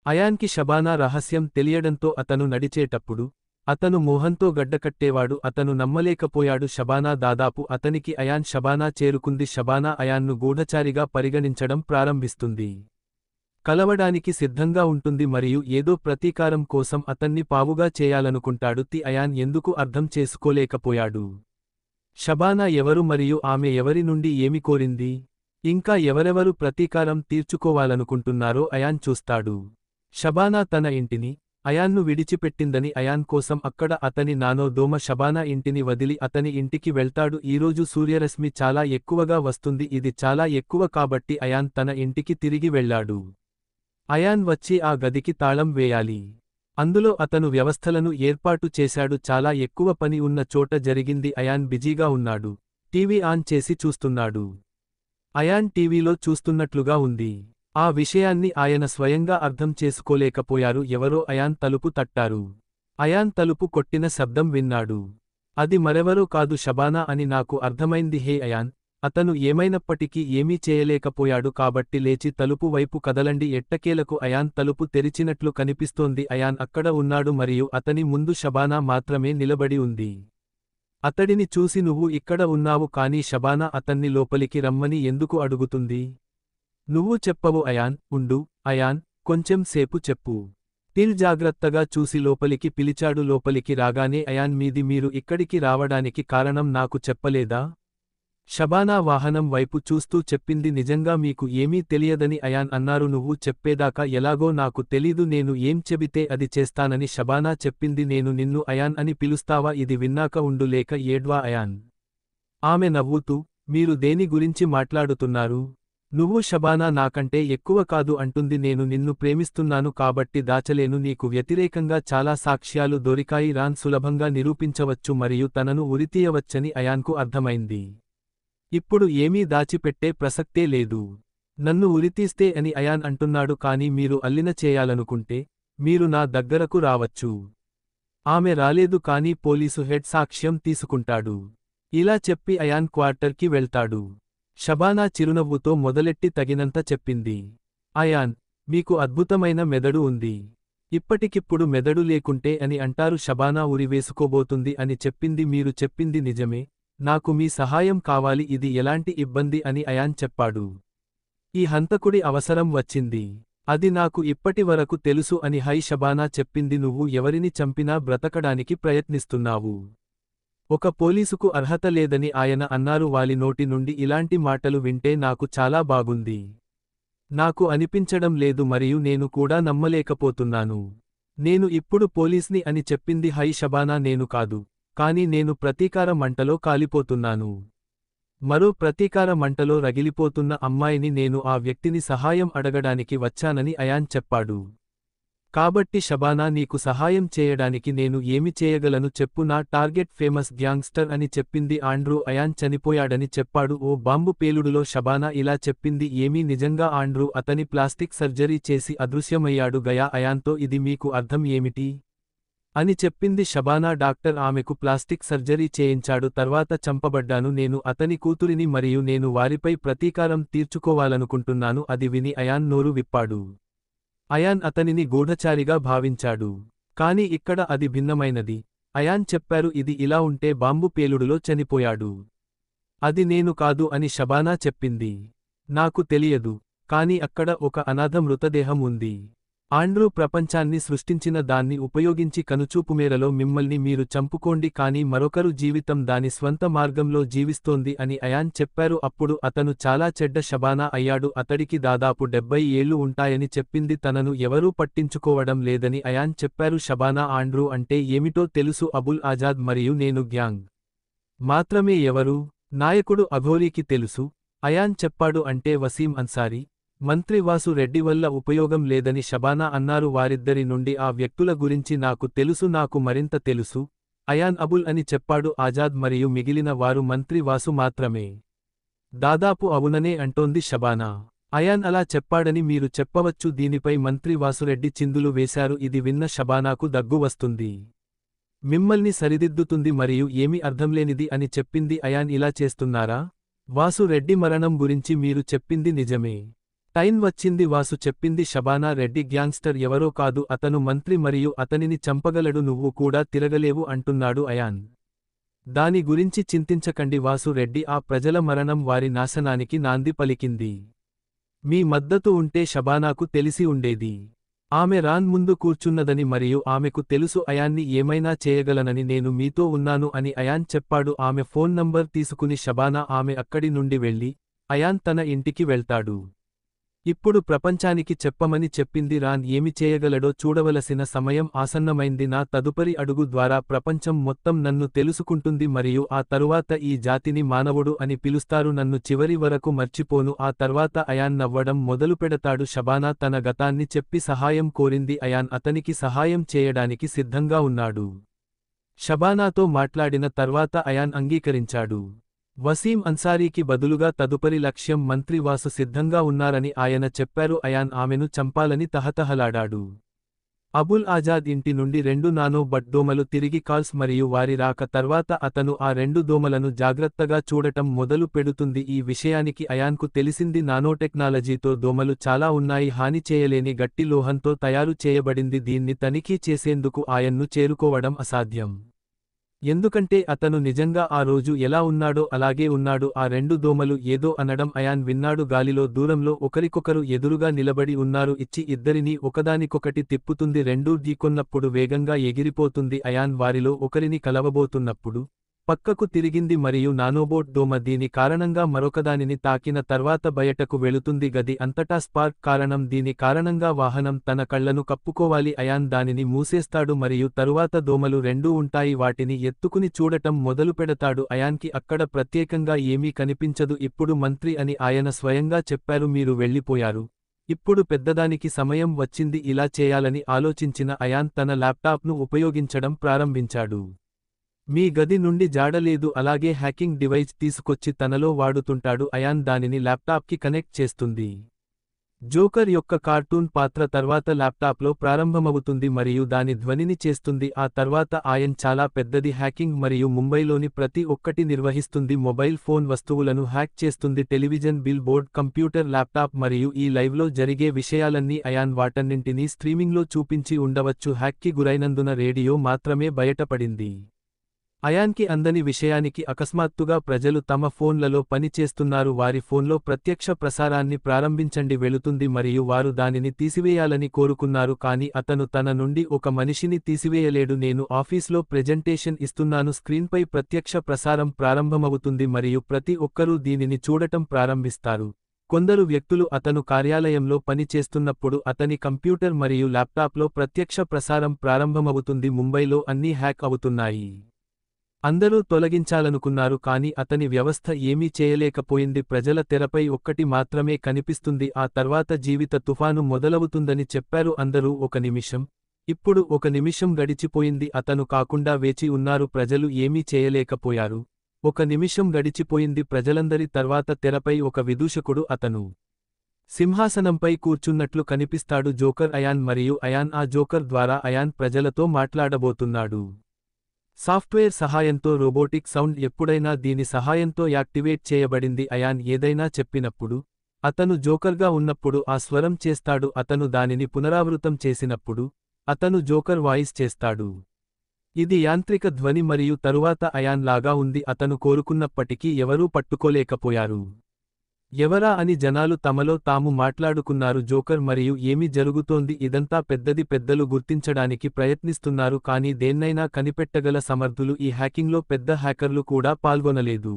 అయాన్కి షబానా రహస్యం తెలియడంతో అతను నడిచేటప్పుడు అతను మోహంతో గడ్డకట్టేవాడు. అతను నమ్మలేకపోయాడు షబానా దాదాపు అతనికి అయాన్ షబానా చేరుకుంది. షబానా అయాన్ను గూఢచారిగా పరిగణించడం ప్రారంభిస్తుంది. కలవడానికి సిద్ధంగా ఉంటుంది మరియు ఏదో ప్రతీకారం కోసం అతన్ని పావుగా చేయాలనుకుంటాడు. అయాన్ ఎందుకు అర్థం చేసుకోలేకపోయాడు. షబానా ఎవరు మరియు ఆమె ఎవరి నుండి ఏమి కోరింది, ఇంకా ఎవరెవరు ప్రతీకారం తీర్చుకోవాలనుకుంటున్నారో అయాన్ చూస్తాడు. షబానా తన ఇంటిని అయాన్ను విడిచిపెట్టిందని అయాన్ కోసం అక్కడ అతని నానో దోమ షబానా ఇంటిని వదిలి అతని ఇంటికి వెళ్తాడు. ఈరోజు సూర్యరశ్మి చాలా ఎక్కువగా వస్తుంది, ఇది చాలా ఎక్కువ కాబట్టి అయాన్ తన ఇంటికి తిరిగి వెళ్లాడు. అయాన్ వచ్చి ఆ గదికి తాళం వేయాలి. అందులో అతను వ్యవస్థలను ఏర్పాటు చేశాడు. చాలా ఎక్కువ పని ఉన్న చోట జరిగింది. అయాన్ బిజీగా ఉన్నాడు. టీవీ ఆన్ చేసి చూస్తున్నాడు. అయాన్ టీవీలో చూస్తున్నట్లుగా ఉంది. ఆ విషయాన్ని ఆయన స్వయంగా అర్థం చేసుకోలేకపోయారు. ఎవరో అయాన్ తలుపు తట్టారు. అయాన్ తలుపు కొట్టిన శబ్దం విన్నాడు. అది మరెవరో కాదు షబానా అని నాకు అర్థమైంది. హే అయాన్! అతను ఏమైనప్పటికీ ఏమీ చేయలేకపోయాడు కాబట్టి లేచి తలుపు వైపు కదలండి. ఎట్టకేలకు అయాన్ తలుపు తెరిచినట్లు కనిపిస్తోంది. అయాన్ అక్కడ ఉన్నాడు మరియు అతని ముందు షబానా మాత్రమే నిలబడి ఉంది. అతడిని చూసి నువ్వు ఇక్కడ ఉన్నావు కానీ షబానా అతన్ని లోపలికి రమ్మని ఎందుకు అడుగుతుంది? నువ్వు చెప్పవు అయాన్. ఉండు అయాన్, కొంచెం సేపు చెప్పు. జాగ్రత్తగా చూసి లోపలికి పిలిచాడు. లోపలికి రాగానే అయాన్ మీరు ఇక్కడికి రావడానికి కారణం నాకు చెప్పలేదా? షబానా వాహనం వైపు చూస్తూ చెప్పింది. నిజంగా మీకు ఏమీ తెలియదని అయాన్ అన్నారు. నువ్వు చెప్పేదాకా ఎలాగో నాకు తెలీదు. నేను ఏం చెబితే అది చేస్తానని షబానా చెప్పింది. నేను నిన్ను అయాన్ అని పిలుస్తావా? ఇది విన్నాక ఉండు లేక ఏడ్వా అయాన్. ఆమె నవ్వుతూ, మీరు దేని గురించి మాట్లాడుతున్నారు? నువ్వు షబానా నాకంటే ఎక్కువ కాదు అంటుంది. నేను నిన్ను ప్రేమిస్తున్నాను కాబట్టి దాచలేను. నీకు వ్యతిరేకంగా చాలా సాక్ష్యాలు దొరికాయి. రాన్ సులభంగా నిరూపించవచ్చు మరియు తనను ఉరితీయవచ్చని అయాన్కు అర్థమైంది. ఇప్పుడు ఏమీ దాచిపెట్టే ప్రసక్తే లేదు. నన్ను ఉరితీస్తే అని అయాన్ అంటున్నాడు. కానీ మీరు అల్లిన చేయాలనుకుంటే మీరు నా దగ్గరకు రావచ్చు. ఆమె రాలేదు కానీ పోలీసు హెడ్ సాక్ష్యం తీసుకుంటాడు. ఇలా చెప్పి అయాన్ క్వార్టర్కి వెళ్తాడు. షబానా చిరునవ్వుతో మొదలెట్టి తగినంత చెప్పింది. అయాన్, మీకు అద్భుతమైన మెదడు ఉంది. ఇప్పటికిప్పుడు మెదడు లేకుంటే అని అంటారు. షబానా ఉరివేసుకోబోతుంది అని చెప్పింది. మీరు చెప్పింది నిజమే, నాకు మీ సహాయం కావాలి. ఇది ఎలాంటి ఇబ్బంది అని అయాన్ చెప్పాడు. ఈ హంతకుడి అవసరం వచ్చింది. అది నాకు ఇప్పటి వరకు తెలుసు అని షబానా చెప్పింది. నువ్వు ఎవరిని చంపినా బ్రతకడానికి ప్రయత్నిస్తున్నావు. ఒక పోలీసుకు అర్హత లేదని ఆయన అన్నారు. వాలి నోటి నుండి ఇలాంటి మాటలు వింటే నాకు చాలా బాగుంది. నాకు అనిపించడం లేదు మరియు నేను కూడా నమ్మలేకపోతున్నాను. నేను ఇప్పుడు పోలీస్ని అని చెప్పింది. షబానా నేను కాదు, కానీ నేను ప్రతీకార మంటలో కాలిపోతున్నాను. మరో ప్రతీకార మంటలో రగిలిపోతున్న అమ్మాయిని నేను ఆ వ్యక్తిని సహాయం అడగడానికి వచ్చానని అయాన్ చెప్పాడు. కాబట్టి షబానా నీకు సహాయం చేయడానికి నేను ఏమి చేయగలను చెప్పు. నా టార్గెట్ ఫేమస్ గ్యాంగ్స్టర్ అని చెప్పింది. ఆండ్రూ అయాన్ చనిపోయాడని చెప్పాడు. ఓ బాంబు పేలుడులో షబానా ఇలా చెప్పింది. ఏమీ నిజంగా ఆండ్రూ అతని ప్లాస్టిక్ సర్జరీ చేసి అదృశ్యమయ్యాడు. గయా అయాన్తో ఇది మీకు అర్థం ఏమిటి అని చెప్పింది షబానా. డాక్టర్ ఆమెకు ప్లాస్టిక్ సర్జరీ చేయించాడు. తర్వాత చంపబడ్డాను. నేను అతని కూతురిని మరియు నేను వారిపై ప్రతీకారం తీర్చుకోవాలనుకుంటున్నాను. అది విని అయాన్ నోరు విప్పాడు. అయాన్ అతనిని గూఢచారిగా భావించాడు. కాని ఇక్కడ అది భిన్నమైనది. అయాన్ చెప్పారు. ఇది ఇలా ఉంటే బాంబు పేలుడులో చనిపోయాడు. అది నేను కాదు అని షబానా చెప్పింది. నాకు తెలియదు, కాని అక్కడ ఒక అనాథ మృతదేహం ఉంది. ఆండ్రూ ప్రపంచాన్ని సృష్టించిన దాన్ని ఉపయోగించి కనుచూపుమేరలో మిమ్మల్ని మీరు చంపుకోండి కానీ మరొకరు జీవితం దాని స్వంత మార్గంలో జీవిస్తోంది అని అయాన్ చెప్పారు. అప్పుడు అతను చాలా చెడ్డ షబానా అయ్యాడు. అతడికి దాదాపు 70 ఏళ్లు ఉంటాయని చెప్పింది. తనను ఎవరూ పట్టించుకోవడం లేదని అయాన్ చెప్పారు. షబానా ఆండ్రూ అంటే ఏమిటో తెలుసు. అబుల్ ఆజాద్ మరియు నేను గ్యాంగ్ మాత్రమే. ఎవరు? నాయకుడు అఘోరీకి తెలుసు. అయాన్ చెప్పాడు. అంటే వసీం అన్సారీ, మంత్రి వాసు రెడ్డి వల్ల ఉపయోగం లేదని షబానా అన్నారు. వారిద్దరి నుండి ఆ వ్యక్తుల గురించి నాకు తెలుసు. నాకు మరింత తెలుసు. అయాన్ అబుల్ అని చెప్పాడు. ఆజాద్ మరియు మిగిలిన వారు మంత్రి వాసు మాత్రమే. దాదాపు అవుననే అంటోంది షబానా. అయాన్ అలా చెప్పాడని మీరు చెప్పవచ్చు. దీనిపై మంత్రి వాసురెడ్డి చిందులు వేశారు. ఇది విన్న షబానాకు దగ్గు వస్తుంది. మిమ్మల్ని సరిదిద్దుతుంది మరియు ఏమి అర్థంలేనిది అని చెప్పింది. అయాన్ ఇలా చేస్తున్నారా? వాసు రెడ్డి మరణం గురించి మీరు చెప్పింది నిజమే, టైం వచ్చింది వాసు చెప్పింది షబానా రెడ్డి గ్యాంగ్స్టర్ ఎవరో కాదు అతను మంత్రి మరియు అతనిని చంపగలడు నువ్వు కూడా తిరగలేవు అంటున్నాడు అయాన్. దాని గురించి చింతించకండి వాసు రెడ్డి ఆ ప్రజల మరణం వారి నాశనానికి నాంది పలికింది. మీ మద్దతు ఉంటే షబానాకు తెలిసి ఉండేది. ఆమె రాన్ ముందు కూర్చున్నదని మరియు ఆమెకు తెలుసు అయాన్ని ఏమైనా చేయగలనని నేను మీతో ఉన్నాను అని అయాన్ చెప్పాడు. ఆమె ఫోన్ నంబర్ తీసుకుని షబానా ఆమె అక్కడి నుండి వెళ్ళి అయాన్ తన ఇంటికి వెళ్తాడు. ఇప్పుడు ప్రపంచానికి చెప్పమని చెప్పింది రాన్ ఏమి చేయగలడో చూడవలసిన సమయం ఆసన్నమైంది నా తదుపరి అడుగు ద్వారా ప్రపంచం మొత్తం నన్ను తెలుసుకుంటుంది మరియు ఆ తరువాత ఈ జాతిని మానవుడు అని పిలుస్తారు నన్ను చివరి వరకు మర్చిపోను ఆ తర్వాత అయాన్ నవ్వడం మొదలుపెడతాడు షబానా తన గతాన్ని చెప్పి సహాయం కోరింది అయాన్ అతనికి సహాయం చేయడానికి సిద్ధంగా ఉన్నాడు. షబానాతో మాట్లాడిన తర్వాత అయాన్ అంగీకరించాడు. వసీం అన్సారీకి బదులుగా తదుపరి లక్ష్యం మంత్రి వాసు సిద్ధంగా ఉన్నారని ఆయన చెప్పారు అయాన్ ఆమెను చంపాలని తహతహలాడాడు. అబుల్ ఆజాద్ ఇంటి నుండి 2 నానో బట్ దోమలు తిరిగి కాల్స్ మరియు వారి రాక తర్వాత అతను ఆ 2 దోమలను జాగ్రత్తగా చూడటం మొదలు పెడుతుంది ఈ విషయానికి అయాన్కు తెలిసింది నానోటెక్నాలజీతో దోమలు చాలా ఉన్నాయి హాని చేయలేని గట్టి లోహంతో తయారు చేయబడింది దీన్ని తనిఖీ చేసేందుకు ఆయన్ను చేరుకోవడం అసాధ్యం. ఎందుకంటే అతను నిజంగా ఆ రోజు ఎలా ఉన్నాడో అలాగే ఉన్నాడు ఆ 2 దోమలు ఏదో అనడం అయాన్ విన్నాడు గాలిలో దూరంలో ఒకరికొకరు ఎదురుగా నిలబడి ఉన్నారు ఇచ్చి ఇద్దరినీ ఒకదానికొకటి తిప్పుతుంది రెండూ ఢీకొన్నప్పుడు వేగంగా ఎగిరిపోతుంది అయాన్ వారిలో ఒకరిని కలవబోతున్నప్పుడు పక్కకు తిరిగింది మరియు నానోబోట్ దోమ దీని కారణంగా మరొకదానిని తాకిన తర్వాత బయటకు వెళుతుంది గది అంతటా స్పార్క్ కారణం దీని కారణంగా వాహనం తన కళ్లను కప్పుకోవాలి అయాన్ దానిని మూసేస్తాడు మరియు తరువాత దోమలు 2 ఉంటాయి వాటిని ఎత్తుకుని చూడటం మొదలుపెడతాడు అయాన్కి అక్కడ ప్రత్యేకంగా ఏమీ కనిపించదు ఇప్పుడు మంత్రి అని ఆయన స్వయంగా చెప్పారు మీరు వెళ్ళిపోయారు ఇప్పుడు పెద్దదానికి సమయం వచ్చింది ఇలా చేయాలని ఆలోచించిన అయాన్ తన ల్యాప్టాప్ను ఉపయోగించడం ప్రారంభించాడు. మీ గది నుండి జాడలేదు అలాగే హ్యాకింగ్ డివైస్ తీసుకొచ్చి తనలో వాడుతుంటాడు అయాన్ దానిని ల్యాప్టాప్కి కనెక్ట్ చేస్తుంది. జోకర్ యొక్క కార్టూన్ పాత్ర తర్వాత ల్యాప్టాప్లో ప్రారంభమవుతుంది మరియు దాని ధ్వనిని చేస్తుంది ఆ తర్వాత ఆయన్ చాలా పెద్దది హ్యాకింగ్ మరియు ముంబైలోని ప్రతి ఒక్కటి నిర్వహిస్తుంది మొబైల్ ఫోన్ వస్తువులను హ్యాక్ చేస్తుంది television bill board computer laptop మరియు ఈ లైవ్లో జరిగే విషయాలన్నీ అయాన్ వాటన్నింటినీ స్ట్రీమింగ్లో చూపించి ఉండవచ్చు హ్యాక్కి గురైనందున రేడియో మాత్రమే బయటపడింది. అయాన్కి అందని విషయానికి అకస్మాత్తుగా ప్రజలు తమ ఫోన్లలో పని చేస్తున్నారు వారి ఫోన్లో ప్రత్యక్ష ప్రసారాన్ని ప్రారంభించండి వెళుతుంది మరియు వారు దానిని తీసివేయాలని కోరుకున్నారు కానీ అతను తన నుండి ఒక మనిషిని తీసివేయలేడు నేను ఆఫీస్లో ప్రెజెంటేషన్ ఇస్తున్నాను స్క్రీన్పై ప్రత్యక్ష ప్రసారం ప్రారంభమవుతుంది మరియు ప్రతి ఒక్కరూ దీనిని చూడటం ప్రారంభిస్తారు. కొందరు వ్యక్తులు అతను కార్యాలయంలో పని చేస్తున్నప్పుడు అతని కంప్యూటర్ మరియు ల్యాప్టాప్లో ప్రత్యక్ష ప్రసారం ప్రారంభమవుతుంది ముంబైలో అన్నీ హ్యాక్ అవుతున్నాయి. అందరూ తొలగించాలనుకున్నారు కానీ అతని వ్యవస్థ ఏమీ చేయలేకపోయింది ప్రజల తెరపై ఒక్కటి మాత్రమే కనిపిస్తుంది ఆ తర్వాత జీవిత తుఫాను మొదలవుతుందని చెప్పారు అందరూ ఒక నిమిషం ఇప్పుడు ఒక నిమిషం గడిచిపోయింది అతను కాకుండా వేచి ఉన్నారు ప్రజలు ఏమీ చేయలేకపోయారు ఒక నిమిషం గడిచిపోయింది ప్రజలందరి తర్వాత తెరపై ఒక విదూషకుడు అతను సింహాసనంపై కూర్చున్నట్లు కనిపిస్తాడు జోకర్ అయాన్ మరియు అయాన్ ఆ జోకర్ ద్వారా అయాన్ ప్రజలతో మాట్లాడబోతున్నాడు. సాఫ్ట్వేర్ సహాయంతో రోబోటిక్ సౌండ్ ఎప్పుడైనా దీని సహాయంతో యాక్టివేట్ చేయబడింది అయాన్ ఏదైనా చెప్పినప్పుడు అతను జోకర్గా ఉన్నప్పుడు ఆ స్వరం చేస్తాడు అతను దానిని పునరావృతం చేసినప్పుడు అతను జోకర్ వాయిస్ చేస్తాడు. ఇది యాంత్రిక ధ్వని మరియు తరువాత అయాన్ లాగా ఉంది అతను కోరుకున్నప్పటికీ ఎవరూ పట్టుకోలేకపోయారు. ఎవరా అని జనాలు తమలో తాము మాట్లాడుకున్నారు జోకర్ మరియు ఏమి జరుగుతోంది ఇదంతా పెద్దది పెద్దలు గుర్తించడానికి ప్రయత్నిస్తున్నారు కానీ దేన్నైనా కనిపెట్టగల సమర్థులు ఈ హ్యాకింగ్లో పెద్ద హ్యాకర్లు కూడా పాల్గొనలేదు.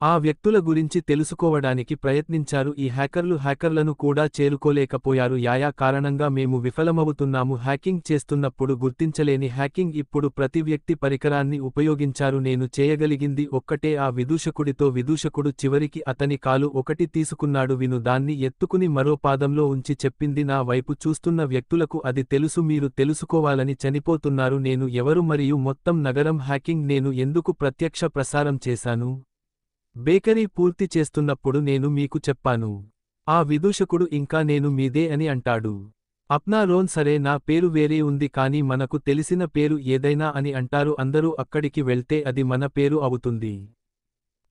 ఆ వ్యక్తుల గురించి తెలుసుకోవడానికి ప్రయత్నించారు ఈ హ్యాకర్లను కూడా చేరుకోలేకపోయారు యాయా కారణంగా మేము విఫలమవుతున్నాము హ్యాకింగ్ చేస్తున్నప్పుడు గుర్తించలేని హ్యాకింగ్ ఇప్పుడు ప్రతి వ్యక్తి పరికరాన్ని ఉపయోగించారు నేను చేయగలిగింది ఒక్కటే ఆ విదూషకుడు చివరికి అతని కాలు ఒకటి తీసుకున్నాడు విను దాన్ని ఎత్తుకుని మరో పాదంలో ఉంచి చెప్పింది నా వైపు చూస్తున్న వ్యక్తులకు అది తెలుసు మీరు తెలుసుకోవాలని చనిపోతున్నారు నేను ఎవరు మరియు మొత్తం నగరం హ్యాకింగ్ నేను ఎందుకు ప్రత్యక్ష ప్రసారం చేశాను బేకరీ పూర్తి చేస్తున్నప్పుడు నేను మీకు చెప్పాను. ఆ విదూషకుడు ఇంకా నేను మీదే అని అంటాడు. అప్నా రోన్ సరే నా పేరు వేరే ఉంది కానీ మనకు తెలిసిన పేరు ఏదైనా అని అంటారు అందరూ అక్కడికి వెళ్తే అది మన పేరు అవుతుంది.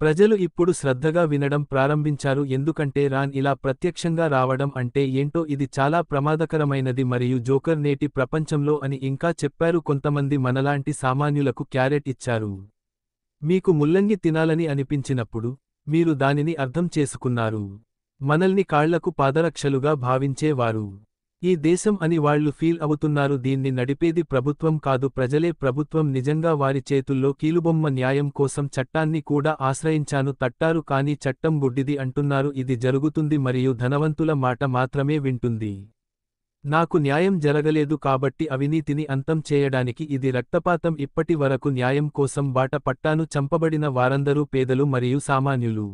ప్రజలు ఇప్పుడు శ్రద్ధగా వినడం ప్రారంభించారు ఎందుకంటే రాన్ ఇలా ప్రత్యక్షంగా రావడం అంటే ఏంటో ఇది చాలా ప్రమాదకరమైనది మరియు జోకర్ నేటి ప్రపంచంలో అని ఇంకా చెప్పారు కొంతమంది మనలాంటి సామాన్యులకు క్యారెట్ ఇచ్చారు. మీకు ముల్లంగి తినాలని అనిపించినప్పుడు మీరు దానిని అర్థం చేసుకున్నారు. మనల్ని కాళ్లకు పాదరక్షలుగా భావించేవారు. ఈ దేశం అని వాళ్లు ఫీల్ అవుతున్నారు. దీన్ని నడిపేది ప్రభుత్వం కాదు ప్రజలే. ప్రభుత్వం నిజంగా వారి చేతుల్లో కీలుబొమ్మ. న్యాయం కోసం చట్టాన్ని కూడా ఆశ్రయించాను తట్టారు కానీ చట్టం గుడ్డిది అంటున్నారు. ఇది జరుగుతుంది మరియు ధనవంతుల మాట మాత్రమే వింటుంది. నాకు న్యాయం జరగలేదు కాబట్టి అవినీతిని అంతం చేయడానికి ఇది రక్తపాతం. ఇప్పటి వరకు న్యాయం కోసం బాట పట్టాను. చంపబడిన వారందరూ పేదలు మరియు సామాన్యులు.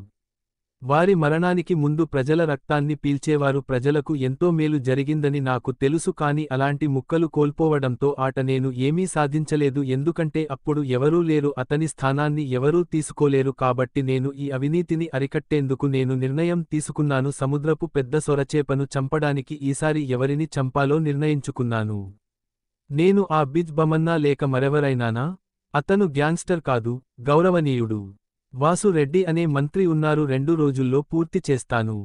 వారి మరణానికి ముందు ప్రజల రక్తాన్ని పీల్చేవారు. ప్రజలకు ఎంతో మేలు జరిగిందని నాకు తెలుసు కానీ అలాంటి ముక్కలు కోల్పోవడంతో నేను ఏమీ సాధించలేదు ఎందుకంటే అప్పుడు ఎవరూ లేరు. అతని స్థానాన్ని ఎవరూ తీసుకోలేరు. కాబట్టి నేను ఈ అవినీతిని అరికట్టేందుకు నేను నిర్ణయం తీసుకున్నాను. సముద్రపు పెద్ద సొరచేపను చంపడానికి ఈసారి ఎవరిని చంపాలో నిర్ణయించుకున్నాను. నేను ఆ బిజ్ బమన్నా లేక మరెవరైనానా? అతను గ్యాంగ్స్టర్ కాదు, గౌరవనీయుడు. వాసు రెడ్డి అనే మంత్రి ఉన్నారు. 2 రోజుల్లో పూర్తి చేస్తాను.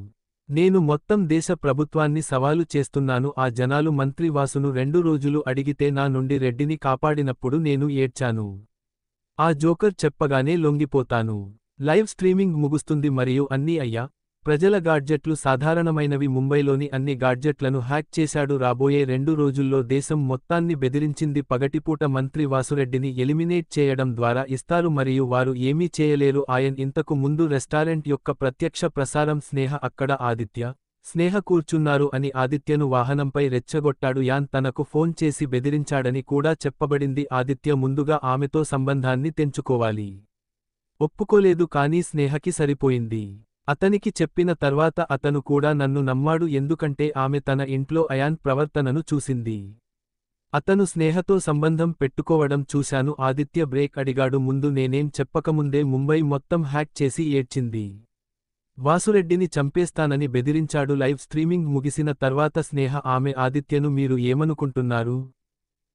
నేను మొత్తం దేశ ప్రభుత్వాన్ని సవాలు చేస్తున్నాను. ఆ జనాలు మంత్రి వాసును 2 రోజులు అడిగితే నా నుండి రెడ్డిని కాపాడినప్పుడు నేను ఏడ్చాను. ఆ జోకర్ చెప్పగానే లొంగిపోతాను. లైవ్ స్ట్రీమింగ్ ముగుస్తుంది మరియు అన్నీ అయ్యా. ప్రజల గాడ్జెట్లు సాధారణమైనవి. ముంబైలోని అన్ని గాడ్జెట్లను హ్యాక్ చేశాడు. రాబోయే 2 రోజుల్లో దేశం మొత్తాన్ని బెదిరించింది. పగటిపూట మంత్రి వాసురెడ్డిని ఎలిమినేట్ చేయడం ద్వారా ఇస్తారు మరియు వారు ఏమీ చేయలేరు. ఆయన ఇంతకు ముందు రెస్టారెంట్ యొక్క ప్రత్యక్ష ప్రసారం స్నేహ అక్కడ ఆదిత్య, స్నేహ కూర్చున్నారు అని ఆదిత్యను వాహనంపై రెచ్చగొట్టాడు. యాన్ తనకు ఫోన్ చేసి బెదిరించాడని కూడా చెప్పబడింది. ఆదిత్య ముందుగా ఆమెతో సంబంధాన్ని తెంచుకోవాలి. ఒప్పుకోలేదు కానీ స్నేహకి సరిపోయింది. అతనికి చెప్పిన తర్వాత అతను కూడా నన్ను నమ్మాడు ఎందుకంటే ఆమె తన ఇంట్లో అయాన్ ప్రవర్తనను చూసింది. అతను స్నేహతో సంబంధం పెట్టుకోవడం చూశాను. ఆదిత్య బ్రేక్ అడిగాడు. ముందు నేనేం చెప్పకముందే ముంబై మొత్తం హ్యాక్ చేసి ఏడ్చింది. వాసురెడ్డిని చంపేస్తానని బెదిరించాడు. లైవ్ స్ట్రీమింగ్ ముగిసిన తర్వాత స్నేహ ఆమె ఆదిత్యను మీరు ఏమనుకుంటున్నారు?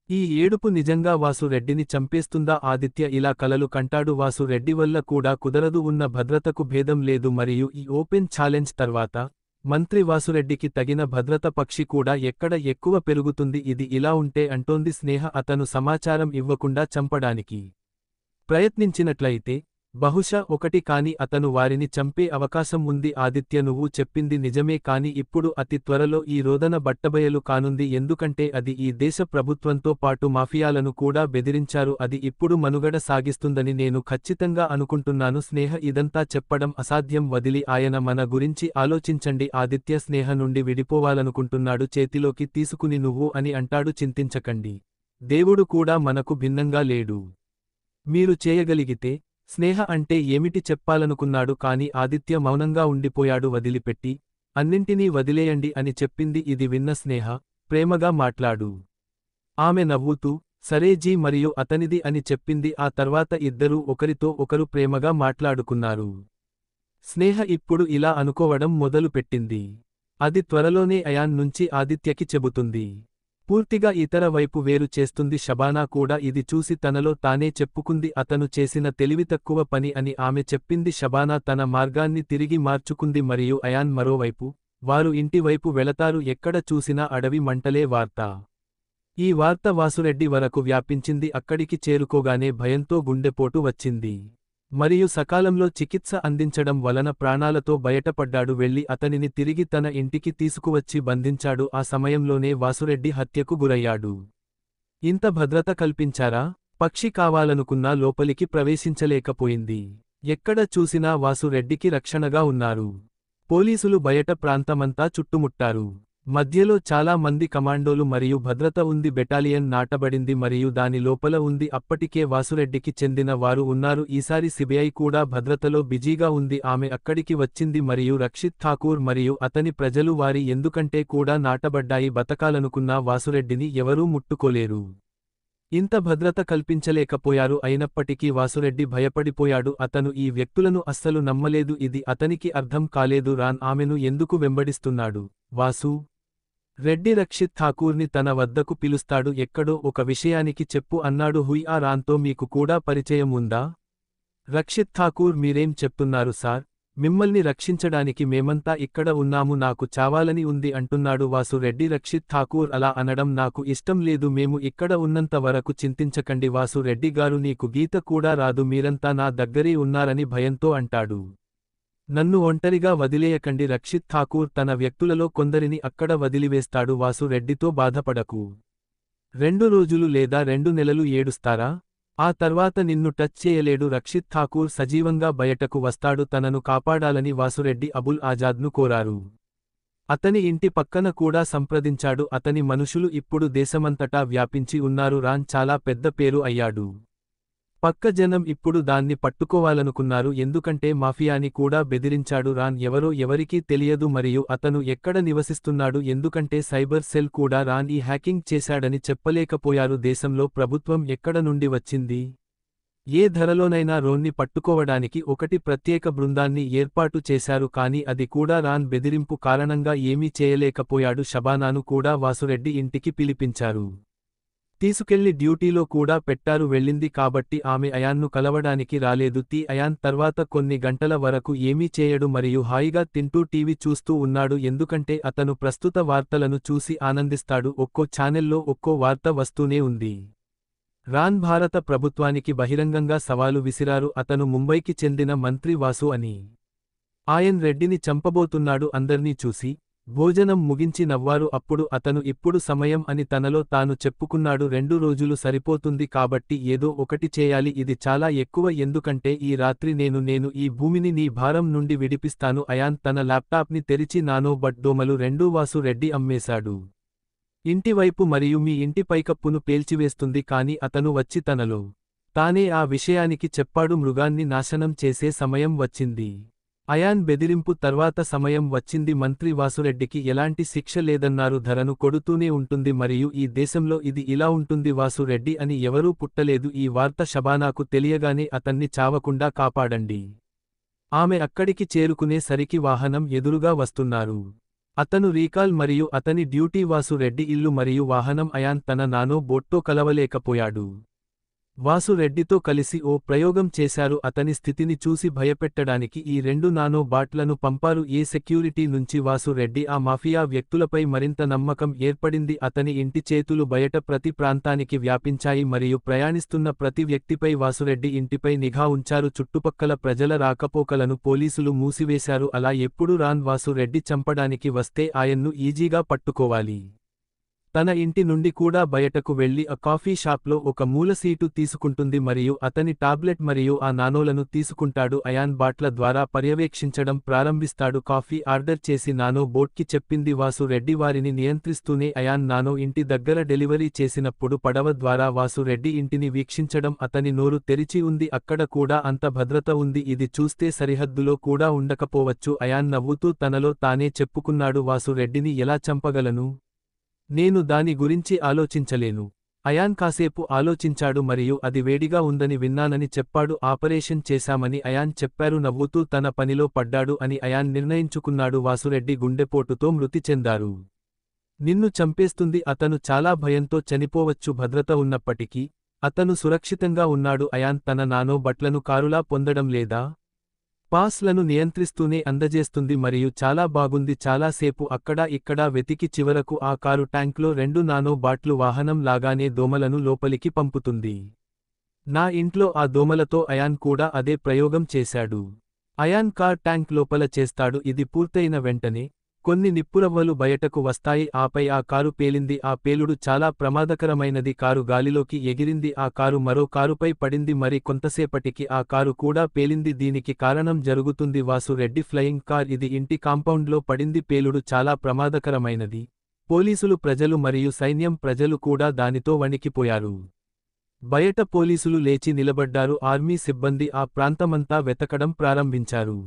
ఈ ఏడుపు నిజంగా వాసు రెడ్డిని చంపేస్తుందా? ఆదిత్య ఇలా కలలు కంటాడు. వాసు రెడ్డి వల్ల కూడా కుదరదు. ఉన్న భద్రతకు భేదం లేదు మరియు ఈ ఓపెన్ ఛాలెంజ్ తర్వాత మంత్రి వాసురెడ్డికి తగిన భద్రత పక్షి కూడా ఎక్కడ ఎక్కువ పెరుగుతుంది. ఇది ఇలా ఉంటే అంటోంది స్నేహ అతను సమాచారం ఇవ్వకుండా చంపడానికి ప్రయత్నించినట్లయితే బహుశా ఒకటి కాని అతను వారిని చంపే అవకాశం ఉంది. ఆదిత్య నువ్వు చెప్పింది నిజమే కాని ఇప్పుడు అతి త్వరలో ఈ రోదన బట్టబయలు కానుంది ఎందుకంటే అది ఈ దేశ ప్రభుత్వంతో పాటు మాఫియాలను కూడా బెదిరించారు. అది ఇప్పుడు మనుగడ సాగిస్తుందని నేను ఖచ్చితంగా అనుకుంటున్నాను. స్నేహ ఇదంతా చెప్పడం అసాధ్యం. వదిలి ఆయన మన గురించి ఆలోచించండి. ఆదిత్య స్నేహ నుండి విడిపోవాలనుకుంటున్నాడు. చేతిలోకి తీసుకుని నువ్వు అని అంటాడు. చింతించకండి, దేవుడు కూడా మనకు భిన్నంగా లేడు. మీరు చేయగలిగితే స్నేహ అంటే ఏమిటి చెప్పాలనుకున్నాడు కాని ఆదిత్య మౌనంగా ఉండిపోయాడు. వదిలిపెట్టి అన్నింటినీ వదిలేయండి అని చెప్పింది. ఇది విన్న స్నేహ ప్రేమగా మాట్లాడు. ఆమె నవ్వుతూ సరే జీ మరియు అతనిది అని చెప్పింది. ఆ తర్వాత ఇద్దరూ ఒకరితో ఒకరు ప్రేమగా మాట్లాడుకున్నారు. స్నేహ ఇప్పుడు ఇలా అనుకోవడం మొదలుపెట్టింది. అది త్వరలోనే అయాన్ నుంచి ఆదిత్యకి చెబుతుంది. పూర్తిగా ఇతర వైపు వేరు చేస్తుంది. షబానా కూడా ఇది చూసి తనలో తానే చెప్పుకుంది అతను చేసిన తెలివితక్కువ పని అని ఆమె చెప్పింది. షబానా తన మార్గాన్ని తిరిగి మార్చుకుంది మరియు అయాన్ మరోవైపు వారు ఇంటి వైపు వెళతారు. ఎక్కడ చూసినా అడవి మంటలే వార్త. ఈ వార్త వాసురెడ్డి వరకు వ్యాపించింది. అక్కడికి చేరుకోగానే భయంతో గుండెపోటు వచ్చింది మరియు సకాలంలో చికిత్స అందించడం వలన ప్రాణాలతో బయటపడ్డాడు. వెళ్లి అతనిని తిరిగి తన ఇంటికి తీసుకువచ్చి బంధించాడు. ఆ సమయంలోనే వాసురెడ్డి హత్యకు గురయ్యాడు. ఇంత భద్రత కల్పించారా? పక్షి కావాలనుకున్నా లోపలికి ప్రవేశించలేకపోయింది. ఎక్కడ చూసినా వాసురెడ్డికి రక్షణగా ఉన్నారు. పోలీసులు బయట ప్రాంతమంతా చుట్టుముట్టారు. మధ్యలో చాలా మంది కమాండోలు మరియు భద్రత ఉంది. బెటాలియన్ నాటబడింది మరియు దాని లోపల ఉంది. అప్పటికే వాసురెడ్డికి చెందిన వారు ఉన్నారు. ఈసారి సిబిఐ కూడా భద్రతలో బిజీగా ఉంది. ఆమె అక్కడికి వచ్చింది మరియు రక్షిత్ ఠాకూర్ మరియు అతని ప్రజలు వారి ఎందుకంటే కూడా నాటబడ్డాయి. బతకాలనుకున్నా వాసురెడ్డిని ఎవరూ ముట్టుకోలేరు. ఇంత భద్రత కల్పించలేకపోయారు. అయినప్పటికీ వాసురెడ్డి భయపడిపోయాడు. అతను ఈ వ్యక్తులను అస్సలు నమ్మలేదు. ఇది అతనికి అర్థం కాలేదు. రాన్ ఆమెను ఎందుకు వెంబడిస్తున్నాడు? వాసు రెడ్డి రక్షిత్ ఠాకూర్ని తన వద్దకు పిలుస్తాడు. ఎక్కడో ఒక విషయానికి చెప్పు అన్నాడు. హుయ్ ఆ రాన్తో మీకు కూడా పరిచయం ఉందా? రక్షిత్ ఠాకూర్ మీరేం చెప్తున్నారు సార్, మిమ్మల్ని రక్షించడానికి మేమంతా ఇక్కడ ఉన్నాము, నాకు చావాలని ఉంది అంటున్నాడు వాసురెడ్డి. రక్షిత్ ఠాకూర్ అలా అనడం నాకు ఇష్టం లేదు, మేము ఇక్కడ ఉన్నంత వరకు చింతించకండి వాసురెడ్డి గారు, నీకు గీత కూడా రాదు, మీరంతా నా దగ్గరే ఉన్నారని భయంతో అంటాడు. నన్ను ఒంటరిగా వదిలేయకండి. రక్షిత్ ఠాకూర్ తన వ్యక్తులలో కొందరిని అక్కడ వదిలివేస్తాడు. వాసురెడ్డితో బాధపడకు, 2 రోజులు లేదా 2 నెలలు ఏడుస్తారా, ఆ తర్వాత నిన్ను టచ్ చేయలేడు. రక్షిత్ ఠాకూర్ సజీవంగా బయటకు వస్తాడు. తనను కాపాడాలని వాసురెడ్డి అబుల్ ఆజాద్ను కోరారు. అతని ఇంటి పక్కన కూడా సంప్రదించాడు. అతని మనుషులు ఇప్పుడు దేశమంతటా వ్యాపించి ఉన్నారు. రాన్ చాలా పెద్ద పేరు అయ్యాడు. పక్క జనం ఇప్పుడు దాన్ని పట్టుకోవాలనుకున్నారు, ఎందుకంటే మాఫియాని కూడా బెదిరించాడు. రాన్ ఎవరో ఎవరికీ తెలియదు మరియు అతను ఎక్కడ నివసిస్తున్నాడు, ఎందుకంటే సైబర్ సెల్ కూడా రాన్ ఈ హ్యాకింగ్ చేశాడని చెప్పలేకపోయారు. దేశంలో ప్రభుత్వం ఎక్కడ నుండి వచ్చింది, ఏ ధరలోనైనా రోన్ని పట్టుకోవడానికి ఒకటి ప్రత్యేక బృందాన్ని ఏర్పాటు చేశారు, కానీ అది కూడా రాన్ బెదిరింపు కారణంగా ఏమీ చేయలేకపోయాడు. షబానాను కూడా వాసురెడ్డి ఇంటికి పిలిపించారు. తీసుకెళ్లి డ్యూటీలో కూడా పెట్టారు. వెళ్ళింది కాబట్టి ఆమె అయాన్ను కలవడానికి రాలేదు. అయాన్ తర్వాత కొన్ని గంటల వరకు ఏమీ చేయడు మరియు హాయిగా తింటూ టీవీ చూస్తూ ఉన్నాడు, ఎందుకంటే అతను ప్రస్తుత వార్తలను చూసి ఆనందిస్తాడు. ఒక్కో ఛానెల్లో ఒక్కో వార్త వస్తూనే ఉంది. రాన్ భారత ప్రభుత్వానికి బహిరంగంగా సవాలు విసిరారు. అతను ముంబైకి చెందిన మంత్రి వాసు అని. ఆయన్ రెడ్డిని చంపబోతున్నాడు. అందర్నీ చూసి భోజనం ముగించి నవ్వారు. అప్పుడు అతను ఇప్పుడు సమయం అని తనలో తాను చెప్పుకున్నాడు. 2 రోజులు సరిపోతుంది కాబట్టి ఏదో ఒకటి చేయాలి, ఇది చాలా ఎక్కువ, ఎందుకంటే ఈ రాత్రి నేను ఈ భూమిని నీ భారం నుండి విడిపిస్తాను. అయాన్ తన ల్యాప్టాప్ని తెరిచి నానో బట్ దోమలు 2 వాసురెడ్డి అమ్మేశాడు. ఇంటివైపు మరియు మీ ఇంటి పైకప్పును పేల్చివేస్తుంది, కాని అతను వచ్చి తనలో తానే ఆ విషయానికి చెప్పాడు. మృగాన్ని నాశనం చేసే సమయం వచ్చింది. అయాన్ బెదిరింపు తర్వాత సమయం వచ్చింది. మంత్రి వాసురెడ్డికి ఎలాంటి శిక్ష లేదన్నారు. ధరను కొడుతూనే ఉంటుంది మరియు ఈ దేశంలో ఇది ఇలా ఉంటుంది. వాసురెడ్డి అని ఎవరూ పుట్టలేదు. ఈ వార్త షబానాకు తెలియగానే అతన్ని చావకుండా కాపాడండి. ఆమె అక్కడికి చేరుకునే సరికి వాహనం ఎదురుగా వస్తున్నారు. అతను రీకాల్ మరియు అతని డ్యూటీ. వాసురెడ్డి ఇల్లు మరియు వాహనం. అయాన్ తన నానో బోట్తో కలవలేకపోయాడు. వాసురెడ్డితో కలిసి ఓ ప్రయోగం చేశారు. అతని స్థితిని చూసి భయపెట్టడానికి ఈ 2 నానో బాట్లను పంపారు. ఏ సెక్యూరిటీ నుంచి వాసురెడ్డి ఆ మాఫియా వ్యక్తులపై మరింత నమ్మకం ఏర్పడింది. అతని ఇంటి చేతులు బయట ప్రతి ప్రాంతానికి వ్యాపించాయి మరియు ప్రయాణిస్తున్న ప్రతి వ్యక్తిపై వాసురెడ్డి ఇంటిపై నిఘా ఉంచారు. చుట్టుపక్కల ప్రజల రాకపోకలను పోలీసులు మూసివేశారు. అలా ఎప్పుడు రాన్ వాసురెడ్డి చంపడానికి వస్తే ఆయన్ను ఈజీగా పట్టుకోవాలి. తన ఇంటి నుండి కూడా బయటకు వెళ్లి ఆ కాఫీ షాప్లో ఒక మూల సీటు తీసుకుంటుంది మరియు అతని టాబ్లెట్ మరియు ఆ నానోలను తీసుకుంటాడు. అయాన్ బాట్ల ద్వారా పర్యవేక్షించడం ప్రారంభిస్తాడు. కాఫీ ఆర్డర్ చేసి నానో బోట్కి చెప్పింది. వాసురెడ్డి వారిని నియంత్రిస్తూనే అయాన్ నానో ఇంటి దగ్గర డెలివరీ చేసినప్పుడు పడవ ద్వారా వాసురెడ్డి ఇంటిని వీక్షించడం. అతని నోరు తెరిచి ఉంది, అక్కడ కూడా అంత భద్రత ఉంది, ఇది చూస్తే సరిహద్దులో కూడా ఉండకపోవచ్చు. అయాన్ నవ్వుతూ తనలో తానే చెప్పుకున్నాడు, వాసురెడ్డిని ఎలా చంపగలను, నేను దాని గురించి ఆలోచించలేను. అయాన్ కాసేపు ఆలోచించాడు మరియు అది వేడిగా ఉందని విన్నానని చెప్పాడు. ఆపరేషన్ చేశామని అయాన్ చెప్పారు. నవ్వుతూ తన పనిలో పడ్డాడు అని అయాన్ నిర్ణయించుకున్నాడు. వాసురెడ్డి గుండెపోటుతో మృతి చెందారు. నిన్ను చంపేస్తుంది. అతను చాలా భయంతో చనిపోవచ్చు. భద్రత ఉన్నప్పటికీ అతను సురక్షితంగా ఉన్నాడు. అయాన్ తన నానో బట్లను కారులా పొందడం లేదా పాస్లను నియంత్రిస్తూనే అందజేస్తుంది మరియు చాలా బాగుంది. చాలాసేపు అక్కడా ఇక్కడా వెతికి చివరకు ఆ కారు ట్యాంక్లో 2 నానో బాట్లు వాహనం లాగానే దోమలను లోపలికి పంపుతుంది. నా ఇంట్లో ఆ దోమలతో అయాన్ కూడా అదే ప్రయోగం చేశాడు. అయాన్ కార్ ట్యాంక్ లోపల చేస్తాడు. ఇది పూర్తయిన వెంటనే కొన్ని నిప్పురవ్వలు బయటకు వస్తాయి, ఆపై ఆ కారు పేలింది. ఆ పేలుడు చాలా ప్రమాదకరమైనది. కారు గాలిలోకి ఎగిరింది. ఆ కారు మరో కారుపై పడింది. మరి కొంతసేపటికి ఆ కారు కూడా పేలింది. దీనికి కారణం జరుగుతుంది. Vasu Reddy flying car. ఇది ఇంటి కాంపౌండ్లో పడింది. పేలుడు చాలా ప్రమాదకరమైనది. పోలీసులు, ప్రజలు మరియు సైన్యం ప్రజలు కూడా దానితో వణికిపోయారు. బయట పోలీసులు లేచి నిలబడ్డారు. ఆర్మీ సిబ్బంది ఆ ప్రాంతమంతా వెతకడం ప్రారంభించారు.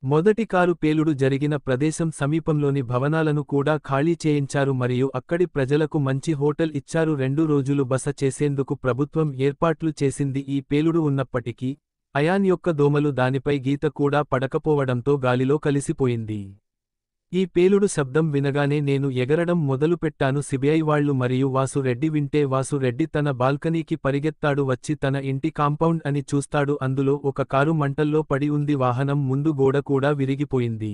మొదటి కారు పేలుడు జరిగిన ప్రదేశం సమీపంలోని భవనాలను కూడా ఖాళీ చేయించారు మరియు అక్కడి ప్రజలకు మంచి హోటల్ ఇచ్చారు. 2 రోజులు బస చేసేందుకు ప్రభుత్వం ఏర్పాట్లు చేసింది. ఈ పేలుడు ఉన్నప్పటికీ అయాన్ యొక్క దోమలు దానిపై గీత కూడా పడకపోవడంతో గాలిలో కలిసిపోయింది. ఈ పేలుడు శబ్దం వినగానే నేను ఎగరడం మొదలుపెట్టాను. సిబిఐ వాళ్లు మరియు వాసు రెడ్డి వింటే వాసు రెడ్డి తన బాల్కనీకి పరిగెత్తాడు. వచ్చి తన ఇంటి కాంపౌండ్ అని చూస్తాడు. అందులో ఒక కారు మంటల్లో పడి ఉంది. వాహనం ముందు గోడ కూడా విరిగిపోయింది.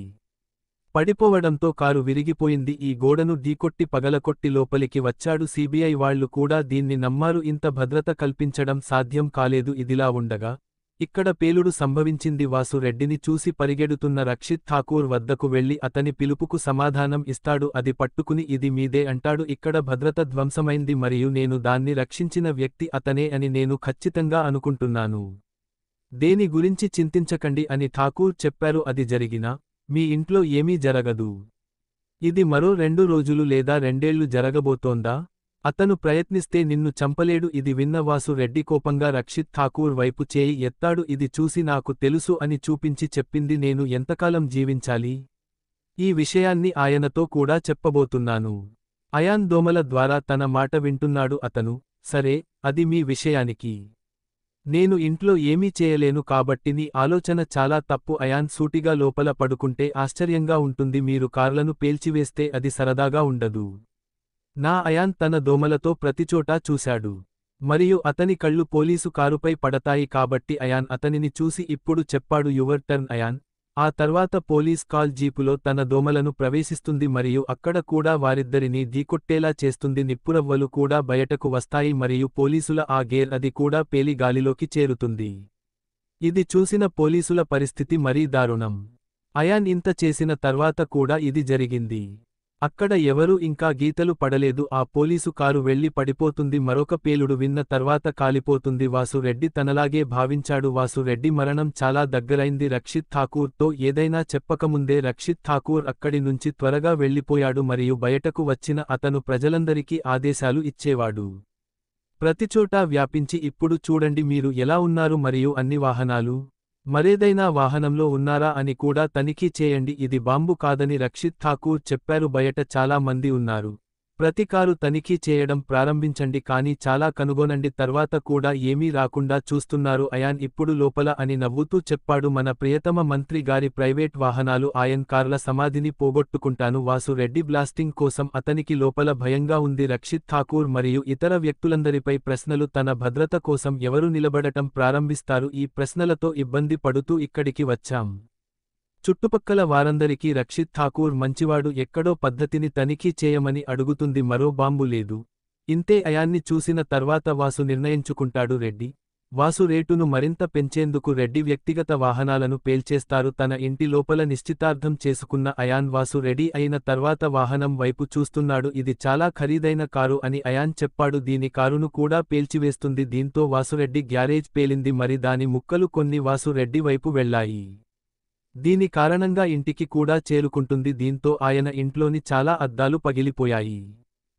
పడిపోవడంతో కారు విరిగిపోయింది. ఈ గోడను ఢీకొట్టి పగలకొట్టి లోపలికి వచ్చాడు. సిబిఐ వాళ్లు కూడా దీన్ని నమ్మారు. ఇంత భద్రత కల్పించడం సాధ్యం కాలేదు. ఇదిలా ఉండగా ఇక్కడ పేలుడు సంభవించింది. వాసు రెడ్డిని చూసి పరిగెడుతున్న రక్షిత్ ఠాకూర్ వద్దకు వెళ్లి అతని పిలుపుకు సమాధానం ఇస్తాడు. అది పట్టుకుని ఇది మీదే అంటాడు. ఇక్కడ భద్రత ధ్వంసమైంది మరియు నేను దాన్ని రక్షించిన వ్యక్తి అతనే అని నేను ఖచ్చితంగా అనుకుంటున్నాను. దేని గురించి చింతించకండి అని ఠాకూర్ చెప్పారు. అది జరిగినా మీ ఇంట్లో ఏమీ జరగదు. ఇది మరో 2 రోజులు లేదా 2 ఏళ్లు జరగబోతోందా? అతను ప్రయత్నిస్తే నిన్ను చంపలేడు. ఇది విన్న వాసు రెడ్డి కోపంగా రక్షిత్ ఠాకూర్ వైపు చేయి ఎత్తాడు. ఇది చూసి నాకు తెలుసు అని చూపించి చెప్పింది. నేను ఎంతకాలం జీవించాలి? ఈ విషయాన్ని ఆయనతో కూడా చెప్పబోతున్నాను. అయాన్ దోమల ద్వారా తన మాట వింటున్నాడు. అతను, సరే, అది మీ విషయానికి. నేను ఇంట్లో ఏమీ చేయలేను కాబట్టి నీ ఆలోచన చాలా తప్పు. అయాన్ సూటిగా లోపల పడుకుంటే ఆశ్చర్యంగా ఉంటుంది. మీరు కార్లను పేల్చివేస్తే అది సరదాగా ఉండదు. నా అయాన్ తన దోమలతో ప్రతిచోటా చూశాడు. మరియు అతని కళ్ళు పోలీసు కారుపై పడతాయి కాబట్టి అయాన్ అతనిని చూసి ఇప్పుడు చెప్పాడు, యువర్ టర్న్ అయాన్. ఆ తర్వాత పోలీస్ కాల్ జీపులో తన దోమలను ప్రవేశిస్తుంది మరియు అక్కడ కూడా వారిద్దరినీ ఢీకొట్టేలా చేస్తుంది. నిప్పురవ్వలు కూడా బయటకు వస్తాయి మరియు పోలీసుల ఆ గేర్ అది కూడా పేలి గాలిలోకి చేరుతుంది. ఇది చూసిన పోలీసుల పరిస్థితి మరీ దారుణం. అయాన్ ఇంత చేసిన తర్వాత కూడా ఇది జరిగింది. అక్కడ ఎవరూ ఇంకా గీతలు పడలేదు. ఆ పోలీసు కారు వెళ్లి పడిపోతుంది. మరొక పేలుడు విన్న తర్వాత కాలిపోతుంది. వాసు రెడ్డి తనలాగే భావించాడు. వాసు రెడ్డి మరణం చాలా దగ్గరైంది. రక్షిత్ ఠాకూర్తో ఏదైనా చెప్పకముందే రక్షిత్ ఠాకూర్ అక్కడి నుంచి త్వరగా వెళ్లిపోయాడు మరియు బయటకు వచ్చిన అతను ప్రజలందరికీ ఆదేశాలు ఇచ్చేవాడు. ప్రతిచోటా వ్యాపించి ఇప్పుడు చూడండి మీరు ఎలా ఉన్నారు మరియు అన్ని వాహనాలు, మరేదైనా వాహనంలో ఉన్నారా అని కూడా తనిఖీ చేయండి. ఇది బాంబు కాదని రక్షిత్ ఠాకూర్ చెప్పారు. బయట చాలా మంది ఉన్నారు. ప్రతి కారు తనిఖీ చేయడం ప్రారంభించండి కానీ చాలా కనుగొనండి. తర్వాత కూడా ఏమీ రాకుండా చూస్తున్నారు. అయాన్ ఇప్పుడు లోపల అని నవ్వుతూ చెప్పాడు. మన ప్రియతమ మంత్రి గారి ప్రైవేట్ వాహనాలు ఆయన్ కార్ల సమాధిని పోగొట్టుకుంటాను. వాసు రెడ్డి బ్లాస్టింగ్ కోసం అతనికి లోపల భయంగా ఉంది. రక్షిత్ ఠాకూర్ మరియు ఇతర వ్యక్తులందరిపై ప్రశ్నలు. తన భద్రత కోసం ఎవరు నిలబడటం ప్రారంభిస్తారు? ఈ ప్రశ్నలతో ఇబ్బంది పడుతూ ఇక్కడికి వచ్చాం. చుట్టుపక్కల వారందరికీ రక్షిత్ ఠాకూర్ మంచివాడు, ఎక్కడో పద్ధతిని తనిఖీ చేయమని అడుగుతుంది. మరో బాంబు లేదు. ఇంతే అయాన్ని చూసిన తర్వాత వాసు నిర్ణయించుకుంటాడు. రెడ్డి వాసు రేటును మరింత పెంచేందుకు రెడ్డి వ్యక్తిగత వాహనాలను పేల్చేస్తారు. తన ఇంటి లోపల నిశ్చితార్థం చేసుకున్న అయాన్ వాసు రెడీ అయిన తర్వాత వాహనం వైపు చూస్తున్నాడు. ఇది చాలా ఖరీదైన కారు అని అయాన్ చెప్పాడు. దీని కారును కూడా పేల్చివేస్తుంది. దీంతో వాసురెడ్డి గ్యారేజ్ పేలింది. మరి దాని ముక్కలు కొన్ని వాసు రెడ్డి వైపు వెళ్లాయి. దీని కారణంగా ఇంటికి కూడా చేరుకుంటుంది. దీంతో ఆయన ఇంట్లోని చాలా అద్దాలు పగిలిపోయాయి.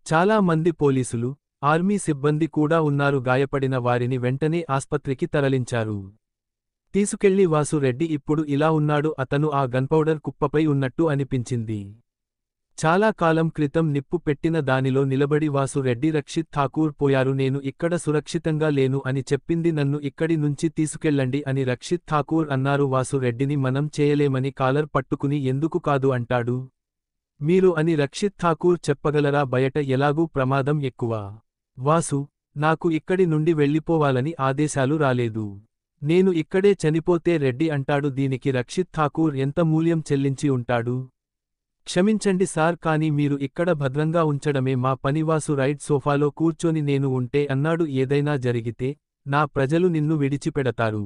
చాలా మంది పోలీసులు, ఆర్మీ సిబ్బంది కూడా ఉన్నారు. గాయపడిన వారిని వెంటనే ఆస్పత్రికి తరలించారు. తీసుకెళ్లి వాసు రెడ్డి ఇప్పుడు ఇలా ఉన్నాడు. అతను ఆ గన్పౌడర్ కుప్పపై ఉన్నట్టు అనిపించింది. చాలా కాలం క్రితం నిప్పు పెట్టిన దానిలో నిలబడి వాసు రెడ్డి రక్షిత్ ఠాకూర్ పోయారు. నేను ఇక్కడ సురక్షితంగా లేను అని చెప్పింది. నన్ను ఇక్కడి నుంచి తీసుకెళ్లండి అని రక్షిత్ ఠాకూర్ అన్నారు. వాసు రెడ్డిని మనం చేయలేమని కాలర్ పట్టుకుని ఎందుకు కాదు అంటాడు. మీరు అని రక్షిత్ ఠాకూర్ చెప్పగలరా? బయట ఎలాగూ ప్రమాదం ఎక్కువ. వాసు, నాకు ఇక్కడి నుండి వెళ్లిపోవాలని ఆదేశాలు రాలేదు. నేను ఇక్కడే చనిపోతే రెడ్డి అంటాడు. దీనికి రక్షిత్ ఠాకూర్ ఎంత మూల్యం చెల్లించి ఉంటాడు? క్షమించండి సార్, కానీ మీరు ఇక్కడ భద్రంగా ఉంచడమే మా పని. వాసు రైట్ సోఫాలో కూర్చొని నేను ఉంటే అన్నాడు. ఏదైనా జరిగితే నా ప్రజలు నిన్ను విడిచిపెడతారు.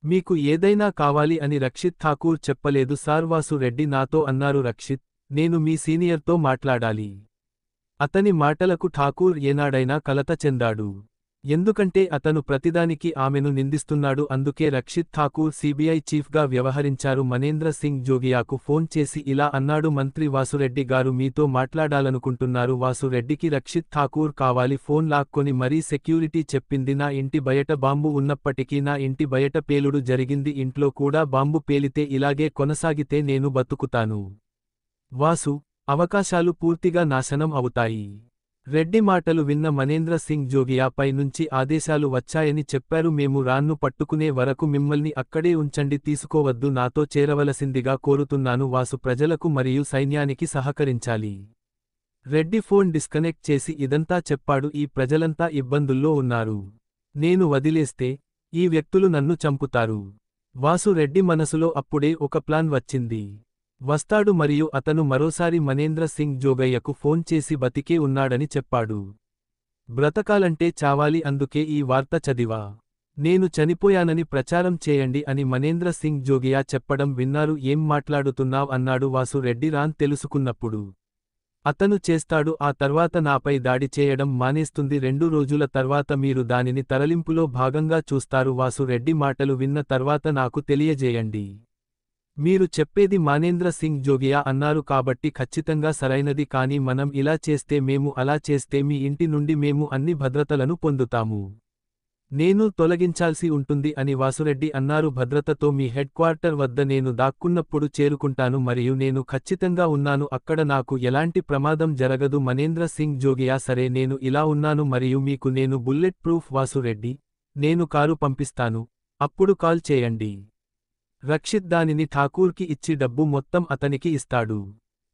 మీకు ఏదైనా కావాలి అని రక్షిత్ ఠాకూర్ చెప్పలేదు సార్. వాసు రెడ్డి నాతో అన్నారు. రక్షిత్, నేను మీ సీనియర్తో మాట్లాడాలి. అతని మాటలకు ఠాకూర్ ఏనాడైనా కలత చెందాడు. ఎందుకంటే అతను ప్రతిదానికి ఆమెను నిందిస్తున్నాడు. అందుకే రక్షిత్ ఠాకూర్ సిబిఐ చీఫ్గా వ్యవహరించారు. మనేంద్ర సింగ్ జోగియాకు ఫోన్ చేసి ఇలా అన్నాడు. మంత్రి వాసురెడ్డి గారు మీతో మాట్లాడాలనుకుంటున్నారు. వాసురెడ్డికి రక్షిత్ ఠాకూర్ కావాలి. ఫోన్ లాక్కొని మరీ సెక్యూరిటీ చెప్పింది. నా ఇంటి బయట బాంబు ఉన్నప్పటికీ నా ఇంటి బయట పేలుడు జరిగింది. ఇంట్లో కూడా బాంబు పేలితే ఇలాగే కొనసాగితే నేను బతుకుతాను. వాసు, అవకాశాలు పూర్తిగా నాశనం అవుతాయి. రెడ్డి మాటలు విన్న మనేంద్ర సింగ్ జోగియా పై నుంచి ఆదేశాలు వచ్చాయని చెప్పారు. మేము రాన్ను పట్టుకునే వరకు మిమ్మల్ని అక్కడే ఉంచండి, తీసుకోవద్దు, నాతో చేరవలసిందిగా కోరుతున్నాను. వాసు ప్రజలకు మరియు సైన్యానికి సహకరించాలి. రెడ్డి ఫోన్ డిస్కనెక్ట్ చేసి ఇదంతా చెప్పాడు. ఈ ప్రజలంతా ఇబ్బందుల్లో ఉన్నారు. నేను వదిలేస్తే ఈ వ్యక్తులు నన్ను చంపుతారు. వాసు రెడ్డి మనసులో అప్పుడే ఒక ప్లాన్ వచ్చింది. వస్తాడు మరియు అతను మరోసారి మనేంద్ర సింగ్ జోగయ్యకు ఫోన్ చేసి బతికే ఉన్నాడని చెప్పాడు. బ్రతకాలంటే చావాలి, అందుకే ఈ వార్త చదివా. నేను చనిపోయానని ప్రచారం చేయండి అని మనేంద్ర సింగ్ జోగియా చెప్పడం విన్నారు. ఏం మాట్లాడుతున్నావ్ అన్నాడు వాసు రెడ్డి. రాన్ తెలుసుకున్నప్పుడు అతను చేస్తాడు. ఆ తర్వాత నాపై దాడి చేయడం మానేస్తుంది. 2 రోజుల తర్వాత మీరు దానిని తరలింపులో భాగంగా చూస్తారు. వాసు రెడ్డి మాటలు విన్న తర్వాత నాకు తెలియజేయండి. మీరు చెప్పేది మనేంద్ర సింగ్ జోగియా అన్నారు కాబట్టి ఖచ్చితంగా సరైనది. కానీ మనం ఇలా చేస్తే, మేము అలా చేస్తే మీ ఇంటి నుండి మేము అన్ని భద్రతలను పొందుతాము. నేను తొలగించాల్సి ఉంటుంది అని వాసురెడ్డి అన్నారు. భద్రతతో మీ హెడ్ క్వార్టర్ వద్ద నేను దాక్కున్నప్పుడు చేరుకుంటాను మరియు నేను ఖచ్చితంగా ఉన్నాను. అక్కడ నాకు ఎలాంటి ప్రమాదం జరగదు. మనేంద్ర సింగ్ జోగియా సరే, నేను ఇలా ఉన్నాను మరియు మీకు నేను బుల్లెట్ ప్రూఫ్. వాసురెడ్డి, నేను కారు పంపిస్తాను, అప్పుడు కాల్ చేయండి. రక్షిత్ దానిని ఠాకూర్కి ఇచ్చి డబ్బు మొత్తం అతనికి ఇస్తాడు.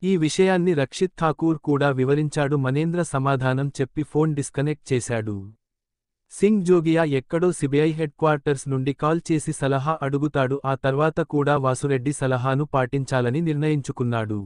ఈ విషయాన్ని రక్షిత్ ఠాకూర్ కూడా వివరించాడు. మనేంద్ర సమాధానం చెప్పి ఫోన్ డిస్కనెక్ట్ చేశాడు. సింగ్ జోగియా ఎక్కడో సిబిఐ హెడ్ క్వార్టర్స్ నుండి కాల్ చేసి సలహా అడుగుతాడు. ఆ తర్వాత కూడా వాసురెడ్డి సలహాను పాటించాలని నిర్ణయించుకున్నాడు.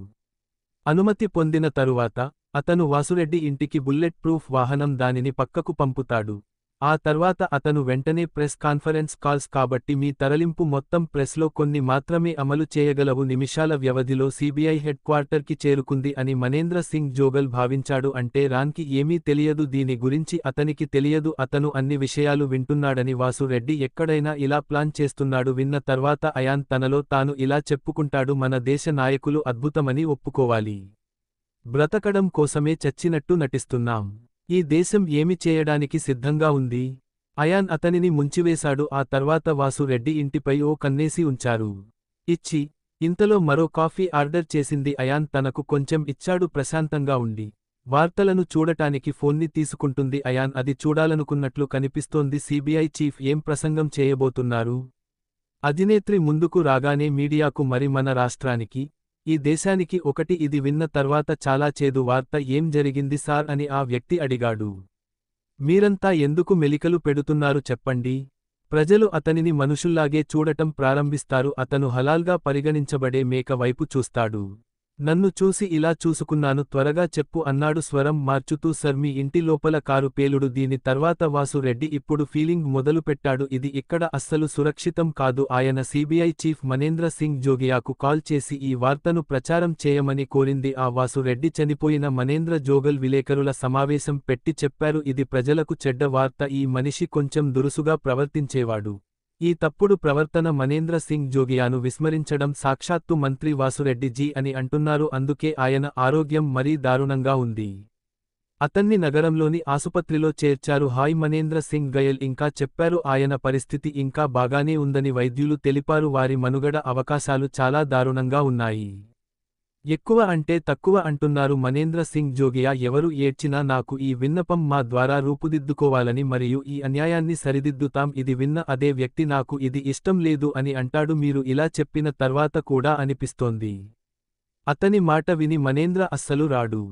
అనుమతి పొందిన తరువాత అతను వాసురెడ్డి ఇంటికి బుల్లెట్ ప్రూఫ్ వాహనం దానిని పక్కకు పంపుతాడు. ఆ తర్వాత అతను వెంటనే ప్రెస్ కాన్ఫరెన్స్ కాల్స్ కాబట్టి మీ తరలింపు మొత్తం ప్రెస్లో కొన్ని మాత్రమే అమలు చేయగలవు. నిమిషాల వ్యవధిలో సిబిఐ హెడ్ క్వార్టర్కి చేరుకుంది అని మనేంద్ర సింగ్ జోగల్ భావించాడు. అంటే రాన్కి ఏమీ తెలియదు, దీని గురించి అతనికి తెలియదు, అతను అన్ని విషయాలు వింటున్నాడని. వాసు రెడ్డి ఎక్కడైనా ఇలా ప్లాన్ చేస్తున్నాడు. విన్న తర్వాత అయాన్ తనలో తాను ఇలా చెప్పుకుంటాడు, మన దేశ నాయకులు అద్భుతమని ఒప్పుకోవాలి. బ్రతకడం కోసమే చచ్చినట్టు నటిస్తున్నాం. ఈ దేశం ఏమి చేయడానికి సిద్ధంగా ఉంది? అయాన్ అతనిని ముంచివేశాడు. ఆ తర్వాత వాసు రెడ్డి ఇంటిపై ఓ కన్నేసి ఉంచారు. ఇచ్చి ఇంతలో మరో కాఫీ ఆర్డర్ చేసింది. అయాన్ తనకు కొంచెం ఇచ్చాడు. ప్రశాంతంగా ఉండి వార్తలను చూడటానికి ఫోన్ని తీసుకుంటుంది. అయాన్ అది చూడాలనుకున్నట్లు కనిపిస్తోంది. సిబిఐ చీఫ్ ఏం ప్రసంగం చేయబోతున్నారు? అధినేత్రి ముందుకు రాగానే మీడియాకు, మరి మన రాష్ట్రానికి, ఈ దేశానికి ఒకటి. ఇది విన్న తర్వాత చాలా చేదు వార్త. ఏం జరిగింది సార్ అని ఆ వ్యక్తి అడిగాడు. మీరంతా ఎందుకు మెలికలు పెడుతున్నారు చెప్పండి. ప్రజలు అతనిని మనుషుల్లాగే చూడటం ప్రారంభిస్తారు. అతను హలాల్గా పరిగణించబడే మేక వైపు చూస్తాడు. నన్ను చూసి ఇలా చూసుకున్నాను, త్వరగా చెప్పు అన్నాడు స్వరం మార్చుతూ. సర్, మీ ఇంటి లోపల కారు పేలుడు. దీని తర్వాత వాసు రెడ్డి ఇప్పుడు ఫీలింగ్ మొదలుపెట్టాడు. ఇది ఇక్కడ అస్సలు సురక్షితం కాదు. ఆయన CBI chief Manendra Singh జోగియాకు call చేసి ఈ వార్తను ప్రచారం చేయమని కోరింది. ఆ వాసు రెడ్డి చనిపోయిన మనేంద్ర జోగల్ విలేకరుల సమావేశం పెట్టి చెప్పారు, ఇది ప్రజలకు చెడ్డ వార్త. ఈ మనిషి కొంచెం దురుసుగా ప్రవర్తించేవాడు. ఈ తప్పుడు ప్రవర్తన మనేంద్ర సింగ్ జోగియాను విస్మరించడం. సాక్షాత్తు మంత్రి వాసురెడ్డి జీ అని అంటున్నారు. అందుకే ఆయన ఆరోగ్యం మరీ దారుణంగా ఉంది. అతన్ని నగరంలోని ఆసుపత్రిలో చేర్చారు. హాయ్ మనేంద్ర సింగ్ గయల్ ఇంకా చెప్పారు. ఆయన పరిస్థితి ఇంకా బాగానే ఉందని వైద్యులు తెలిపారు. వారి మనుగడ అవకాశాలు చాలా దారుణంగా ఉన్నాయి. ఎక్కువ అంటే తక్కువ అంటున్నారు మనేంద్ర సింగ్ జోగియా. ఎవరు ఏడ్చినా నాకు ఈ విన్నపం మా ద్వారా రూపుదిద్దుకోవాలని మరియు ఈ అన్యాయాన్ని సరిదిద్దుతాం. ఇది విన్న అదే వ్యక్తి నాకు ఇది ఇష్టం లేదు అని అంటాడు. మీరు ఇలా చెప్పిన తర్వాత కూడా అనిపిస్తోంది. అతని మాట విని మనేంద్ర అస్సలు రాడు.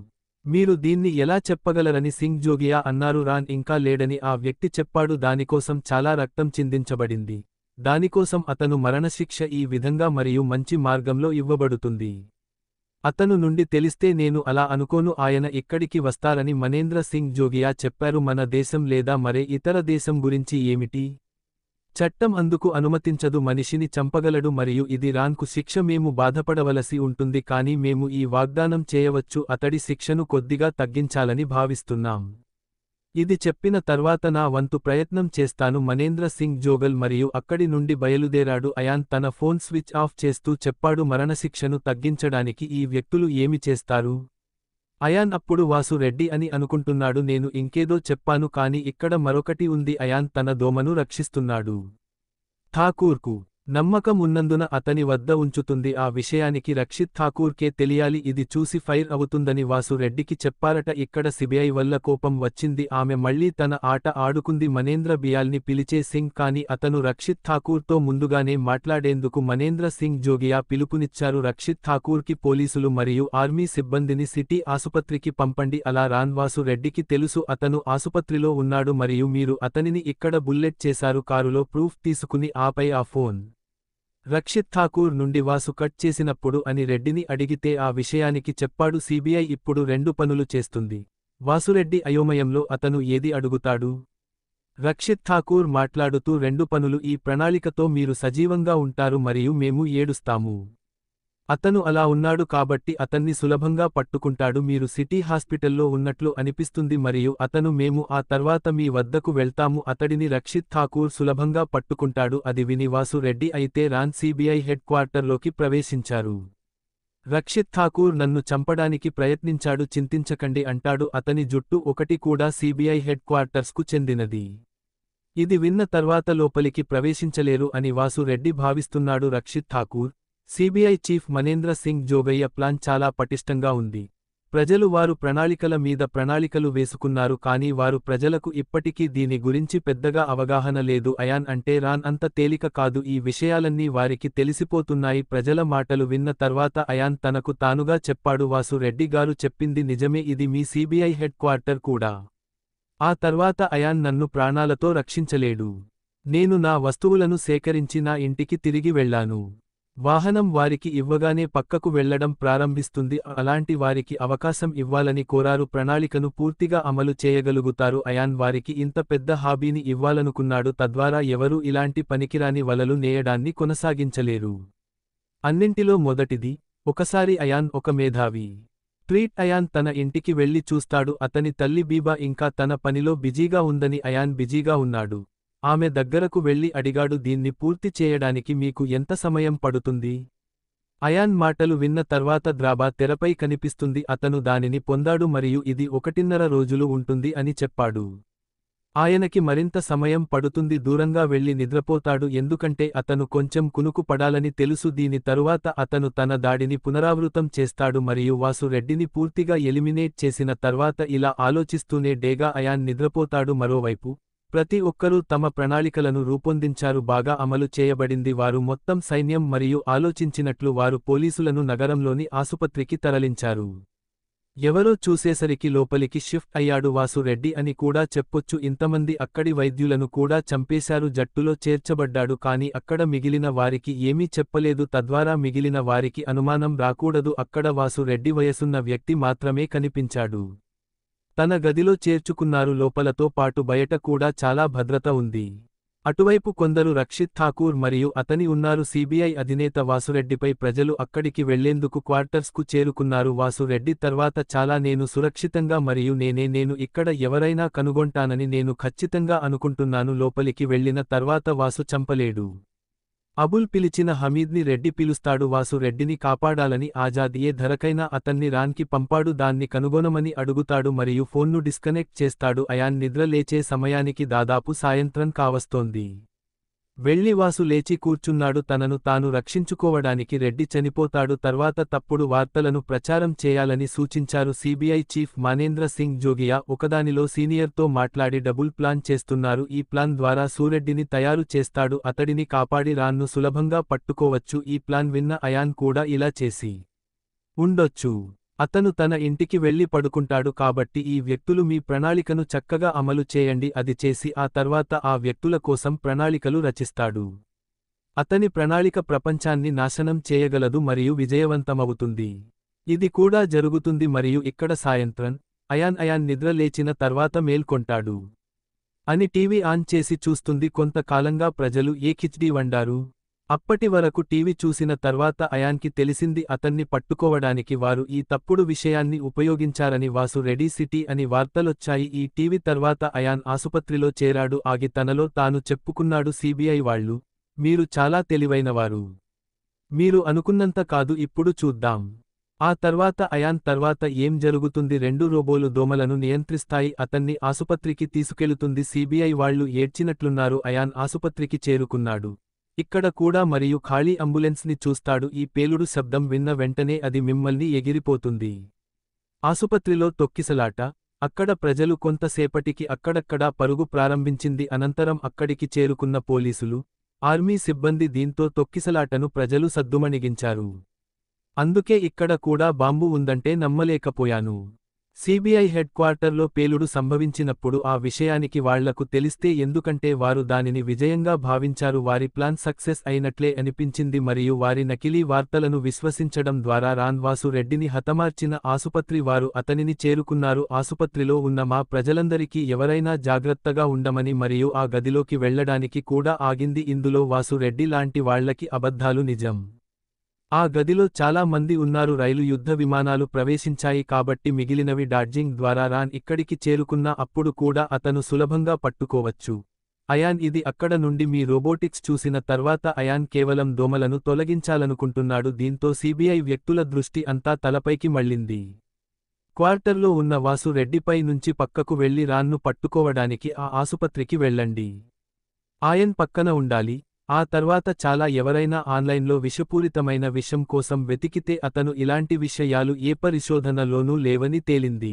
మీరు దీన్ని ఎలా చెప్పగలరని సింగ్ జోగియా అన్నారు. రాన్ ఇంకా లేడని ఆ వ్యక్తి చెప్పాడు. దానికోసం చాలా రక్తం చిందించబడింది. దానికోసం అతను మరణశిక్ష ఈ విధంగా మరియు మంచి మార్గంలో ఇవ్వబడుతుంది. అతను నుండి తెలిస్తే నేను అలా అనుకోను. ఆయన ఇక్కడికి వస్తారని మనేంద్ర సింగ్ జోగియా చెప్పారు. మన దేశం లేదా మరే ఇతర దేశం గురించి ఏమిటి? చట్టం అందుకు అనుమతించదు. మనిషిని చంపగలడు మరియు ఇది రాన్కు శిక్ష. మేము బాధపడవలసి ఉంటుంది, కానీ మేము ఈ వాగ్దానం చేయవచ్చు, అతడి శిక్షను కొద్దిగా తగ్గించాలని భావిస్తున్నాం. ఇది చెప్పిన తర్వాత నా వంతు ప్రయత్నం చేస్తాను. మనేంద్ర సింగ్ జోగల్ మరియు అక్కడి నుండి బయలుదేరాడు. అయాన్ తన ఫోన్ స్విచ్ ఆఫ్ చేస్తూ చెప్పాడు, మరణశిక్షను తగ్గించడానికి ఈ వ్యక్తులు ఏమి చేస్తారు? అయాన్ అప్పుడు వాసు రెడ్డి అని అనుకుంటున్నాడు. నేను ఇంకేదో చెప్పాను కానీ ఇక్కడ మరొకటి ఉంది. అయాన్ తన దోమను రక్షిస్తున్నాడు. ఠాకూర్కు నమ్మకం ఉన్నందున అతని వద్ద ఉంచుతుంది. ఆ విషయానికి రక్షిత్ ఠాకూర్కే తెలియాలి. ఇది చూసి ఫైర్ అవుతుందని వాసు రెడ్డికి చెప్పారట. ఇక్కడ సిబిఐ వల్ల కోపం వచ్చింది. ఆమె మళ్లీ తన ఆట ఆడుకుంది. మనేంద్ర బియాల్ని పిలిచే సింగ్ కానీ అతను రక్షిత్ ఠాకూర్తో ముందుగానే మాట్లాడేందుకు మనేంద్ర సింగ్ జోగియా పిలుపునిచ్చారు. రక్షిత్ ఠాకూర్కి పోలీసులు మరియు ఆర్మీ సిబ్బందిని సిటీ ఆసుపత్రికి పంపండి. అలా రాన్ వాసు రెడ్డికి తెలుసు అతను ఆసుపత్రిలో ఉన్నాడు మరియు మీరు అతనిని ఇక్కడ బుల్లెట్ చేశారు కారులో ప్రూఫ్ తీసుకుని. ఆపై ఆ ఫోన్ రక్షిత్ ఠాకూర్ నుండి వాసు కట్ చేసినప్పుడు అని రెడ్డిని అడిగితే ఆ విషయానికి చెప్పాడు. సిబిఐ ఇప్పుడు రెండు పనులు చేస్తుంది. వాసురెడ్డి అయోమయంలో అతను ఏది అడుగుతాడు? రక్షిత్ ఠాకూర్ మాట్లాడుతూ రెండు పనులు. ఈ ప్రణాళికతో మీరు సజీవంగా ఉంటారు మరియు మేము ఏడుస్తాము. అతను అలా ఉన్నాడు కాబట్టి అతన్ని సులభంగా పట్టుకుంటాడు. మీరు సిటీ హాస్పిటల్లో ఉన్నట్లు అనిపిస్తుంది మరియు అతను మేము ఆ తర్వాత మీ వద్దకు వెళ్తాము. అతడిని రక్షిత్ ఠాకూర్ సులభంగా పట్టుకుంటాడు. అది విని వాసు రెడ్డి అయితే రాన్ సిబిఐ హెడ్ క్వార్టర్లోకి ప్రవేశించారు. రక్షిత్ ఠాకూర్ నన్ను చంపడానికి ప్రయత్నించాడు, చింతించకండి అంటాడు. అతని జుట్టు ఒకటి కూడా సిబిఐ హెడ్ క్వార్టర్స్కు చెందినది. ఇది విన్న తర్వాత లోపలికి ప్రవేశించలేరు అని వాసు రెడ్డి భావిస్తున్నాడు. Rakshit Thakur CBI chief Manendra Singh Jogaiah plan చాలా పటిష్టంగా ఉంది. ప్రజలు వారు ప్రణాళికల మీద ప్రణాళికలు వేసుకున్నారు కానీ వారు ప్రజలకు ఇప్పటికీ దీని గురించి పెద్దగా అవగాహన లేదు. అయాన్ అంటే రాన్ అంత తేలిక కాదు. ఈ విషయాలన్నీ వారికి తెలిసిపోతున్నాయి. ప్రజల మాటలు విన్న తర్వాత అయాన్ తనకు తానుగా చెప్పాడు, వాసు రెడ్డి గారు చెప్పింది నిజమే, ఇది మీ సిబిఐ హెడ్ క్వార్టర్ కూడా. ఆ తర్వాత అయాన్ నన్ను ప్రాణాలతో రక్షించలేడు. నేను నా వస్తువులను సేకరించి నా ఇంటికి తిరిగి వెళ్లాను. వాహనం వారికి ఇవ్వగానే పక్కకు వెళ్లడం ప్రారంభిస్తుంది. అలాంటి వారికి అవకాశం ఇవ్వాలని కోరారు. ప్రణాళికను పూర్తిగా అమలు చేయగలుగుతారు. అయాన్ వారికి ఇంత పెద్ద హాబీని ఇవ్వాలనుకున్నాడు. తద్వారా ఎవరూ ఇలాంటి పనికిరాని వలలు నేయడాన్ని కొనసాగించలేరు. అన్నింటిలో మొదటిది, ఒకసారి అయాన్ ఒక మేధావి. ట్రీట్. అయాన్ తన ఇంటికి వెళ్లి చూస్తాడు. అతని తల్లి బీబా ఇంకా తన పనిలో బిజీగా ఉందని అయాన్ బిజీగా ఉన్నాడు. ఆమె దగ్గరకు వెళ్లి అడిగాడు, దీన్ని పూర్తి చేయడానికి మీకు ఎంత సమయం పడుతుంది? అయాన్ మాటలు విన్న తర్వాత ద్రాబా తెరపై కనిపిస్తుంది. అతను దానిని పొందాడు మరియు ఇది 1.5 రోజులు ఉంటుంది అని చెప్పాడు. ఆయనకి మరింత సమయం పడుతుంది. దూరంగా వెళ్లి నిద్రపోతాడు ఎందుకంటే అతను కొంచెం కునుకు పడాలని తెలుసు. దీని తరువాత అతను తన దాడిని పునరావృతం చేస్తాడు మరియు వాసు రెడ్డిని పూర్తిగా ఎలిమినేట్ చేసిన తర్వాత ఇలా ఆలోచిస్తూనే డేగా అయాన్ నిద్రపోతాడు. మరోవైపు ప్రతి ఒక్కరూ తమ ప్రణాళికలను రూపొందించారు. బాగా అమలు చేయబడింది. వారు మొత్తం సైన్యం మరియు ఆలోచించినట్లు వారు పోలీసులను నగరంలోని ఆసుపత్రికి తరలించారు. ఎవరో చూసేసరికి లోపలికి షిఫ్ట్ అయ్యాడు వాసు రెడ్డి అని కూడా చెప్పొచ్చు. ఇంతమంది అక్కడి వైద్యులను కూడా చంపేశారు. జట్టులో చేర్చబడ్డాడు కానీ అక్కడ మిగిలిన వారికి ఏమీ చెప్పలేదు. తద్వారా మిగిలిన వారికి అనుమానం రాకూడదు. అక్కడ వాసు రెడ్డి వయసున్న వ్యక్తి మాత్రమే కనిపించాడు. తన గదిలో చేర్చుకున్నారు. లోపలతో పాటు బయట కూడా చాలా భద్రత ఉంది. అటువైపు కొందరు రక్షిత్ ఠాకూర్ మరియు అతని ఉన్నారు. సిబిఐ అధినేత వాసురెడ్డిపై ప్రజలు అక్కడికి వెళ్లేందుకు క్వార్టర్స్కు చేరుకున్నారు. వాసు రెడ్డి తర్వాత చాలా నేను సురక్షితంగా మరియు నేను ఇక్కడ ఎవరైనా కనుగొంటానని నేను ఖచ్చితంగా అనుకుంటున్నాను. లోపలికి వెళ్లిన తర్వాత వాసు చంపలేడు. అబుల్ పిలిచిన హమీద్ని రెడ్డి పిలుస్తాడు. వాసు రెడ్డిని కాపాడాలని ఆజాద్ ఏ ధరకైనా అతన్ని రాన్కి పంపాడు. దాన్ని కనుగొనమని అడుగుతాడు మరియు ఫోన్ను డిస్కనెక్ట్ చేస్తాడు. అయాన్ నిద్ర లేచే సమయానికి దాదాపు సాయంత్రం కావస్తోంది. వెళ్లి వాసు లేచి కూర్చున్నాడు. తనను తాను రక్షించుకోవడానికి రెడ్డి చనిపోతాడు. తర్వాత తప్పుడు వార్తలను ప్రచారం చేయాలని సూచించారు. సిబిఐ చీఫ్ మానేంద్ర సింగ్ జోగియా ఒకదానిలో సీనియర్తో మాట్లాడి డబుల్ ప్లాన్ చేస్తున్నారు. ఈ ప్లాన్ ద్వారా సూరెడ్డిని తయారు చేస్తాడు. అతడిని కాపాడి రాన్ను సులభంగా పట్టుకోవచ్చు. ఈ ప్లాన్ విన్న అయాన్ కూడా ఇలా చేసి ఉండొచ్చు. అతను తన ఇంటికి వెళ్లి పడుకుంటాడు. కాబట్టి ఈ వ్యక్తులు మీ ప్రణాళికను చక్కగా అమలు చేయండి. అది చేసి ఆ తర్వాత ఆ వ్యక్తుల కోసం ప్రణాళికలు రచిస్తాడు. అతని ప్రణాళిక ప్రపంచాన్ని నాశనం చేయగలదు మరియు విజయవంతమవుతుంది. ఇది కూడా జరుగుతుంది. మరియు ఇక్కడ సాయంత్రం అయాన్ నిద్ర లేచిన తర్వాత మేల్కొంటాడు. అని టీవీ ఆన్ చేసి చూస్తుంది. కొంతకాలంగా ప్రజలు ఏ కిచ్డీ వండారు. అప్పటి వరకు టీవీ చూసిన తర్వాత అయాన్కి తెలిసింది అతన్ని పట్టుకోవడానికి వారు ఈ తప్పుడు విషయాన్ని ఉపయోగించారని. వాసు రెడ్డి సిటీ అని వార్తలొచ్చాయి. ఈ టీవీ తర్వాత అయాన్ ఆసుపత్రిలో చేరాడు. ఆగి తనలో తాను చెప్పుకున్నాడు, సిబిఐ వాళ్ళు మీరు చాలా తెలివైనవారు. మీరు అనుకున్నంత కాదు. ఇప్పుడు చూద్దాం. ఆ తర్వాత అయాన్ తర్వాత ఏం జరుగుతుంది. 2 రోబోలు దోమలను నియంత్రిస్తాయి. అతన్ని ఆసుపత్రికి తీసుకెళుతుంది. సిబిఐ వాళ్ళు ఏడ్చినట్లున్నారు. అయాన్ ఆసుపత్రికి చేరుకున్నాడు. ఇక్కడ కూడా మరియు ఖాళీ అంబులెన్స్ని చూస్తాడు. ఈ పేలుడు శబ్దం విన్న వెంటనే అది మిమ్మల్ని ఎగిరిపోతుంది. ఆసుపత్రిలో తొక్కిసలాట. అక్కడ ప్రజలు కొంతసేపటికి అక్కడక్కడా పరుగు ప్రారంభించింది. అనంతరం అక్కడికి చేరుకున్న పోలీసులు, ఆర్మీ సిబ్బంది దీంతో తొక్కిసలాటను ప్రజలు సద్దుమణిగించారు. అందుకే ఇక్కడ కూడా బాంబు ఉందంటే నమ్మలేకపోయాను. సిబిఐ హెడ్ క్వార్టర్లో పేలుడు సంభవించినప్పుడు ఆ విషయానికి వాళ్లకు తెలిస్తే ఎందుకంటే వారు దానిని విజయంగా భావించారు. వారి ప్లాన్ సక్సెస్ అయినట్లే అనిపించింది మరియు వారి నకిలీ వార్తలను విశ్వసించడం ద్వారా రాన్ వాసు రెడ్డిని హతమార్చిన ఆసుపత్రి వారు అతనిని చేరుకున్నారు. ఆసుపత్రిలో ఉన్న మా ప్రజలందరికీ ఎవరైనా జాగ్రత్తగా ఉండమని మరియు ఆ గదిలోకి వెళ్లడానికి కూడా ఆగింది. ఇందులో వాసు రెడ్డి లాంటి వాళ్లకి అబద్ధాలు నిజం. ఆ గదిలో చాలా మంది ఉన్నారు. రైలు యుద్ధ విమానాలు ప్రవేశించాయి కాబట్టి మిగిలినవి డాడ్జింగ్ ద్వారా రాన్ ఇక్కడికి చేరుకున్నా అప్పుడు కూడా అతను సులభంగా పట్టుకోవచ్చు. అయాన్ ఇది అక్కడ నుండి మీ రోబోటిక్స్ చూసిన తర్వాత అయాన్ కేవలం దోమలను తొలగించాలనుకుంటున్నాడు. దీంతో సిబిఐ వ్యక్తుల దృష్టి అంతా తలపైకి మళ్లింది. క్వార్టర్లో ఉన్న వాసు రెడ్డిపై నుంచి పక్కకు వెళ్లి రాన్ను పట్టుకోవడానికి ఆ ఆసుపత్రికి వెళ్ళండి. ఆయన్ పక్కన ఉండాలి. ఆ తర్వాత చాలా ఎవరైనా ఆన్లైన్లో విషపూరితమైన విషం కోసం వెతికితే అతను ఇలాంటి విషయాలు ఏ పరిశోధనలోనూ లేవని తేలింది.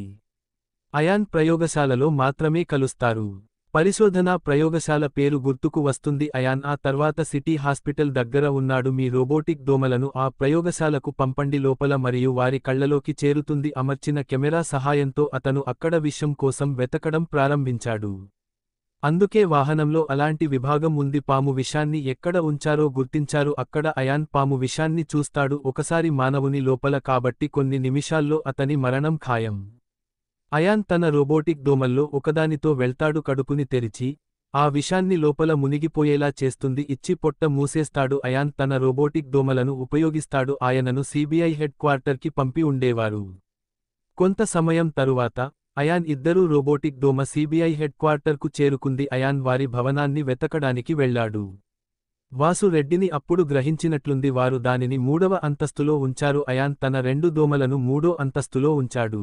అయాన్ ప్రయోగశాలలో మాత్రమే కలుస్తారు. పరిశోధనా ప్రయోగశాల పేరు గుర్తుకు వస్తుంది. అయాన్ ఆ తర్వాత సిటీ హాస్పిటల్ దగ్గర ఉన్నాడు. మీ రోబోటిక్ దోమలను ఆ ప్రయోగశాలకు పంపండి లోపల మరియు వారి కళ్లలోకి చేరుతుంది. అమర్చిన కెమెరా సహాయంతో అతను అక్కడ విషం కోసం వెతకడం ప్రారంభించాడు. అందుకే వాహనంలో అలాంటి విభాగం ఉంది. పాము విషాన్ని ఎక్కడ ఉంచారో గుర్తించారు. అక్కడ అయాన్ పాము విషాన్ని చూస్తాడు. ఒకసారి మానవుని లోపల కాబట్టి కొన్ని నిమిషాల్లో అతని మరణం ఖాయం. అయాన్ తన రోబోటిక్ దోమల్లో ఒకదానితో వెళ్తాడు. కడుపుని తెరిచి ఆ విషాన్ని లోపల మునిగిపోయేలా చేస్తుంది. ఇచ్చి పొట్ట మూసేస్తాడు. అయాన్ తన రోబోటిక్ దోమలను ఉపయోగిస్తాడు. ఆయనను సిబిఐ హెడ్ క్వార్టర్కి పంపి ఉండేవారు. కొంత సమయం తరువాత అయాన్ ఇద్దరూ రోబోటిక్ దోమ సిబిఐ హెడ్ క్వార్టర్కు చేరుకుంది. అయాన్ వారి భవనాన్ని వెతకడానికి వెళ్లాడు. వాసు రెడ్డిని అప్పుడు గ్రహించినట్లుంది. వారు దానిని 3వ అంతస్తులో ఉంచారు. అయాన్ తన 2 దోమలను 3వ అంతస్తులో ఉంచాడు.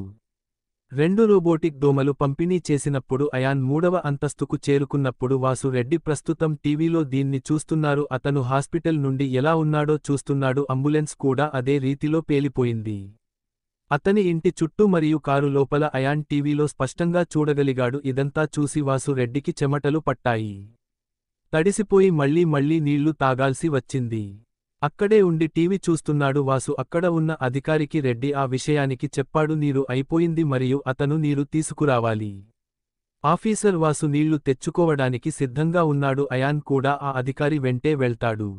2 రోబోటిక్ దోమలు పంపిణీ చేసినప్పుడు అయాన్ 3వ అంతస్తుకు చేరుకున్నప్పుడు వాసు రెడ్డి ప్రస్తుతం టీవీలో దీన్ని చూస్తున్నారు. అతను హాస్పిటల్ నుండి ఎలా ఉన్నాడో చూస్తున్నాడు. అంబులెన్స్ కూడా అదే రీతిలో పేలిపోయింది. అతని ఇంటి చుట్టూ మరియు కారు లోపల అయాన్ టీవీలో స్పష్టంగా చూడగలిగాడు. ఇదంతా చూసి వాసు రెడ్డికి చెమటలు పట్టాయి. తడిసిపోయి మళ్లీ నీళ్లు తాగాల్సి వచ్చింది. అక్కడే ఉండి టీవీ చూస్తున్నాడు వాసు. అక్కడ ఉన్న అధికారికి రెడ్డి ఆ విషయానికి చెప్పాడు. నీరు అయిపోయింది మరియు అతను నీరు తీసుకురావాలి. ఆఫీసర్ వాసు నీళ్లు తెచ్చుకోవడానికి సిద్ధంగా ఉన్నాడు. అయాన్ కూడా ఆ అధికారి వెంటే వెళ్తాడు.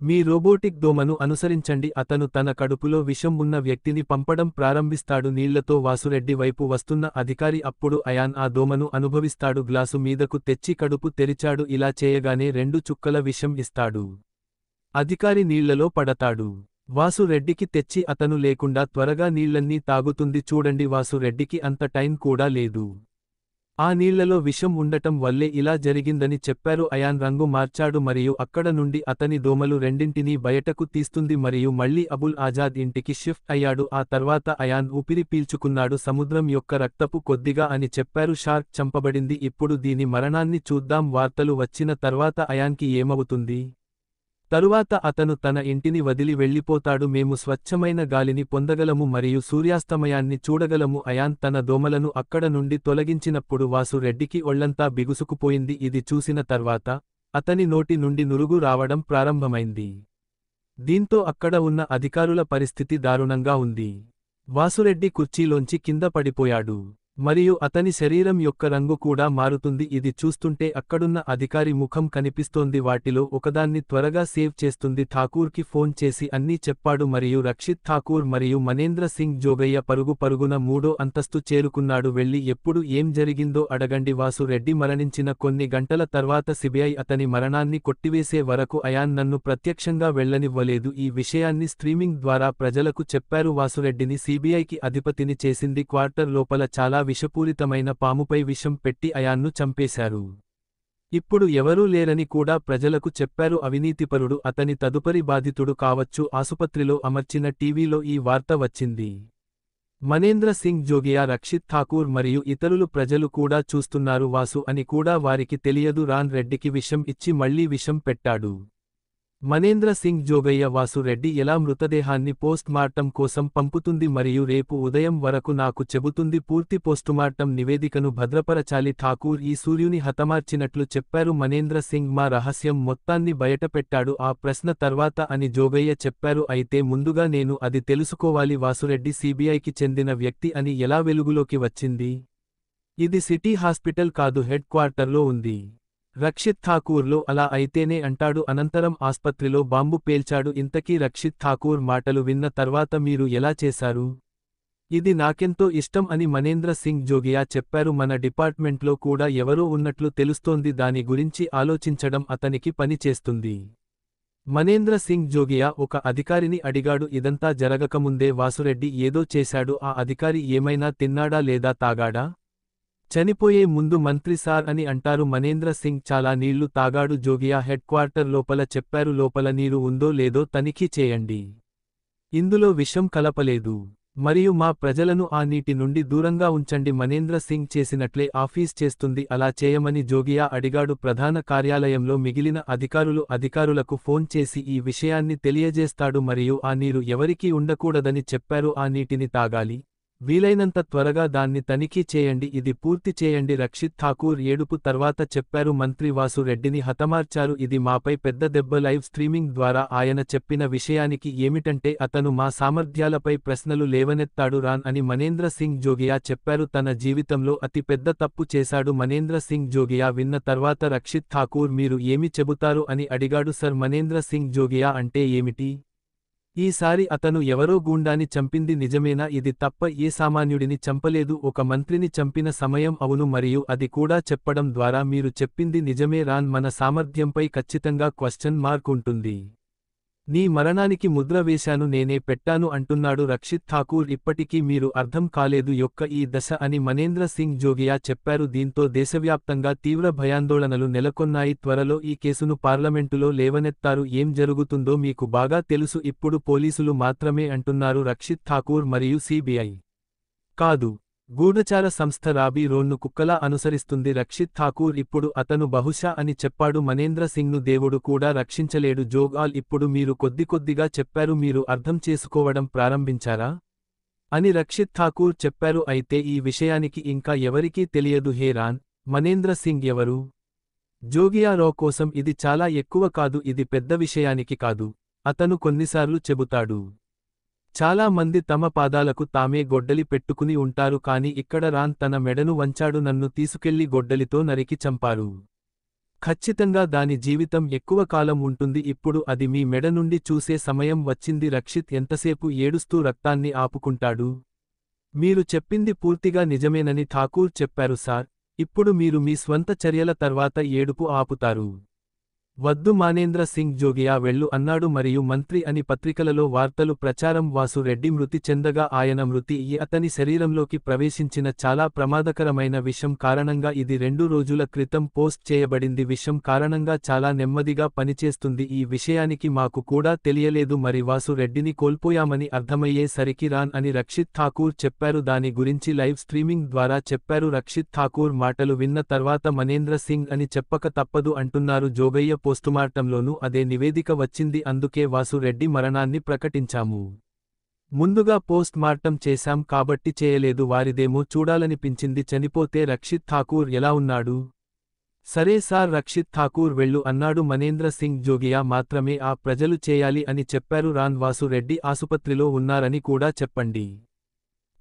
మీ రోబోటిక్ దోమను అనుసరించండి. అతను తన కడుపులో విషం ఉన్న వ్యక్తిని పంపడం ప్రారంభిస్తాడు. నీళ్లతో వాసురెడ్డి వైపు వస్తున్న అధికారి అప్పుడు అయాన్ ఆ దోమను అనుభవిస్తాడు. గ్లాసు మీదకు తెచ్చి కడుపు తెరిచాడు. ఇలా చేయగానే 2 చుక్కల విషం ఇస్తాడు. అధికారి నీళ్లలో పడతాడు. వాసు రెడ్డికి తెచ్చి అతను లేకుండా త్వరగా నీళ్లన్నీ తాగుతుంది. చూడండి వాసు రెడ్డికి అంత టైం కూడా లేదు. ఆ నీళ్లలో విషం ఉండటం వల్లే ఇలా జరిగిందని చెప్పారు. అయాన్ రంగు మార్చాడు మరియు అక్కడ నుండి అతని దోమలు రెండింటినీ బయటకు తీస్తుంది మరియు మళ్లీ అబుల్ ఆజాద్ ఇంటికి షిఫ్ట్ అయ్యాడు. ఆ తర్వాత అయాన్ ఊపిరి పీల్చుకున్నాడు. సముద్రం యొక్క రక్తపు కొద్దిగా అని చెప్పారు. షార్క్ చంపబడింది. ఇప్పుడు దీని మరణాన్ని చూద్దాం. వార్తలు వచ్చిన తర్వాత అయాన్కి ఏమవుతుంది? తరువాత అతను తన ఇంటిని వదిలి వెళ్ళిపోతాడు. మేము స్వచ్ఛమైన గాలిని పొందగలము మరియు సూర్యాస్తమయాన్ని చూడగలము. అయాన్ తన దోమలను అక్కడ నుండి తొలగించినప్పుడు వాసు రెడ్డికి ఒళ్లంతా బిగుసుకుపోయింది. ఇది చూసిన తర్వాత అతని నోటి నుండి నురుగు రావడం ప్రారంభమైంది. దీంతో అక్కడ ఉన్న అధికారుల పరిస్థితి దారుణంగా ఉంది. వాసురెడ్డి కుర్చీలోంచి కింద పడిపోయాడు మరియు అతని శరీరం యొక్క రంగు కూడా మారుతుంది. ఇది చూస్తుంటే అక్కడున్న అధికారి ముఖం కనిపిస్తోంది. వాటిలో ఒకదాన్ని త్వరగా సేవ్ చేస్తుంది. ఠాకూర్కి ఫోన్ చేసి అన్నీ చెప్పాడు మరియు రక్షిత్ ఠాకూర్ మరియు మనేంద్ర సింగ్ జోగయ్య పరుగున 3వ అంతస్తు చేరుకున్నాడు. వెళ్లి ఎప్పుడు ఏం జరిగిందో అడగండి. వాసు రెడ్డి మరణించిన కొన్ని గంటల తర్వాత సిబిఐ అతని మరణాన్ని కొట్టివేసే వరకు అయాన్ నన్ను ప్రత్యక్షంగా వెళ్లనివ్వలేదు. ఈ విషయాన్ని స్ట్రీమింగ్ ద్వారా ప్రజలకు చెప్పారు. వాసురెడ్డిని సిబిఐకి అధిపతిని చేసింది. క్వార్టర్ లోపల చాలా విషపూరితమైన పాముపై విషం పెట్టి అయాన్ను చంపేశారు. ఇప్పుడు ఎవరూ లేరని కూడా ప్రజలకు చెప్పారు. అవినీతిపరుడు అతని తదుపరి బాధితుడు కావచ్చు. ఆసుపత్రిలో అమర్చిన టీవీలో ఈ వార్త వచ్చింది. మనేంద్ర సింగ్ జోగియా, రక్షిత్ ఠాకూర్ మరియు ఇతరులు ప్రజలు కూడా చూస్తున్నారు. వాసు అని కూడా వారికి తెలియదు. రాన్ రెడ్డికి విషం ఇచ్చి మళ్లీ విషం పెట్టాడు. మనేంద్ర సింగ్ జోగయ్య వాసు రెడ్డి ఎలా మృతదేహాన్ని పోస్ట్ మార్టం కోసం పంపుతుంది మరియు రేపు ఉదయం వరకు నాకు చెబుతుంది పూర్తి పోస్టుమార్టం నివేదికను భద్రపరచాలి ఠాకూర్ ఈ సూర్యుని హతమార్చినట్లు చెప్పారు మనేంద్ర సింగ్ మా రహస్యం మొత్తాన్ని బయటపెట్టాడు ఆ ప్రశ్న తర్వాత అని జోగయ్య చెప్పారు అయితే ముందుగా నేను అది తెలుసుకోవాలి వాసురెడ్డి సీబీఐకి చెందిన వ్యక్తి అని ఎలా వెలుగులోకి వచ్చింది ఇది సిటీ హాస్పిటల్ కాదు హెడ్ క్వార్టర్లో ఉంది రక్షిత్ ఠాకూర్లో అలా అయితేనే అంటాడు అనంతరం ఆస్పత్రిలో బాంబు పేల్చాడు ఇంతకీ రక్షిత్ ఠాకూర్ మాటలు విన్న తర్వాత మీరు ఎలా చేశారు ఇది నాకెంతో ఇష్టం అని మనేంద్ర సింగ్ జోగియా చెప్పారు మన డిపార్ట్మెంట్లో కూడా ఎవరో ఉన్నట్లు తెలుస్తోంది దాని గురించి ఆలోచించడం అతనికి పని చేస్తుంది మనేంద్ర సింగ్ జోగియా ఒక అధికారిని అడిగాడు ఇదంతా జరగకముందే వాసురెడ్డి ఏదో చేశాడు ఆ అధికారి ఏమైనా తిన్నాడా లేదా తాగాడా చనిపోయే ముందు మంత్రి సార్ అని అంటారు మనేంద్ర సింగ్ చాలా నీళ్లు తాగాడు జోగియా హెడ్ క్వార్టర్ లోపల చెప్పారు లోపల నీరు ఉందో లేదో తనిఖీ చేయండి ఇందులో విషం కలపలేదు మరియు మా ప్రజలను ఆ నీటి నుండి దూరంగా ఉంచండి మనేంద్ర సింగ్ చేసినట్లే ఆఫీస్ చేస్తుంది అలా చేయమని జోగియా అడిగాడు ప్రధాన కార్యాలయంలో మిగిలిన అధికారులకు ఫోన్ చేసి ఈ విషయాన్ని తెలియజేస్తాడు మరియు ఆ నీరు ఎవరికీ ఉండకూడదని చెప్పారు ఆ నీటిని తాగాలి వీలైనంత త్వరగా దాన్ని తనిఖీ చేయండి ఇది పూర్తి చేయండి రక్షిత్ ఠాకూర్ ఏడుపు తర్వాత చెప్పారు మంత్రి వాసు రెడ్డిని హతమార్చారు ఇది మాపై పెద్ద దెబ్బ లైవ్ స్ట్రీమింగ్ ద్వారా ఆయన చెప్పిన విషయానికి ఏమిటంటే అతను మా సామర్థ్యాలపై ప్రశ్నలు లేవనెత్తాడు రాన్ అని మనేంద్ర సింగ్ జోగియా చెప్పారు తన జీవితంలో అతి పెద్ద తప్పు చేశాడు మనేంద్ర సింగ్ జోగియా విన్న తర్వాత రక్షిత్ ఠాకూర్ మీరు ఏమి చెబుతారు అని అడిగాడు సర్ మనేంద్ర సింగ్ జోగియా అంటే ఏమిటి ఈసారి అతను ఎవరో గూండాని చంపింది నిజమేనా ఇది తప్ప ఏ సామాన్యుడిని చంపలేదు ఒక మంత్రిని చంపిన సమయం అవును మరియు అది కూడా చెప్పడం ద్వారా మీరు చెప్పింది నిజమే రాన్ మన సామర్థ్యంపై ఖచ్చితంగా క్వశ్చన్ మార్క్ ఉంటుంది నీ మరణానికి ముద్ర వేశాను నేనే పెట్టాను అంటున్నాడు రక్షిత్ ఠాకూర్ ఇప్పటికీ మీరు అర్థం కాలేదు యొక్క ఈ దశ అని మనేంద్ర సింగ్ జోగియా చెప్పారు దీంతో దేశవ్యాప్తంగా తీవ్ర భయాందోళనలు నెలకొన్నాయి త్వరలో ఈ కేసును పార్లమెంటులో లేవనెత్తారు ఏం జరుగుతుందో మీకు బాగా తెలుసు ఇప్పుడు పోలీసులు మాత్రమే అంటున్నారు రక్షిత్ ఠాకూర్ మరియు సీబీఐ కాదు గూఢచార సంస్థ రాబీ రోన్ను కుక్కలా అనుసరిస్తుంది రక్షిత్ ఠాకూర్ ఇప్పుడు అతను బహుశా అని చెప్పాడు మనేంద్ర సింగ్ను దేవుడు కూడా రక్షించలేడు జోగాల్ ఇప్పుడు మీరు కొద్దిగా చెప్పారు మీరు అర్థం చేసుకోవడం ప్రారంభించారా అని రక్షిత్ ఠాకూర్ చెప్పారు అయితే ఈ విషయానికి ఇంకా ఎవరికీ తెలియదు హే రాన్ మనేంద్ర సింగ్ ఎవరు జోగియా రో కోసం ఇది చాలా ఎక్కువ కాదు ఇది పెద్ద విషయానికి కాదు అతను కొన్నిసార్లు చెబుతాడు చాలా మంది తమ పాదాలకు తామే గొడ్డలి పెట్టుకుని ఉంటారు కాని ఇక్కడ రాన్ తన మెడను వంచాడు నన్ను తీసుకెళ్లి గొడ్డలితో నరికి చంపారు ఖచ్చితంగా దాని జీవితం ఎక్కువ కాలం ఉంటుంది ఇప్పుడు అది మీ మెడ నుండి చూసే సమయం వచ్చింది రక్షిత్ ఎంతసేపు ఏడుస్తూ రక్తాన్ని ఆపుకుంటాడు మీరు చెప్పింది పూర్తిగా నిజమేనని ఠాకూర్ చెప్పారు సార్ ఇప్పుడు మీరు మీ స్వంత చర్యల తర్వాత ఏడుపు ఆపుతారు వద్దు మనేంద్ర సింగ్ జోగియా వెళ్ళు అన్నాడు మరియు మంత్రి అని పత్రికలలో వార్తలు ప్రచారం వాసు రెడ్డి మృతి చెందగా ఆయన మృతి అతని శరీరంలోకి ప్రవేశించిన చాలా ప్రమాదకరమైన విషం కారణంగా ఇది 2 రోజుల క్రితం పోస్ట్ చేయబడింది విషం కారణంగా చాలా నెమ్మదిగా పనిచేస్తుంది ఈ విషయానికి మాకు కూడా తెలియలేదు మరి వాసు రెడ్డిని కోల్పోయామని అర్థమయ్యే సరికి రాన్ అని రక్షిత్ ఠాకూర్ చెప్పారు దాని గురించి లైవ్ స్ట్రీమింగ్ ద్వారా చెప్పారు రక్షిత్ ఠాకూర్ మాటలు విన్న తర్వాత మనేంద్ర సింగ్ అని చెప్పక తప్పదు అంటున్నారు జోగయ్య పోస్టుమార్టంలోనూ అదే నివేదిక వచ్చింది అందుకే వాసు రెడ్డి మరణాన్ని ప్రకటించాము ముందుగా పోస్ట్ మార్టం చేశాం కాబట్టి చేయలేదు వారిదేమో చూడాలనిపించింది చనిపోతే రక్షిత్ ఠాకూర్ ఎలా ఉన్నాడు సరే సార్ రక్షిత్ ఠాకూర్ వెళ్ళు అన్నాడు మనేంద్ర సింగ్ జోగియా మాత్రమే ఆ ప్రజలు చేయాలి అని చెప్పారు రాన్ వాసు రెడ్డి ఆసుపత్రిలో ఉన్నారని కూడా చెప్పండి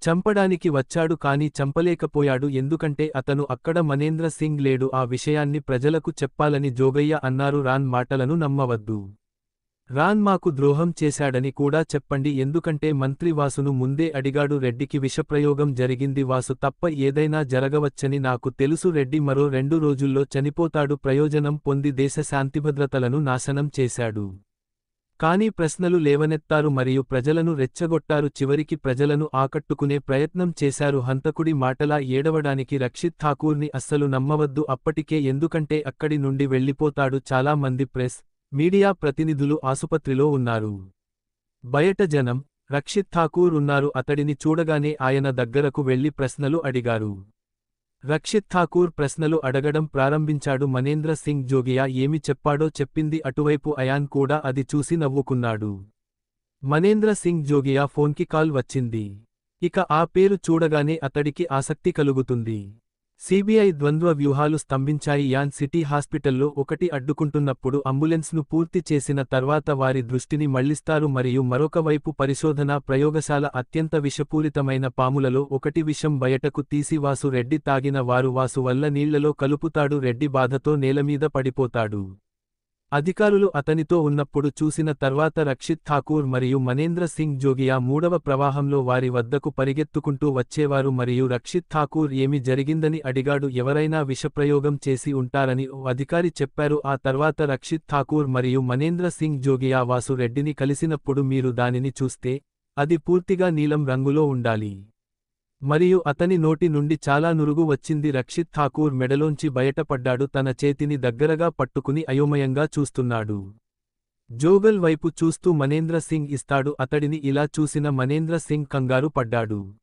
చంపడానికి వచ్చాడు కానీ చంపలేకపోయాడు ఎందుకంటే అతను అక్కడ మనేంద్ర సింగ్ లేడు ఆ విషయాన్ని ప్రజలకు చెప్పాలని జోగయ్య అన్నారు రాన్ మాటలను నమ్మవద్దు రాన్ మాకు ద్రోహం చేశాడని కూడా చెప్పండి ఎందుకంటే మంత్రి వాసును ముందే అడిగాడు రెడ్డికి విషప్రయోగం జరిగింది వాసు తప్ప ఏదైనా జరగవచ్చని నాకు తెలుసు రెడ్డి మరో 2 రోజుల్లో చనిపోతాడు ప్రయోజనం పొంది దేశ శాంతిభద్రతలను నాశనం చేశాడు కానీ ప్రశ్నలు లేవనెత్తారు మరియు ప్రజలను రెచ్చగొట్టారు చివరికి ప్రజలను ఆకట్టుకునే ప్రయత్నం చేశారు హంతకుడి మాటలా ఏడవడానికి రక్షిత్ ఠాకూర్ని అస్సలు నమ్మవద్దు అప్పటికే ఎందుకంటే అక్కడి నుండి వెళ్ళిపోతాడు చాలా మంది ప్రెస్ మీడియా ప్రతినిధులు ఆసుపత్రిలో ఉన్నారు బయట జనం రక్షిత్ ఠాకూర్ ఉన్నారు అతడిని చూడగానే ఆయన దగ్గరకు వెళ్లి ప్రశ్నలు అడిగారు రక్షిత్ ఠాకూర్ ప్రశ్నలు అడగడం ప్రారంభించాడు. మనేంద్ర సింగ్ జోగియా ఏమి చెప్పాడో చెప్పింది. అటువైపు అయాన్ కూడా అది చూసి నవ్వుకున్నాడు. మనేంద్ర సింగ్ జోగియా ఫోన్కి కాల్ వచ్చింది. ఇక ఆ పేరు చూడగానే అతడికి ఆసక్తి కలుగుతుంది. సిబిఐ ద్వంద్వ వ్యూహాలు స్తంభించాయి. యాన్ సిటీ హాస్పిటల్లో ఒకటి అడ్డుకుంటున్నప్పుడు అంబులెన్స్ను పూర్తి చేసిన తర్వాత వారి దృష్టిని మళ్లిస్తారు మరియు మరొక వైపు పరిశోధనా ప్రయోగశాల అత్యంత విషపూరితమైన పాములలో ఒకటి విషం బయటకు తీసి వాసు రెడ్డి తాగిన వారు వాసు వల్ల నీళ్లలో కలుపుతాడు. రెడ్డి బాధతో నేలమీద పడిపోతాడు. అధికారులు అతనితో ఉన్నప్పుడు చూసిన తర్వాత రక్షిత్ ఠాకూర్ మరియు మనేంద్ర సింగ్ జోగియా మూడవ ప్రవాహంలో వారి వద్దకు పరిగెత్తుకుంటూ వచ్చేవారు మరియు రక్షిత్ ఠాకూర్ ఏమి జరిగిందని అడిగాడు. ఎవరైనా విషప్రయోగం చేసి ఉంటారని ఓ అధికారి చెప్పారు. ఆ తర్వాత రక్షిత్ ఠాకూర్ మరియు మనేంద్ర సింగ్ జోగియా వాసు రెడ్డిని కలిసినప్పుడు మీరు దానిని చూస్తే అది పూర్తిగా నీలం రంగులో ఉండాలి మరియు అతని నోటి నుండి చాలా నురుగు వచ్చింది. రక్షిత్ ఠాకూర్ మెడలోంచి బయటపడ్డాడు. తన చేతిని దగ్గరగా పట్టుకుని అయోమయంగా చూస్తున్నాడు. జోగల్ వైపు చూస్తూ మనేంద్ర సింగ్ ఇస్తాడు. అతడిని ఇలా చూసిన మనేంద్ర సింగ్ కంగారు పడ్డాడు.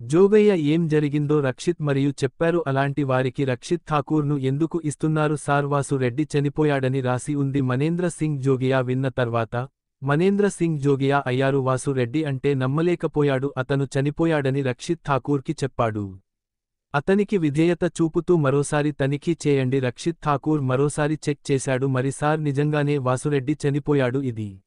జోగయ్య ఏం జరిగిందో రక్షిత్ మరియు చెప్పారు. అలాంటి వారికి రక్షిత్ ఠాకూర్ను ఎందుకు ఇస్తున్నారు సార్? వాసు రెడ్డి చనిపోయాడని రాసి ఉంది. మనేంద్ర సింగ్ జోగియా విన్న తర్వాత మనేంద్ర సింగ్ జోగియా అయ్యారు. వాసు రెడ్డి అంటే నమ్మలేకపోయాడు. అతను చనిపోయాడని రక్షిత్ ఠాకూర్కి చెప్పాడు. అతనికి విధేయత చూపుతూ మరోసారి తనిఖీ చేయండి. రక్షిత్ ఠాకూర్ మరోసారి చెక్ చేశాడు. మరి సార్ నిజంగానే వాసురెడ్డి చనిపోయాడు. ఇది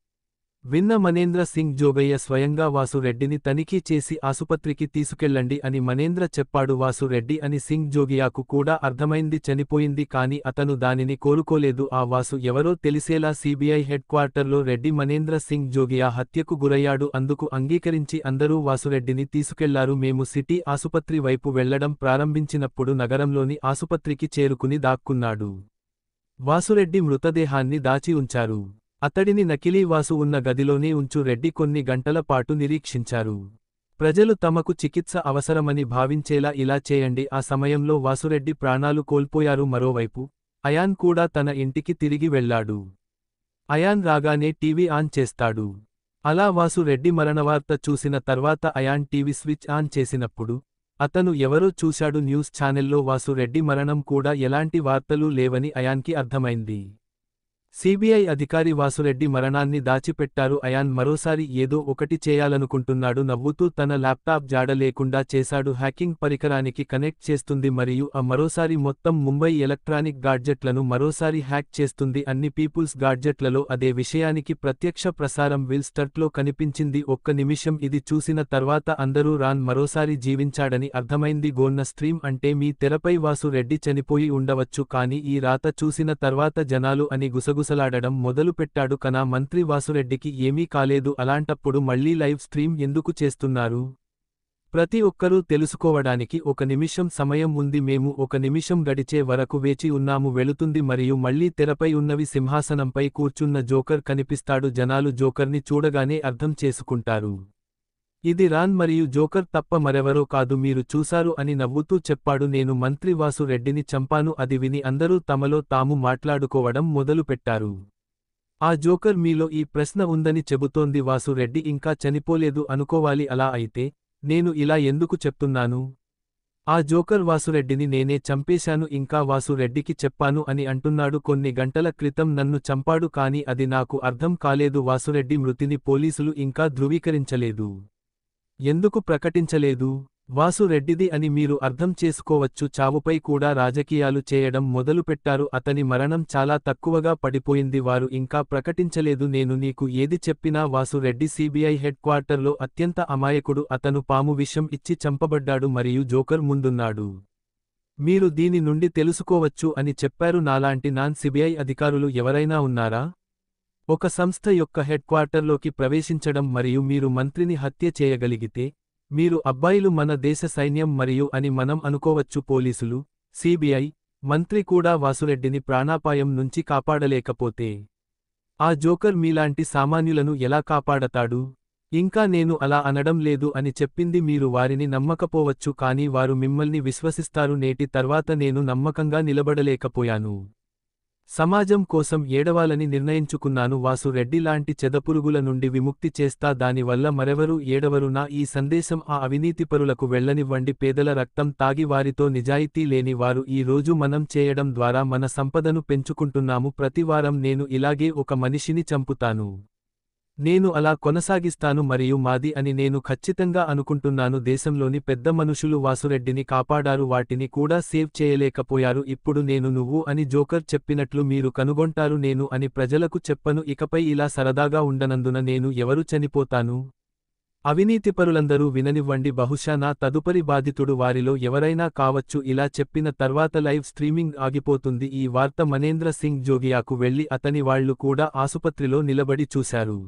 విన్న మనేంద్ర సింగ్ జోగయ్య స్వయంగా వాసు రెడ్డిని తనిఖీ చేసి ఆసుపత్రికి తీసుకెళ్లండి అని మనేంద్ర చెప్పాడు. వాసు రెడ్డి అని సింగ్ జోగియాకు కూడా అర్థమైంది. చనిపోయింది కాని అతను దానిని కోరుకోలేదు. ఆ వాసు ఎవరో తెలిసేలా సిబిఐ హెడ్ క్వార్టర్లో రెడ్డి మనేంద్ర సింగ్ జోగియా హత్యకు గురయ్యాడు. అందుకు అంగీకరించి అందరూ వాసురెడ్డిని తీసుకెళ్లారు. మేము సిటీ ఆసుపత్రి వైపు వెళ్లడం ప్రారంభించినప్పుడు నగరంలోని ఆసుపత్రికి చేరుకుని దాక్కున్నాడు. వాసురెడ్డి మృతదేహాన్ని దాచి ఉంచారు. అతడిని నకిలీ వాసు ఉన్న గదిలోనే ఉంచు రెడ్డి కొన్ని గంటల పాటు నిరీక్షించారు. ప్రజలు తమకు చికిత్స అవసరమని భావించేలా ఇలా చేయండి. ఆ సమయంలో వాసురెడ్డి ప్రాణాలు కోల్పోయారు. మరోవైపు అయాన్ కూడా తన ఇంటికి తిరిగి వెళ్లాడు. అయాన్ రాగానే టీవీ ఆన్ చేస్తాడు. అలా వాసు రెడ్డి మరణవార్త చూసిన తర్వాత అయాన్ టీవీ స్విచ్ ఆన్ చేసినప్పుడు అతను ఎవరో చూశాడు. న్యూస్ ఛానెల్లో వాసు రెడ్డి మరణం కూడా ఎలాంటి వార్తలు లేవని అయాన్కి అర్థమైంది. సిబిఐ అధికారి వాసురెడ్డి మరణాన్ని దాచిపెట్టారు. అయాన్ మరోసారి ఏదో ఒకటి చేయాలనుకుంటున్నాడు. నవ్వుతూ తన ల్యాప్టాప్ జాడ లేకుండా చేశాడు. హ్యాకింగ్ పరికరానికి కనెక్ట్ చేస్తుంది మరియు మరోసారి మొత్తం ముంబై ఎలక్ట్రానిక్ గాడ్జెట్లను మరోసారి హ్యాక్ చేస్తుంది. అన్ని పీపుల్స్ గాడ్జెట్లలో అదే విషయానికి ప్రత్యక్ష ప్రసారం విల్ స్టర్ట్లో కనిపించింది. ఒక్క నిమిషం ఇది చూసిన తర్వాత అందరూ రాన్ మరోసారి జీవించాడని అర్థమైంది. గోన్న స్ట్రీమ్ అంటే మీ తెరపై వాసు రెడ్డి చనిపోయి ఉండవచ్చు కానీ ఈ రాత చూసిన తర్వాత జనాలు అని గుసగుసలాడడం మొదలుపెట్టాడు. కనా మంత్రి వాసురెడ్డికి ఏమీ కాలేదు. అలాంటప్పుడు మళ్లీ లైవ్ స్ట్రీమ్ ఎందుకు చేస్తున్నారు? ప్రతి ఒక్కరూ తెలుసుకోవడానికి ఒక నిమిషం సమయం ఉంది. మేము ఒక నిమిషం గడిచే వరకు వేచి ఉన్నాము. వెళుతుంది మరియు మళ్లీ తెరపై ఉన్నవి సింహాసనంపై కూర్చున్న జోకర్ కనిపిస్తాడు. జనాలు జోకర్ని చూడగానే అర్థం చేసుకుంటారు. ఇది రాన్ మరియు జోకర్ తప్ప మరెవరో కాదు. మీరు చూశారు అని నవ్వుతూ చెప్పాడు. నేను మంత్రి వాసు రెడ్డిని చంపాను. అది విని అందరూ తమలో తాము మాట్లాడుకోవడం మొదలుపెట్టారు. ఆ జోకర్ మీలో ఈ ప్రశ్న ఉందని చెబుతోంది. వాసు రెడ్డి ఇంకా చనిపోలేదు అనుకోవాలి. అలా అయితే నేను ఇలా ఎందుకు చెప్తున్నాను? ఆ జోకర్ వాసురెడ్డిని నేనే చంపేశాను ఇంకా వాసు రెడ్డికి చెప్పాను అని అంటున్నాడు. కొన్ని గంటల క్రితం నన్ను చంపాడు కానీ అది నాకు అర్థం కాలేదు. వాసురెడ్డి మృతిని పోలీసులు ఇంకా ధృవీకరించలేదు. ఎందుకు ప్రకటించలేదు? వాసు రెడ్డిది అని మీరు అర్థం చేసుకోవచ్చు. చావుపై కూడా రాజకీయాలు చేయడం మొదలుపెట్టారు. అతని మరణం చాలా తక్కువగా పడిపోయింది. వారు ఇంకా ప్రకటించలేదు. నేను నీకు ఏది చెప్పినా వాసు రెడ్డి సిబిఐ హెడ్ క్వార్టర్లో అత్యంత అమాయకుడు. అతను పాము విషం ఇచ్చి చంపబడ్డాడు మరియు జోకర్ ముందున్నాడు. మీరు దీని నుండి తెలుసుకోవచ్చు అని చెప్పారు. నాలాంటి నాన్ సిబిఐ అధికారులు ఎవరైనా ఉన్నారా? ఒక సంస్థ యొక్క హెడ్ క్వార్టర్లోకి ప్రవేశించడం మరియు మీరు మంత్రిని హత్య చేయగలిగితే మీరు అబ్బాయిలు మన దేశ సైన్యం మరియు అని మనం అనుకోవచ్చు. పోలీసులు, సిబిఐ, మంత్రి కూడా వాసురెడ్డిని ప్రాణాపాయం నుంచి కాపాడలేకపోతే ఆ జోకర్ మీలాంటి సామాన్యులను ఎలా కాపాడతాడు? ఇంకా నేను అలా అనడం లేదు అని చెప్పింది. మీరు వారిని నమ్మకపోవచ్చు కానీ వారు మిమ్మల్ని విశ్వసిస్తారు. నేటి తర్వాత నేను నమ్మకంగా నిలబడలేకపోయాను. సమాజం కోసం ఏడవాలని నిర్ణయించుకున్నాను. వాసు రెడ్డి లాంటి చెదపురుగుల నుండి విముక్తి చేస్తా, దానివల్ల మరెవరూ ఏడవరు. నా ఈ సందేశం ఆ అవినీతిపరులకు వెళ్ళనివ్వండి. పేదల రక్తం తాగి వారితో నిజాయితీ లేని వారు ఈ రోజు మనం చేయడం ద్వారా మన సంపదను పెంచుకుంటున్నాము. ప్రతి వారం నేను ఇలాగే ఒక మనిషిని చంపుతాను. నేను అలా కొనసాగిస్తాను మరియు మాది అని నేను ఖచ్చితంగా అనుకుంటున్నాను. దేశంలోని పెద్ద మనుషులు వాసురెడ్డిని కాపాడారు, వాటిని కూడా సేవ్ చేయలేకపోయారు. ఇప్పుడు నేను నువ్వు అని జోకర్ చెప్పినట్లు మీరు కనుగొంటారు. నేను అని ప్రజలకు చెప్పను. ఇకపై ఇలా సరదాగా ఉండనందున నేను ఎవరు చనిపోతాను. అవినీతిపరులందరూ విననివ్వండి. బహుశా నా తదుపరి బాధితుడు వారిలో ఎవరైనా కావచ్చు. ఇలా చెప్పిన తర్వాత లైవ్ స్ట్రీమింగ్ ఆగిపోతుంది. ఈ వార్త మనేంద్ర సింగ్ జోగియాకు వెళ్లి అతని వాళ్లు కూడా ఆసుపత్రిలో నిలబడి చూశారు.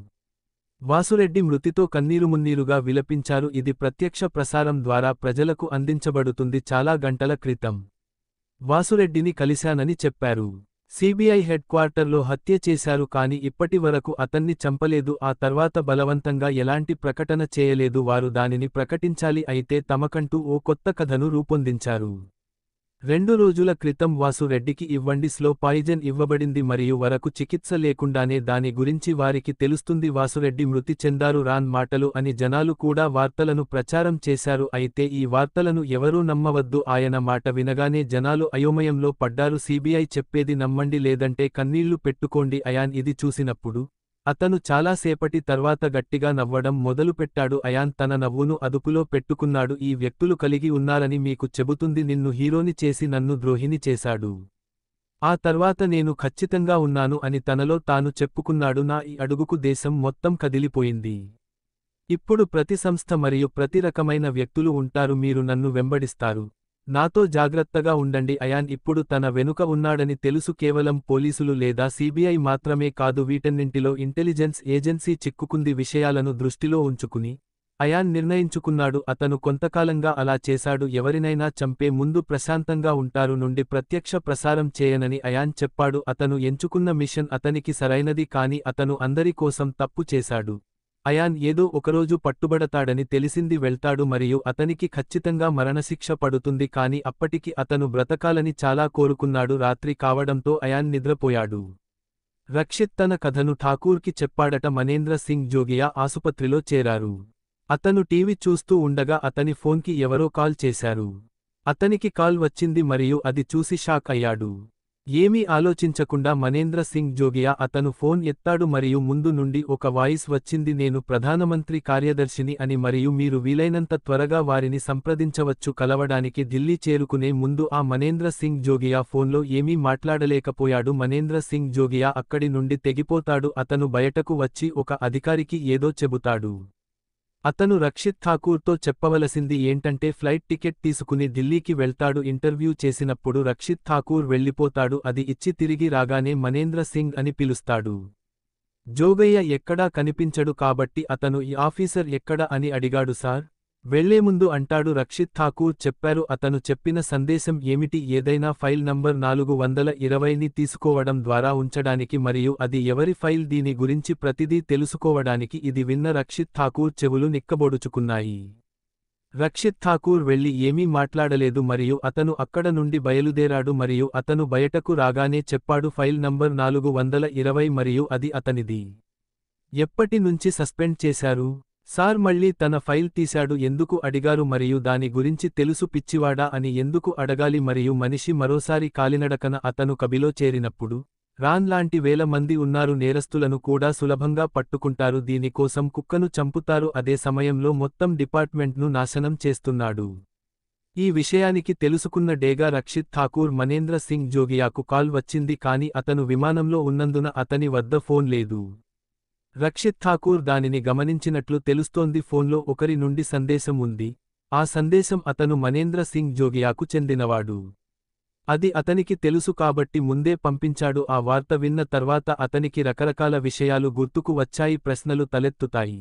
వాసురెడ్డి మృతితో కన్నీరుమున్నీరుగా విలపించారు. ఇది ప్రత్యక్ష ప్రసారం ద్వారా ప్రజలకు అందించబడుతుంది. చాలా గంటల క్రితం వాసురెడ్డిని కలిశానని చెప్పారు. సిబిఐ హెడ్ క్వార్టర్లో హత్య చేశారు కానీ ఇప్పటి వరకు అతన్ని చంపలేదు. ఆ తర్వాత బలవంతంగా ఎలాంటి ప్రకటన చేయలేదు. వారు దానిని ప్రకటించాలి. అయితే తమకంటూ ఓ కొత్త కథను రూపొందించారు. 2 రోజుల క్రితం వాసురెడ్డికి ఇవ్వండి స్లో పాయిజన్ ఇవ్వబడింది మరియు వరకు చికిత్స లేకుండానే దాని గురించి వారికి తెలుస్తుంది. వాసురెడ్డి మృతి చెందారు రాన్ మాటలు అని జనాలు కూడా వార్తలను ప్రచారం చేశారు. అయితే ఈ వార్తలను ఎవరూ నమ్మవద్దు. ఆయన మాట వినగానే జనాలు అయోమయంలో పడ్డారు. సిబిఐ చెప్పేది నమ్మండి లేదంటే కన్నీళ్లు పెట్టుకోండి. అయాన్ ఇది చూసినప్పుడు అతను చాలాసేపటి తర్వాత గట్టిగా నవ్వడం మొదలుపెట్టాడు. అయాన్ తన నవ్వును అదుపులో పెట్టుకున్నాడు. ఈ వ్యక్తులు కలిగి ఉన్నారని మీకు చెబుతుంది. నిన్ను హీరోని చేసి నన్ను ద్రోహిని చేశాడు. ఆ తర్వాత నేను ఖచ్చితంగా ఉన్నాను అని తనలో తాను చెప్పుకున్నాడు. నా ఈ అడుగుకు దేశం మొత్తం కదిలిపోయింది. ఇప్పుడు ప్రతి సంస్థ మరియు ప్రతి రకమైన వ్యక్తులు ఉంటారు. మీరు నన్ను వెంబడిస్తారు. నాతో జాగ్రత్తగా ఉండండి. అయాన్ ఇప్పుడు తన వెనుక ఉన్నాడని తెలుసు. కేవలం పోలీసులు లేదా సిబిఐ మాత్రమే కాదు, వీటన్నింటిలో ఇంటెలిజెన్స్ ఏజెన్సీ చిక్కుకుంది. విషయాలను దృష్టిలో ఉంచుకుని అయాన్ నిర్ణయించుకున్నాడు. అతను కొంతకాలంగా అలా చేశాడు. ఎవరినైనా చంపే ముందు ప్రశాంతంగా ఉంటారు నుండి ప్రత్యక్ష ప్రసారం చేయనని అయాన్ చెప్పాడు. అతను ఎంచుకున్న మిషన్ అతనికి సరైనది కానీ అతను అందరి కోసం తప్పు చేశాడు. అయాన్ ఏదో ఒకరోజు పట్టుబడతాడని తెలిసింది. వెళ్తాడు మరియు అతనికి ఖచ్చితంగా మరణశిక్ష పడుతుంది. కాని అప్పటికి అతను బ్రతకాలని చాలా కోరుకున్నాడు. రాత్రి కావడంతో అయాన్ నిద్రపోయాడు. రక్షిత్ తన కథను ఠాకూర్కి చెప్పాడట. మనేంద్ర సింగ్ జోగియా ఆసుపత్రిలో చేరారు. అతను టీవీ చూస్తూ ఉండగా అతని ఫోన్కి ఎవరో కాల్ చేశారు. అతనికి కాల్ వచ్చింది మరియు అది చూసి షాక్ అయ్యాడు. ఏమీ ఆలోచించకుండా మనేంద్ర సింగ్ జోగియా అతను ఫోన్ ఎత్తాడు మరియు ముందు నుండి ఒక వాయిస్ వచ్చింది. నేను ప్రధానమంత్రి కార్యదర్శిని అని మరియు మీరు వీలైనంత త్వరగా వారిని సంప్రదించవచ్చు. కలవడానికి ఢిల్లీ చేరుకునే ముందు ఆ మనేంద్ర సింగ్ జోగియా ఫోన్లో ఏమీ మాట్లాడలేకపోయాడు. మనేంద్ర సింగ్ జోగియా అక్కడి నుండి తెగిపోతాడు. అతను బయటకు వచ్చి ఒక అధికారికి ఏదో చెబుతాడు. అతను రక్షిత్ ఠాకూర్తో చెప్పవలసింది ఏంటంటే ఫ్లైట్ టికెట్ తీసుకుని ఢిల్లీకి వెళ్తాడు. ఇంటర్వ్యూ చేసినప్పుడు రక్షిత్ ఠాకూర్ వెళ్ళిపోతాడు. అది ఇచ్చి తిరిగి రాగానే మనేంద్ర సింగ్ అని పిలుస్తాడు. జోగయ్య ఎక్కడా కనిపించడు కాబట్టి అతను ఈ ఆఫీసర్ ఎక్కడ అని అడిగాడు. సార్ వెళ్లే ముందు అంటాడు. రక్షిత్ ఠాకూర్ చెప్పారు. అతను చెప్పిన సందేశం ఏమిటి? ఏదైనా ఫైల్ నంబర్ 420ని తీసుకోవడం ద్వారా ఉంచడానికి మరియు అది ఎవరి ఫైల్ దీని గురించి ప్రతిదీ తెలుసుకోవడానికి. ఇది విన్న రక్షిత్ ఠాకూర్ చెవులు నిక్కబొడుచుకున్నాయి. రక్షిత్ ఠాకూర్ వెళ్లి ఏమీ మాట్లాడలేదు మరియు అతను అక్కడ నుండి బయలుదేరాడు మరియు అతను బయటకు రాగానే చెప్పాడు ఫైల్ నంబర్ 420 మరియు అది అతనిది. ఎప్పటి నుంచి సస్పెండ్ చేశారు? సార్ మళ్ళీ తన ఫైల్ తీశాడు. ఎందుకు అడిగారు మరియు దాని గురించి తెలుసు పిచ్చివాడా అని ఎందుకు అడగాలి? మరియు మనిషి మరోసారి కాలినడకన అతను కబిలో చేరినప్పుడు రాన్ లాంటి వేల మంది ఉన్నారు. నేరస్తులను కూడా సులభంగా పట్టుకుంటారు. దీనికోసం కుక్కను చంపుతారు. అదే సమయంలో మొత్తం డిపార్ట్మెంట్ను నాశనం చేస్తున్నాడు. ఈ విషయానికి తెలుసుకున్న డేగా రక్షిత్ ఠాకూర్ మనేంద్ర సింగ్ జోగియాకు కాల్ వచ్చింది కానీ అతను విమానంలో ఉన్నందున అతని వద్ద ఫోన్ లేదు. రక్షిత్ ఠాకూర్ దానిని గమనించినట్లు తెలుస్తోంది. ఫోన్లో ఒకరి నుండి సందేశం ఉంది. ఆ సందేశం అతను మనేంద్ర సింగ్ జోగియాకు చెందినవాడు. అది అతనికి తెలుసు కాబట్టి ముందే పంపించాడు. ఆ వార్త విన్న తర్వాత అతనికి రకరకాల విషయాలు గుర్తుకు వచ్చాయి. ప్రశ్నలు తలెత్తుతాయి.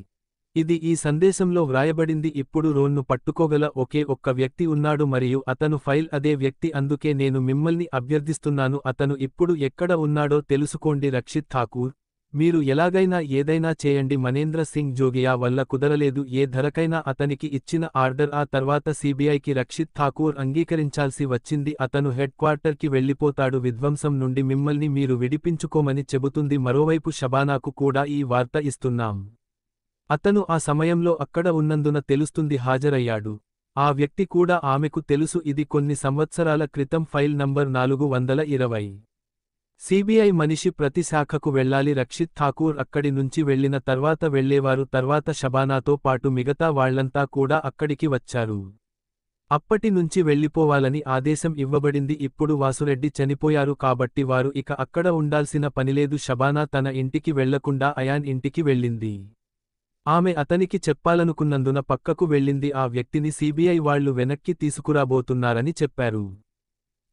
ఇది ఈ సందేశంలో వ్రాయబడింది. ఇప్పుడు రోన్ను పట్టుకోగల ఒకే ఒక్క వ్యక్తి ఉన్నాడు మరియు అతను ఫైల్ అదే వ్యక్తి. అందుకే నేను మిమ్మల్ని అభ్యర్థిస్తున్నాను. అతను ఇప్పుడు ఎక్కడ ఉన్నాడో తెలుసుకోండి. రక్షిత్ ఠాకూర్ మీరు ఎలాగైనా ఏదైనా చేయండి. మనేంద్ర సింగ్ జోగియా వల్ల కుదరలేదు. ఏ ధరకైనా అతనికి ఇచ్చిన ఆర్డర్. ఆ తర్వాత సీబీఐకి రక్షిత్ ఠాకూర్ అంగీకరించాల్సి వచ్చింది. అతను హెడ్ క్వార్టర్కి వెళ్లిపోతాడు. విధ్వంసం నుండి మిమ్మల్ని మీరు విడిపించుకోమని చెబుతుంది. మరోవైపు షబానాకు కూడా ఈ వార్త ఇస్తున్నాం. అతను ఆ సమయంలో అక్కడ ఉన్నందున తెలుస్తుంది హాజరయ్యాడు. ఆ వ్యక్తి కూడా ఆమెకు తెలుసు. ఇది కొన్ని సంవత్సరాల క్రితం. File number 420. సీబీఐ మనిషి ప్రతి శాఖకు వెళ్లాలి. రక్షిత్ ఠాకూర్ అక్కడి నుంచి వెళ్లిన తర్వాత వెళ్లేవారు. తర్వాత షబానాతో పాటు మిగతా వాళ్లంతా కూడా అక్కడికి వచ్చారు. అప్పటి నుంచి వెళ్లిపోవాలని ఆదేశం ఇవ్వబడింది. ఇప్పుడు వాసురెడ్డి చనిపోయారు కాబట్టి వారు ఇక అక్కడ ఉండాల్సిన పనిలేదు. షబానా తన ఇంటికి వెళ్లకుండా అయాన్ ఇంటికి వెళ్ళింది. ఆమె అతనికి చెప్పాలనుకున్నందున పక్కకు వెళ్ళింది. ఆ వ్యక్తిని సీబీఐ వాళ్లు వెనక్కి తీసుకురాబోతున్నారని చెప్పారు.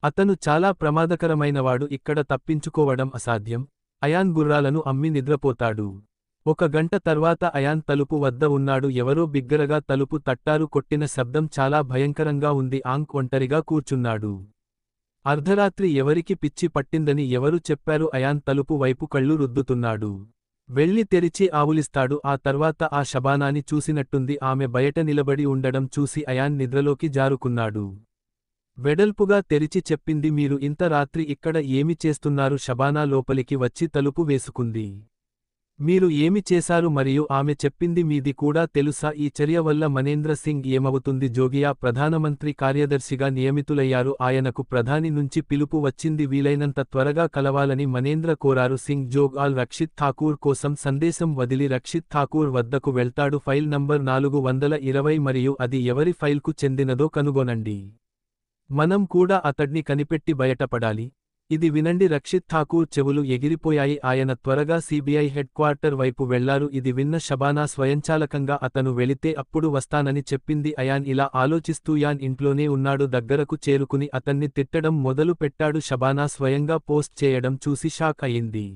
అతను చాలా ప్రమాదకరమైనవాడు. ఇక్కడ తప్పించుకోవడం అసాధ్యం. అయాన్ గుర్రాలను అమ్మి నిద్రపోతాడు. 1 గంట తర్వాత అయాన్ తలుపు వద్ద ఉన్నాడు. ఎవరో బిగ్గరగా తలుపు తట్టారు. కొట్టిన శబ్దం చాలా భయంకరంగా ఉంది. ఆంక్ ఒంటరిగా కూర్చున్నాడు. అర్ధరాత్రి ఎవరికి పిచ్చి పట్టిందని ఎవరు చెప్పారు? అయాన్ తలుపు వైపు కళ్ళు రుద్దుతున్నాడు. వెళ్లి తెరిచి ఆవులిస్తాడు. ఆ తర్వాత ఆ షబానాని చూసినట్టుంది. ఆమె బయట నిలబడి ఉండడం చూసి అయాన్ నిద్రలోకి జారుకున్నాడు. వెడల్పుగా తెరిచి చెప్పింది, మీరు ఇంత రాత్రి ఇక్కడ ఏమి చేస్తున్నారు? షబానా లోపలికి వచ్చి తలుపు వేసుకుంది. మీరు ఏమి చేశారు? మరియు ఆమె చెప్పింది, మీది కూడా తెలుసా? ఈ చర్య వల్ల మనేంద్ర సింగ్ ఏమవుతుంది? జోగియా ప్రధానమంత్రి కార్యదర్శిగా నియమితులయ్యారు. ఆయనకు ప్రధాని నుంచి పిలుపు వచ్చింది. వీలైనంత త్వరగా కలవాలని మనేంద్ర కోరారు. సింగ్ జోగ్ ఆల్ రక్షిత్ ఠాకూర్ కోసం సందేశం వదిలి రక్షిత్ ఠాకూర్ వద్దకు వెళ్తాడు. ఫైల్ నంబర్ 420 మరియు అది ఎవరి ఫైల్కు చెందినదో కనుగొనండి. మనం కూడా అతడ్ని కనిపెట్టి బయటపడాలి. ఇది వినండి. రక్షిత్ ఠాకూర్ చెవులు ఎగిరిపోయాయి. ఆయన త్వరగా సీబీఐ హెడ్ క్వార్టర్ వైపు వెళ్లారు. ఇది విన్న షబానా స్వయంచాలకంగా అతను వెళితే అప్పుడు వస్తానని చెప్పింది. అయాన్ ఇలా ఆలోచిస్తూ యాన్ ఇంట్లోనే ఉన్నాడు. దగ్గరకు చేరుకుని అతన్ని తిట్టడం మొదలు పెట్టాడు. షబానా స్వయంగా పోస్ట్ చేయడం చూసి షాక్ అయింది.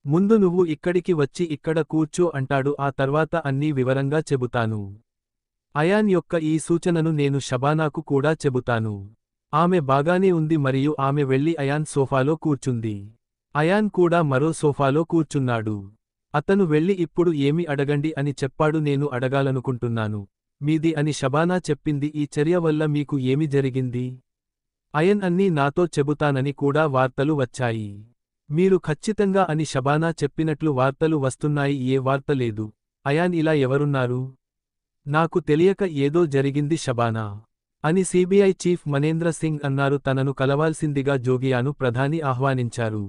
ముందు నువ్వు ఇక్కడికి వచ్చి ఇక్కడ కూర్చో అంటాడు. ఆ తర్వాత అన్నీ వివరంగా చెబుతాను. అయాన్ యొక్క ఈ సూచనను నేను షబానాకు కూడా చెబుతాను. ఆమె బాగానే ఉంది మరియు ఆమె వెళ్లి అయాన్ సోఫాలో కూర్చుంది. అయాన్ కూడా మరో సోఫాలో కూర్చున్నాడు. అతను వెళ్లి ఇప్పుడు ఏమి అడగండి అని చెప్పాడు. నేను అడగాలనుకుంటున్నాను మీది అని షబానా చెప్పింది. ఈ చర్య వల్ల మీకు ఏమి జరిగింది? అయాన్ అన్నీ నాతో చెబుతానని కూడా వార్తలు వచ్చాయి. మీరు ఖచ్చితంగా అని షబానా చెప్పినట్లు వార్తలు వస్తున్నాయి. ఏ వార్త లేదు. అయాన్ ఇలా ఎవరున్నారు? నాకు తెలియక ఏదో జరిగింది షబానా అని సీబీఐ చీఫ్ మనేంద్ర సింగ్ అన్నారు. తనను కలవాల్సిందిగా జోగియాను ప్రధాని ఆహ్వానించారు.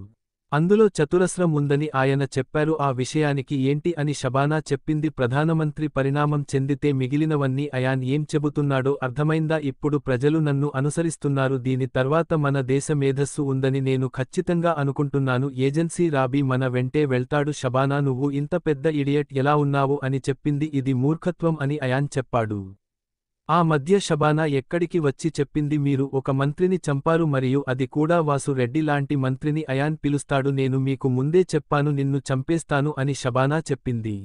అందులో చతురస్రం ఉందని ఆయన చెప్పారు. ఆ విషయానికి ఏంటి అని షబానా చెప్పింది. ప్రధానమంత్రి పరిణామం చెందితే మిగిలినవన్నీ అయాన్ ఏం చెబుతున్నాడో అర్థమైందా? ఇప్పుడు ప్రజలు నన్ను అనుసరిస్తున్నారు. దీని తర్వాత మన దేశ మేధస్సు ఉందని నేను ఖచ్చితంగా అనుకుంటున్నాను. ఏజెన్సీ రాబీ మన వెంటే వెళ్తాడు. షబానా, నువ్వు ఇంత పెద్ద ఇడియట్ ఎలా ఉన్నావు అని చెప్పింది. ఇది మూర్ఖత్వం అని అయాన్ చెప్పాడు. ఆ మధ్య షబానా ఎక్కడికి వచ్చి చెప్పింది, మీరు ఒక మంత్రిని చంపారు మరియు అది కూడా వాసు రెడ్డి లాంటి మంత్రిని. అయాన్ పిలుస్తాడు. నేను మీకు ముందే చెప్పాను నిన్ను చంపేస్తాను అని షబానా చెప్పింది.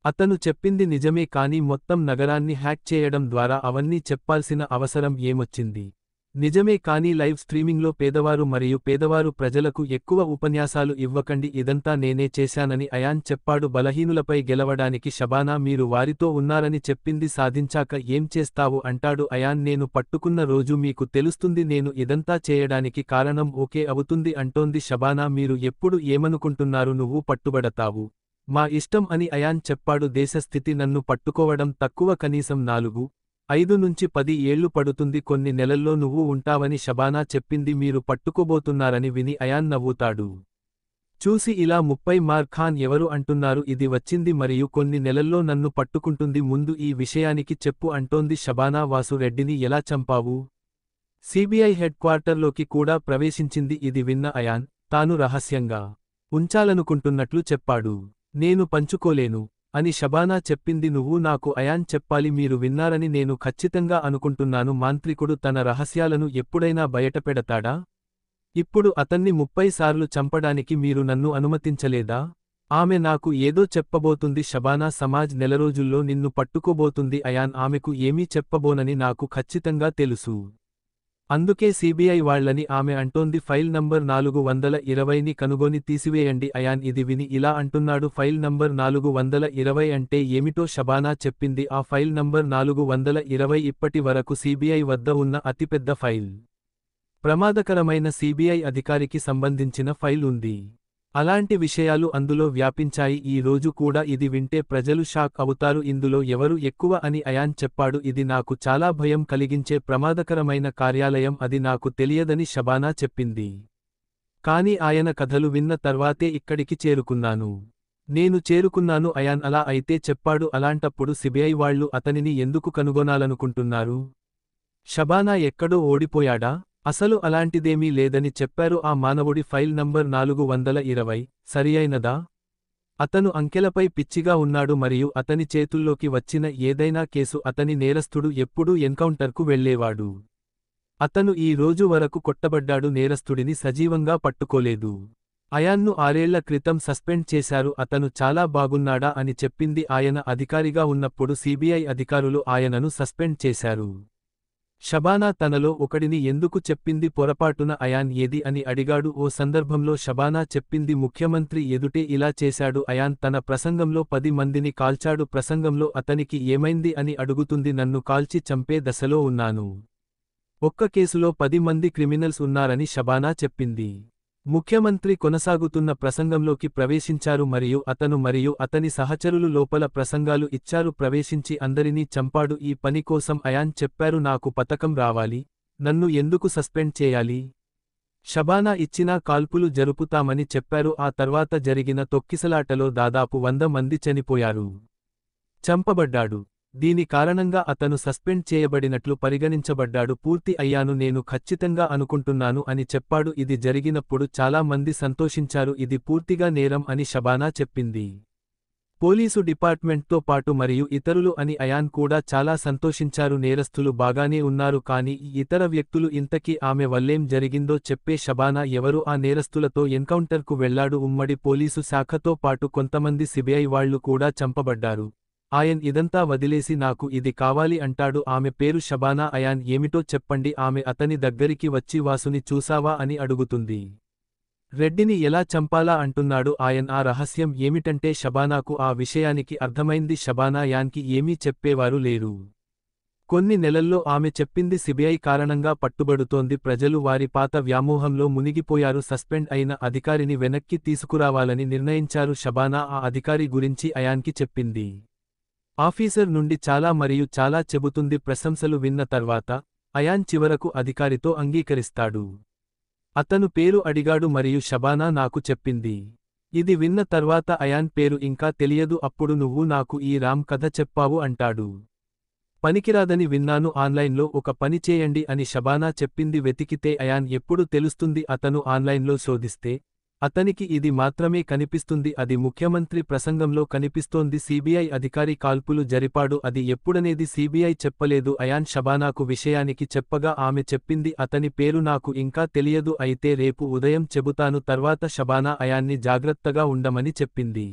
అతను చెప్పింది నిజమే, కానీ మొత్తం నగరాన్ని హ్యాక్ చేయడం ద్వారా అవన్నీ చెప్పాల్సిన అవసరం ఏమొచ్చింది? నిజమే, కానీ లైవ్ స్ట్రీమింగ్లో పేదవారు మరియు పేదవారు ప్రజలకు ఎక్కువ ఉపన్యాసాలు ఇవ్వకండి. ఇదంతా నేనే చేశానని అయాన్ చెప్పాడు. బలహీనులపై గెలవడానికి షబానా మీరు వారితో ఉన్నారని చెప్పింది. సాధించాక ఏం చేస్తావు అంటాడు అయాన్. నేను పట్టుకున్న రోజు మీకు తెలుస్తుంది. నేను ఇదంతా చేయడానికి కారణం ఓకే అవుతుంది అంటోంది షబానా. మీరు ఎప్పుడు ఏమనుకుంటున్నారు? నువ్వు పట్టుబడతావు. మా ఇష్టం అని అయాన్ చెప్పాడు. దేశ స్థితి నన్ను పట్టుకోవడం తక్కువ, కనీసం 4-5 నుంచి 10 ఏళ్లు పడుతుంది. కొన్ని నెలల్లో నువ్వు ఉంటావని షబానా చెప్పింది. మీరు పట్టుకోబోతున్నారని విని అయాన్ నవ్వుతాడు. చూసి ఇలా 30 మార్ ఖాన్ ఎవరు అంటున్నారు? ఇది వచ్చింది మరియు కొన్ని నెలల్లో నన్ను పట్టుకుంటుంది. ముందు ఈ విషయానికి చెప్పు అంటోంది షబానా. వాసు రెడ్డిని ఎలా చంపావు? సీబీఐ హెడ్ క్వార్టర్లోకి కూడా ప్రవేశించింది. ఇది విన్న అయాన్ తాను రహస్యంగా ఉంచాలనుకుంటున్నట్లు చెప్పాడు. నేను పంచుకోలేను అని షబానా చెప్పింది. నువ్వు నాకు అయాన్ చెప్పాలి. మీరు విన్నారని నేను ఖచ్చితంగా అనుకుంటున్నాను. మాంత్రికుడు తన రహస్యాలను ఎప్పుడైనా బయటపెడతాడా? ఇప్పుడు అతన్ని 30 సార్లు చంపడానికి మీరు నన్ను అనుమతించలేదా? ఆమె నాకు ఏదో చెప్పబోతుంది. షబానా, సమాజ్ నెలరోజుల్లో నిన్ను పట్టుకోబోతుంది. అయాన్ ఆమెకు ఏమీ చెప్పబోనని నాకు ఖచ్చితంగా తెలుసు. అందుకే సీబీఐ వాళ్ళని ఆమె అంటోంది. ఫైల్ నంబర్ 420ని కనుగొని తీసివేయండి. అయాన్ ఇది విని ఇలా అంటున్నాడు, ఫైల్ నంబర్ 420 అంటే ఏమిటో షబానా చెప్పింది. ఆ ఫైల్ నంబర్ 420 ఇప్పటి వరకు సీబీఐ వద్ద ఉన్న అతిపెద్ద ఫైల్. ప్రమాదకరమైన సీబీఐ అధికారికి సంబంధించిన ఫైల్ ఉంది. అలాంటి విషయాలు అందులో వ్యాపించాయి. ఈ రోజు కూడా ఇది వింటే ప్రజలు షాక్ అవుతారు. ఇందులో ఎవరు ఎక్కువ అని అయాన్ చెప్పాడు. ఇది నాకు చాలా భయం కలిగించే ప్రమాదకరమైన కార్యాలయం, అది నాకు తెలియదని షబానా చెప్పింది. కానీ ఆయన కథలు విన్న తర్వాతే ఇక్కడికి చేరుకున్నాను. నేను చేరుకున్నాను అయాన్ అలా అయితే చెప్పాడు. అలాంటప్పుడు సీబీఐ వాళ్ళు అతనిని ఎందుకు కనుగొనాలనుకుంటున్నారు? షబానా ఎక్కడో ఓడిపోయాడా? అసలు అలాంటిదేమీ లేదని చెప్పారు. ఆ మానవుడి ఫైల్ నంబర్ 420 సరియైనదా? అతను అంకెలపై పిచ్చిగా ఉన్నాడు మరియు అతని చేతుల్లోకి వచ్చిన ఏదైనా కేసు అతని నేరస్థుడు ఎప్పుడూ ఎన్కౌంటర్కు వెళ్లేవాడు. అతను ఈ రోజు వరకు కొట్టబడ్డాడు. నేరస్థుడిని సజీవంగా పట్టుకోలేదు. అయాన్ను 6 ఏళ్ల క్రితం సస్పెండ్ చేశారు. అతను చాలా బాగున్నాడా అని చెప్పింది. ఆయన అధికారిగా ఉన్నప్పుడు సీబీఐ అధికారులు ఆయనను సస్పెండ్ చేశారు. షబానా తనలో ఒకడిని ఎందుకు చెప్పింది? పొరపాటున అయాన్ ఏది అని అడిగాడు. ఓ సందర్భంలో షబానా చెప్పింది, ముఖ్యమంత్రి ఎదుటే ఇలా చేశాడు. అయాన్ తన ప్రసంగంలో 10 మందిని కాల్చాడు. ప్రసంగంలో అతనికి ఏమైంది అని అడుగుతుంది. నన్ను కాల్చి చంపే దశలో ఉన్నాను. ఒక్క కేసులో 10 మంది క్రిమినల్స్ ఉన్నారని షబానా చెప్పింది. ముఖ్యమంత్రి కొనసాగుతున్న ప్రసంగంలోకి ప్రవేశించారు మరియు అతను మరియు అతని సహచరులు లోపల ప్రసంగాలు ఇచ్చారు. ప్రవేశించి అందరినీ చంపాడు. ఈ పని కోసం అయాన్ చెప్పారు, నాకు పతకం రావాలి, నన్ను ఎందుకు సస్పెండ్ చేయాలి? షబానా ఇచ్చినా కాల్పులు జరుపుతామని చెప్పారు. ఆ తర్వాత జరిగిన తొక్కిసలాటలో దాదాపు 100 మంది చనిపోయారు. చంపబడ్డాడు. దీని కారణంగా అతను సస్పెండ్ చేయబడినట్లు పరిగణించబడ్డాడు. పూర్తి అయ్యాను, నేను ఖచ్చితంగా అనుకుంటున్నాను అని చెప్పాడు. ఇది జరిగినప్పుడు చాలా మంది సంతోషించారు. ఇది పూర్తిగా నేరం అని షబానా చెప్పింది. పోలీసు డిపార్ట్మెంట్తో పాటు మరియు ఇతరులు అని అయాన్ కూడా చాలా సంతోషించారు. నేరస్థులు బాగానే ఉన్నారు, కానీ ఈ ఇతర వ్యక్తులు ఇంతకీ ఆమె వల్లేం జరిగిందో చెప్పే షబానా ఎవరు ఆ నేరస్థులతో ఎన్కౌంటర్కు వెళ్లాడు. ఉమ్మడి పోలీసు శాఖతో పాటు కొంతమంది సీబీఐ వాళ్లు కూడా చంపబడ్డారు. ఆయన్ ఇదంతా వదిలేసి నాకు ఇది కావాలి అంటాడు. ఆమె పేరు షబానా. అయాన్ ఏమిటో చెప్పండి. ఆమె అతని దగ్గరికి వచ్చి వాసుని చూసావా అని అడుగుతుంది. రెడ్డిని ఎలా చంపాలా అంటున్నాడు ఆయన్. ఆ రహస్యం ఏమిటంటే షబానాకు ఆ విషయానికి అర్థమైంది. షబానా యాన్కి ఏమీ చెప్పేవారు లేరు. కొన్ని నెలల్లో ఆమె చెప్పింది సీబీఐ కారణంగా పట్టుబడుతోంది. ప్రజలు వారి పాత వ్యామోహంలో మునిగిపోయారు. సస్పెండ్ అయిన అధికారిని వెనక్కి తీసుకురావాలని నిర్ణయించారు. షబానా ఆ అధికారి గురించి అయాన్కి చెప్పింది. ఆఫీసర్ నుండి చాలా మరియు చాలా చెబుతుంది. ప్రశంసలు విన్న తర్వాత అయాన్ చివరకు అధికారితో అంగీకరిస్తాడు. అతను పేరు అడిగాడు మరియు షబానా నాకు చెప్పింది. ఇది విన్న తర్వాత అయాన్ పేరు ఇంకా తెలియదు. అప్పుడు నువ్వు నాకు ఈ రామ్ కథ చెప్పావు అంటాడు. పనికిరాదని విన్నాను. ఆన్లైన్లో ఒక పని చేయండి అని షబానా చెప్పింది. వెతికితే అయాన్ ఎప్పుడు తెలుస్తుంది. అతను ఆన్లైన్లో శోధిస్తే అతనికి ఇది మాత్రమే కనిపిస్తుంది. అది ముఖ్యమంత్రి ప్రసంగంలో కనిపిస్తోంది. సీబీఐ అధికారి కాల్పులు జరిపాడు. అది ఎప్పుడనేది సీబీఐ చెప్పలేదు. అయాన్ షబానాకు విషయానికి చెప్పగా ఆమె చెప్పింది, అతని పేరు నాకు ఇంకా తెలియదు, అయితే రేపు ఉదయం చెబుతాను. తర్వాత షబానా అయాన్ని జాగ్రత్తగా ఉండమని చెప్పింది.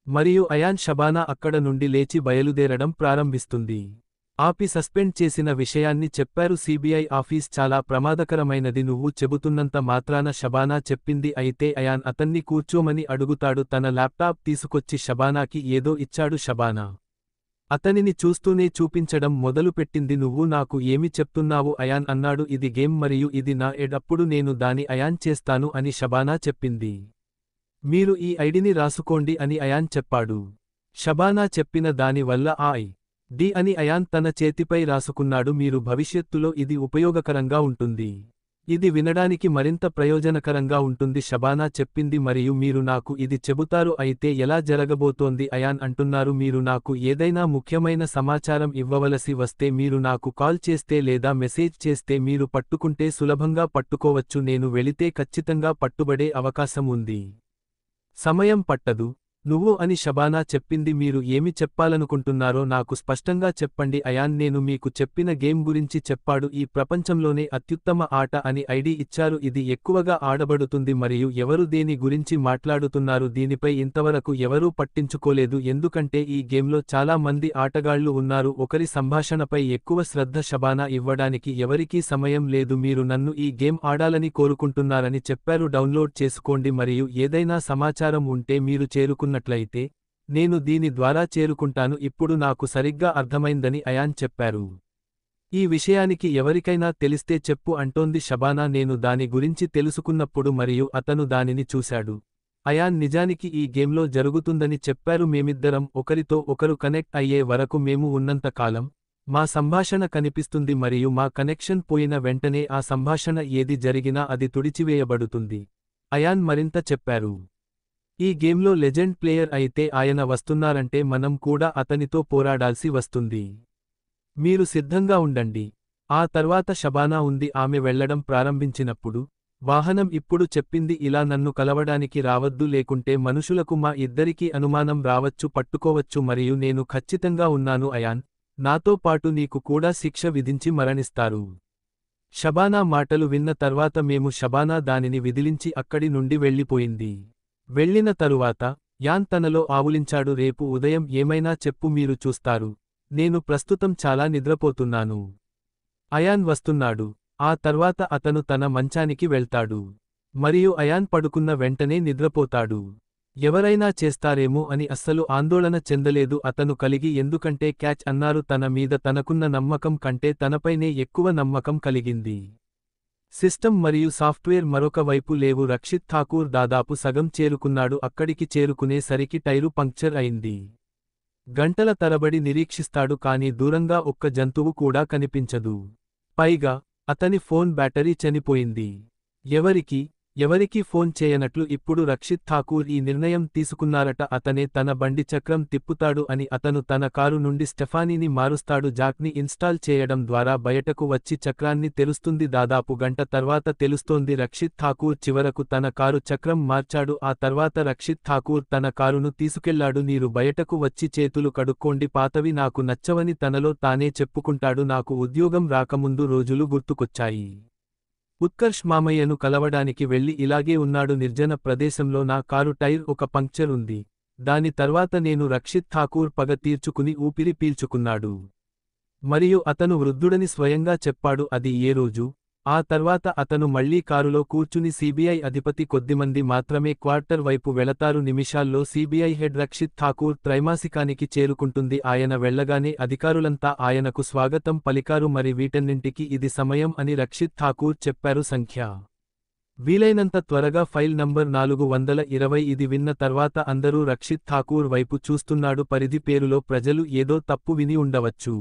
మరియు అయాన్ షబానా అక్కడ నుండి లేచి బయలుదేరడం ప్రారంభిస్తుంది. ఆపి సస్పెండ్ చేసిన విషయాన్ని చెప్పారు. సీబీఐ ఆఫీస్ చాలా ప్రమాదకరమైనది, నువ్వు చెబుతున్నంత మాత్రాన షబానా చెప్పింది. అయితే అయాన్ అతన్ని కూర్చోమని అడుగుతాడు. తన ల్యాప్టాప్ తీసుకొచ్చి షబానాకి ఏదో ఇచ్చాడు. షబానా అతనిని చూస్తూనే చూపించడం మొదలుపెట్టింది. నువ్వు నాకు ఏమి చెప్తున్నావు అయాన్ అన్నాడు. ఇది గేమ్ మరియు ఇది నా అప్పుడు నేను దాని అయాన్ చేస్తాను అని షబానా చెప్పింది. మీరు ఈ ఐడిని రాసుకోండి అని అయాన్ చెప్పాడు. షబానా చెప్పిన దాని వల్ల డి అని అయాన్ తన చేతిపై రాసుకున్నాడు. మీరు భవిష్యత్తులో ఇది ఉపయోగకరంగా ఉంటుంది. ఇది వినడానికి మరింత ప్రయోజనకరంగా ఉంటుంది షబానా చెప్పింది. మరియు మీరు నాకు ఇది చెబుతారు, అయితే ఎలా జరగబోతోంది అయాన్ అంటున్నారు. మీరు నాకు ఏదైనా ముఖ్యమైన సమాచారం ఇవ్వవలసి వస్తే మీరు నాకు కాల్ చేస్తే లేదా మెసేజ్ చేస్తే మీరు పట్టుకుంటే సులభంగా పట్టుకోవచ్చు. నేను వెళితే ఖచ్చితంగా పట్టుబడే అవకాశం ఉంది. సమయం పట్టదు. నువ్వు అని షబానా చెప్పింది. మీరు ఏమి చెప్పాలనుకుంటున్నారో నాకు స్పష్టంగా చెప్పండి. అయాన్ నేను మీకు చెప్పిన గేమ్ గురించి చెప్పాడు. ఈ ప్రపంచంలోనే అత్యుత్తమ ఆట అని ఐడి ఇచ్చారు. ఇది ఎక్కువగా ఆడబడుతుంది మరియు ఎవరు దేని గురించి మాట్లాడుతున్నారు దీనిపై ఇంతవరకు ఎవరూ పట్టించుకోలేదు ఎందుకంటే ఈ గేమ్లో చాలా మంది ఆటగాళ్లు ఉన్నారు. ఒకరి సంభాషణపై ఎక్కువ శ్రద్ధ షబానా ఇవ్వడానికి ఎవరికీ సమయం లేదు. మీరు నన్ను ఈ గేమ్ ఆడాలని కోరుకుంటున్నారని చెప్పారు. డౌన్లోడ్ చేసుకోండి మరియు ఏదైనా సమాచారం ఉంటే మీరు చేరుకున్నట్లయితే నేను దీని ద్వారా చేరుకుంటాను. ఇప్పుడు నాకు సరిగ్గా అర్థమైందని అయాన్ చెప్పారు. ఈ విషయానికి ఎవరికైనా తెలిస్తే చెప్పు అంటోంది షబానా. నేను దాని గురించి తెలుసుకున్నప్పుడు మరియు అతను దానిని చూశాడు. అయాన్ నిజానికి ఈ గేమ్లో జరుగుతుందని చెప్పారు. మేమిద్దరం ఒకరితో ఒకరు కనెక్ట్ అయ్యే వరకు మేము ఉన్నంత కాలం మా సంభాషణ కనిపిస్తుంది మరియు మా కనెక్షన్ పోయిన వెంటనే ఆ సంభాషణ ఏది జరిగినా అది తుడిచివేయబడుతుంది. అయాన్ మరింత చెప్పారు. ఈ గేమ్లో లెజెండ్ ప్లేయర్ అయితే ఆయన వస్తున్నారంటే మనం కూడా అతనితో పోరాడాల్సి వస్తుంది. మీరు సిద్ధంగా ఉండండి. ఆ తర్వాత షబానా ఉంది. ఆమె వెళ్లడం ప్రారంభించినప్పుడు వాహనం ఇప్పుడు చెప్పింది ఇలా నన్ను కలవడానికి రావద్దు లేకుంటే మనుషులకు మా ఇద్దరికీ అనుమానం రావచ్చు పట్టుకోవచ్చు మరియు నేను ఖచ్చితంగా ఉన్నాను అయాన్ నాతో పాటు నీకు కూడా శిక్ష విధించి మరణిస్తారు. షబానా మాటలు విన్న తర్వాత మేము షబానా దానిని విదిలించి అక్కడి నుండి వెళ్ళిపోయింది. వెళ్ళిన తరువాత యాన్ తనలో ఆవులించాడు. రేపు ఉదయం ఏమైనా చెప్పు మీరు చూస్తారు. నేను ప్రస్తుతం చాలా నిద్రపోతున్నాను. అయాన్ వస్తున్నాడు. ఆ తర్వాత అతను తన మంచానికి వెళ్తాడు. మరియు అయాన్ పడుకున్న వెంటనే నిద్రపోతాడు. ఎవరైనా చేస్తారేమో అని అస్సలు ఆందోళన చెందలేదు అతను కలిగి ఎందుకంటే క్యాచ్ అన్నారు తన మీద తనకున్న నమ్మకం కంటే తనపైనే ఎక్కువ నమ్మకం కలిగింది. సిస్టమ్ మరియు సాఫ్ట్వేర్ మరొక వైపు లేవు. రక్షిత్ ఠాకూర్ దాదాపు సగం చేరుకున్నాడు. అక్కడికి చేరుకునే సరికి టైరు పంక్చర్ అయింది. గంటల తరబడి నిరీక్షిస్తాడు కానీ దూరంగా ఒక్క జంతువు కూడా కనిపించదు. పైగా అతని ఫోన్ బ్యాటరీ చనిపోయింది. ఎవరికీ ఫోన్ చేయనట్లు ఇప్పుడు రక్షిత్ ఠాకూర్ ఈ నిర్ణయం తీసుకున్నారట. అతనే తన బండి చక్రం తిప్పుతాడు అని అతను తన కారు నుండి స్టెఫానీని మారుస్తాడు. జాక్ని ఇన్స్టాల్ చేయడం ద్వారా బయటకు వచ్చి చక్రాన్ని తెరుస్తుంది. దాదాపు గంట తర్వాత తెలుస్తోంది రక్షిత్ ఠాకూర్ చివరకు తన కారు చక్రం మార్చాడు. ఆ తర్వాత రక్షిత్ ఠాకూర్ తన కారును తీసుకెళ్లాడు. నీరు బయటకు వచ్చి చేతులు కడుక్కోండి పాతవి నాకు నచ్చవని తనలో తానే చెప్పుకుంటాడు. నాకు ఉద్యోగం రాకముందు రోజులు గుర్తుకొచ్చాయి. ఉత్కర్ష్ మామయ్యను కలవడానికి వెళ్లి ఇలాగే ఉన్నాడు. నిర్జన ప్రదేశంలో నా కారు టైర్ ఒక పంక్చర్ ఉంది. దాని తర్వాత నేను రక్షిత్ ఠాకూర్ పగ తీర్చుకుని ఊపిరి పీల్చుకున్నాడు. మరియు అతను వృద్ధుడని స్వయంగా చెప్పాడు. అది ఏ రోజు? ఆ తర్వాత అతను మళ్లీ కారులో కూర్చుని సిబిఐ అధిపతి కొద్దిమంది మాత్రమే క్వార్టర్ వైపు వెళతారు. నిమిషాల్లో సిబిఐ హెడ్ రక్షిత్ ఠాకూర్ త్రైమాసికానికి చేరుకుంటుంది. ఆయన వెళ్లగానే అధికారులంతా ఆయనకు స్వాగతం పలికారు. మరి వీటన్నింటికి ఇది సమయం అని రక్షిత్ ఠాకూర్ చెప్పారు. సంఖ్య వీలైనంత త్వరగా ఫైల్ నంబర్ 420. ఇది విన్న తర్వాత అందరూ రక్షిత్ ఠాకూర్ వైపు చూస్తున్నాడు. పరిధి పేరులో ప్రజలు ఏదో తప్పు విని ఉండవచ్చు.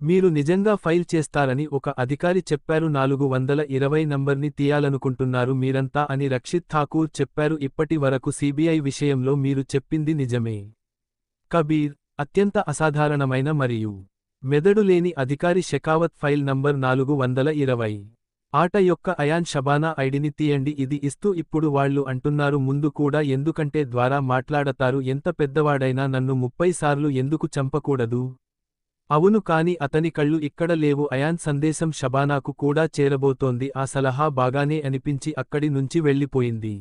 మీరు నిజంగా ఫైల్ చేస్తారని ఒక అధికారి చెప్పారు. 420 నంబర్ని తీయాలనుకుంటున్నారు మీరంతా అని రక్షిత్ ఠాకూర్ చెప్పారు. ఇప్పటి వరకు సిబిఐ విషయంలో మీరు చెప్పింది నిజమే. కబీర్ అత్యంత అసాధారణమైన మరియు మెదడు లేని అధికారి షెకావత్ ఫైల్ నంబర్ 420. ఆట యొక్క అయాన్ షబానా ఐడిని తీయండి ఇది ఇస్తూ ఇప్పుడు వాళ్ళు అంటున్నారు ముందు కూడా ఎందుకంటే ద్వారా మాట్లాడతారు. ఎంత పెద్దవాడైనా నన్ను 30 సార్లు ఎందుకు చంపకూడదు? అవును కాని అతని కళ్ళు ఇక్కడ లేవు. అయాన్ సందేశం షబానాకు కూడా చేరబోతోంది. ఆ సలహా బాగానే అనిపించి అక్కడి నుంచి వెళ్ళిపోయింది.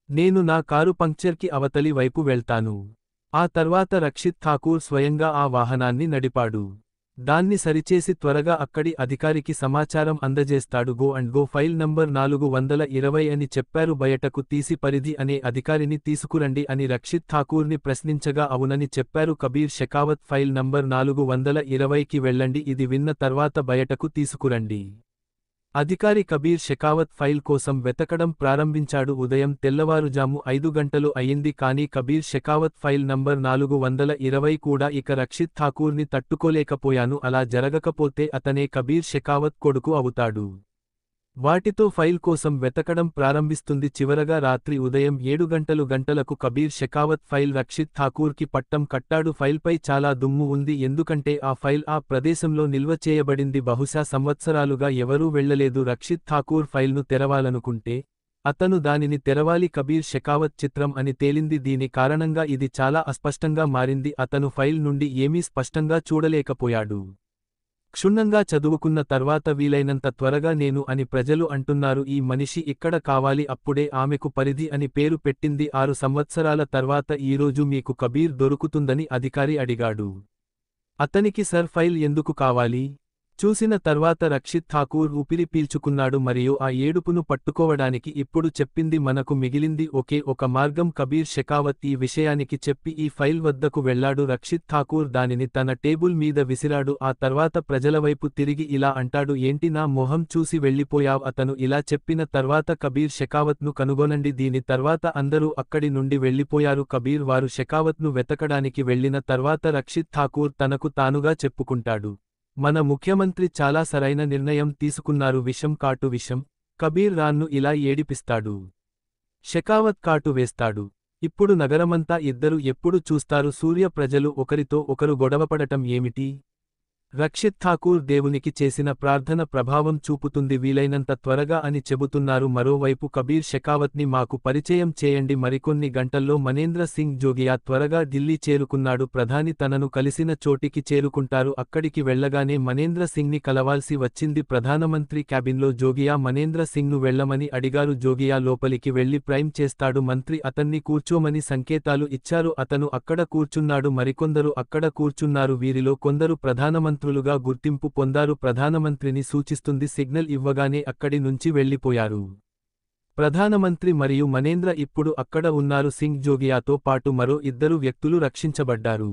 నేను నా కారు పంక్చర్కి అవతలి వైపు వెళ్తాను. ఆ తర్వాత రక్షిత్ ఠాకూర్ స్వయంగా ఆ వాహనాన్ని నడిపాడు. దాన్ని సరిచేసి త్వరగా అక్కడి అధికారికి సమాచారం అందజేస్తాడు. గో ఫైల్ నంబర్ 420 అని చెప్పారు. బయటకు తీసి పరిధి అనే అధికారిని తీసుకురండి అని రక్షిత్ ఠాకూర్ని ప్రశ్నించగా అవునని చెప్పారు. కబీర్ షెకావత్ ఫైల్ నంబర్ 420కి వెళ్ళండి ఇది విన్న తర్వాత బయటకు తీసుకురండి. అధికారి కబీర్ షెకావత్ ఫైల్ కోసం వెతకడం ప్రారంభించాడు. ఉదయం తెల్లవారుజాము 5 గంటలు అయింది కానీ కబీర్ షెకావత్ ఫైల్ నంబర్ 420 కూడా ఇక రక్షిత్ ఠాకూర్ని తట్టుకోలేకపోయాను. అలా జరగకపోతే అతనే కబీర్ షెకావత్ కొడుకు అవుతాడు. వాటితో ఫైల్ కోసం వెతకడం ప్రారంభిస్తుంది. చివరగా రాత్రి ఉదయం 7 గంటలకు కబీర్ షెకావత్ ఫైల్ రక్షిత్ ఠాకూర్కి పట్టం కట్టాడు. ఫైల్పై చాలా దుమ్ము ఉంది ఎందుకంటే ఆ ఫైల్ ఆ ప్రదేశంలో నిల్వ చేయబడింది. బహుశా సంవత్సరాలుగా ఎవరూ వెళ్లలేదు. రక్షిత్ ఠాకూర్ ఫైల్ను తెరవాలనుకుంటే అతను దానిని తెరవాలి. కబీర్ షెకావత్ చిత్రం అని తేలింది. దీని కారణంగా ఇది చాలా అస్పష్టంగా మారింది. అతను ఫైల్ నుండి ఏమీ స్పష్టంగా చూడలేకపోయాడు. క్షుణ్ణంగా చదువుకున్న తర్వాత వీలైనంత త్వరగా నేను అని ప్రజలు అంటున్నారు. ఈ మనిషి ఇక్కడ కావాలి. అప్పుడే ఆమెకు పరిధి అని పేరు పెట్టింది. 6 సంవత్సరాల తర్వాత ఈరోజు మీకు కబీర్ దొరుకుతుందని అధికారి అడిగాడు. అతనికి సర్ ఫైల్ ఎందుకు కావాలి? చూసిన తర్వాత రక్షిత్ ఠాకూర్ ఊపిరి పీల్చుకున్నాడు మరియు ఆ ఏడుపును పట్టుకోవడానికి ఇప్పుడు చెప్పింది మనకు మిగిలింది ఒకే ఒక మార్గం. కబీర్ షెకావత్ ఈ విషయానికి చెప్పి ఈ ఫైల్ వద్దకు వెళ్లాడు. రక్షిత్ ఠాకూర్ దానిని తన టేబుల్ మీద విసిరాడు. ఆ తర్వాత ప్రజలవైపు తిరిగి ఇలా అంటాడు, ఏంటి నా మొహం చూసి వెళ్ళిపోయావ్? అతను ఇలా చెప్పిన తర్వాత కబీర్ షెకావత్ను కనుగొనండి. దీని తర్వాత అందరూ అక్కడి నుండి వెళ్ళిపోయారు. కబీర్ వారు షెకావత్ను వెతకడానికి వెళ్లిన తర్వాత రక్షిత్ ఠాకూర్ తనకు తానుగా చెప్పుకుంటాడు, మన ముఖ్యమంత్రి చాలా సరైన నిర్ణయం తీసుకున్నారు. విషం కాటు విషం. కబీర్ రాన్ను ఇలా ఏడిపిస్తాడు. షెకావత్ కాటు వేస్తాడు. ఇప్పుడు నగరమంతా ఇద్దరు ఎప్పుడు చూస్తారు? సూర్య ప్రజలు ఒకరితో ఒకరు గొడవపడటం ఏమిటి? రక్షిత్ ఠాకూర్ దేవునికి చేసిన ప్రార్థన ప్రభావం చూపుతుంది. వీలైనంత త్వరగా అని చెబుతున్నారు. మరోవైపు కబీర్ షెకావత్ని మాకు పరిచయం చేయండి. మరికొన్ని గంటల్లో మనేంద్ర సింగ్ జోగియా త్వరగా ఢిల్లీ చేరుకున్నాడు. ప్రధాని తనను కలిసిన చోటికి చేరుకుంటారు. అక్కడికి వెళ్లగానే మనేంద్ర సింగ్ని కలవాల్సి వచ్చింది. ప్రధానమంత్రి క్యాబిన్లో జోగియా మనేంద్ర సింగ్ను వెళ్లమని అడిగారు. జోగియా లోపలికి వెళ్లి ప్రైమ్ చేస్తాడు. మంత్రి అతన్ని కూర్చోమని సంకేతాలు ఇచ్చారు. అతను అక్కడ కూర్చున్నాడు. మరికొందరు అక్కడ కూర్చున్నారు. వీరిలో కొందరు ప్రధానమంత్రులుగా గుర్తింపు పొందారు. ప్రధానమంత్రిని సూచిస్తుంది. సిగ్నల్ ఇవ్వగానే అక్కడి నుంచి వెళ్లిపోయారు. ప్రధానమంత్రి మరియు మనేంద్ర ఇప్పుడు అక్కడ ఉన్నారు. సింగ్ జోగియాతో పాటు మరో 2 వ్యక్తులు రక్షించబడ్డారు.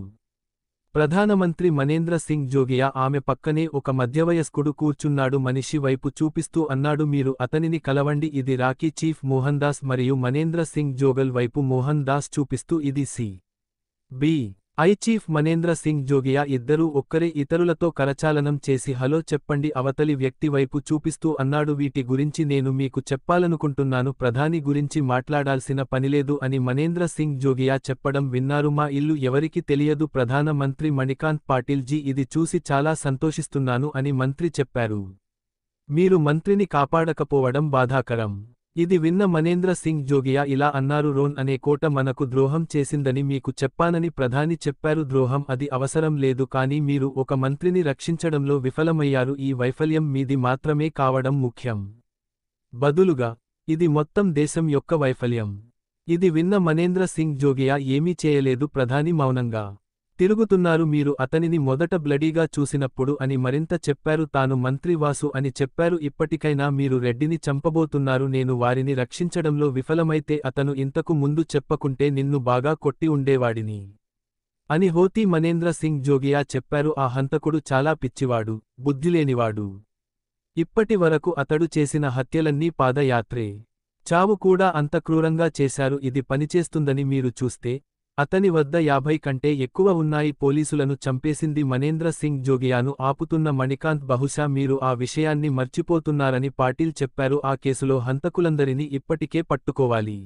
ప్రధానమంత్రి మనేంద్ర సింగ్ జోగియా ఆమె పక్కనే ఒక మధ్యవయస్కుడు కూర్చున్నాడు. మనిషి వైపు చూపిస్తూ అన్నాడు, మీరు అతనిని కలవండి. ఇది రాకీ చీఫ్ మోహన్ దాస్. మరియు మనేంద్ర సింగ్ జోగల్ వైపు మోహన్ దాస్ చూపిస్తూ ఇది CBI chief Manendra Singh Jogia. ఇద్దరూ ఒక్కరే. ఇతరులతో కరచాలనం చేసి హలో చెప్పండి అవతలి వ్యక్తి వైపు చూపిస్తూ అన్నాడు. వీటి గురించి నేను మీకు చెప్పాలనుకుంటున్నాను. ప్రధాని గురించి మాట్లాడాల్సిన పనిలేదు అని మనేంద్ర సింగ్ జోగియా చెప్పడం విన్నారు. మా ఇల్లు ఎవరికి తెలియదు. ప్రధాన మంత్రి మణికాంత్ పాటిల్ జీ ఇది చూసి చాలా సంతోషిస్తున్నాను అని మంత్రి చెప్పారు. మీరు మంత్రిని కాపాడకపోవడం బాధాకరం. ఇది విన్న మనేంద్ర సింగ్ జోగియా ఇలా అన్నారు, రోన్ అనే కోట మనకు ద్రోహం చేసిందని మీకు చెప్పానని ప్రధాని చెప్పారు. ద్రోహం అది అవసరం లేదు, కానీ మీరు ఒక మంత్రిని రక్షించడంలో విఫలమయ్యారు. ఈ వైఫల్యం మీది మాత్రమే కావడం ముఖ్యం. బదులుగా ఇది మొత్తం దేశం యొక్క వైఫల్యం. ఇది విన్న మనేంద్ర సింగ్ జోగియా ఏమీ చేయలేదు. ప్రధాని మౌనంగా తిరుగుతున్నారు. మీరు అతనిని మొదట బ్లడీగా చూసినప్పుడు అని మరింత చెప్పారు. తాను మంత్రి వాసు అని చెప్పారు. ఇప్పటికైనా మీరు రెడ్డిని చంపబోతున్నారు. నేను వారిని రక్షించడంలో విఫలమైతే అతను ఇంతకు ముందు చెప్పకుంటే నిన్ను బాగా కొట్టి ఉండేవాడిని అని హోతీ మనేంద్ర సింగ్ జోగియా చెప్పారు. ఆ హంతకుడు చాలా పిచ్చివాడు, బుద్ధిలేనివాడు. ఇప్పటి వరకు అతడు చేసిన హత్యలన్నీ పాదయాత్రే. చావు కూడా అంత క్రూరంగా చేశారు. ఇది పనిచేస్తుందని మీరు చూస్తే అతని వద్ద 50 కంటే ఎక్కువ ఉన్నాయి. పోలీసులను చంపేసింది మనేంద్ర సింగ్ జోగియాను ఆపుతున్న మణికాంత్ బహుశా మీరు ఆ విషయాన్ని మర్చిపోతున్నారని పాటిల్ చెప్పారు. ఆ కేసులో హంతకులందరినీ ఇప్పటికే పట్టుకోవాలి.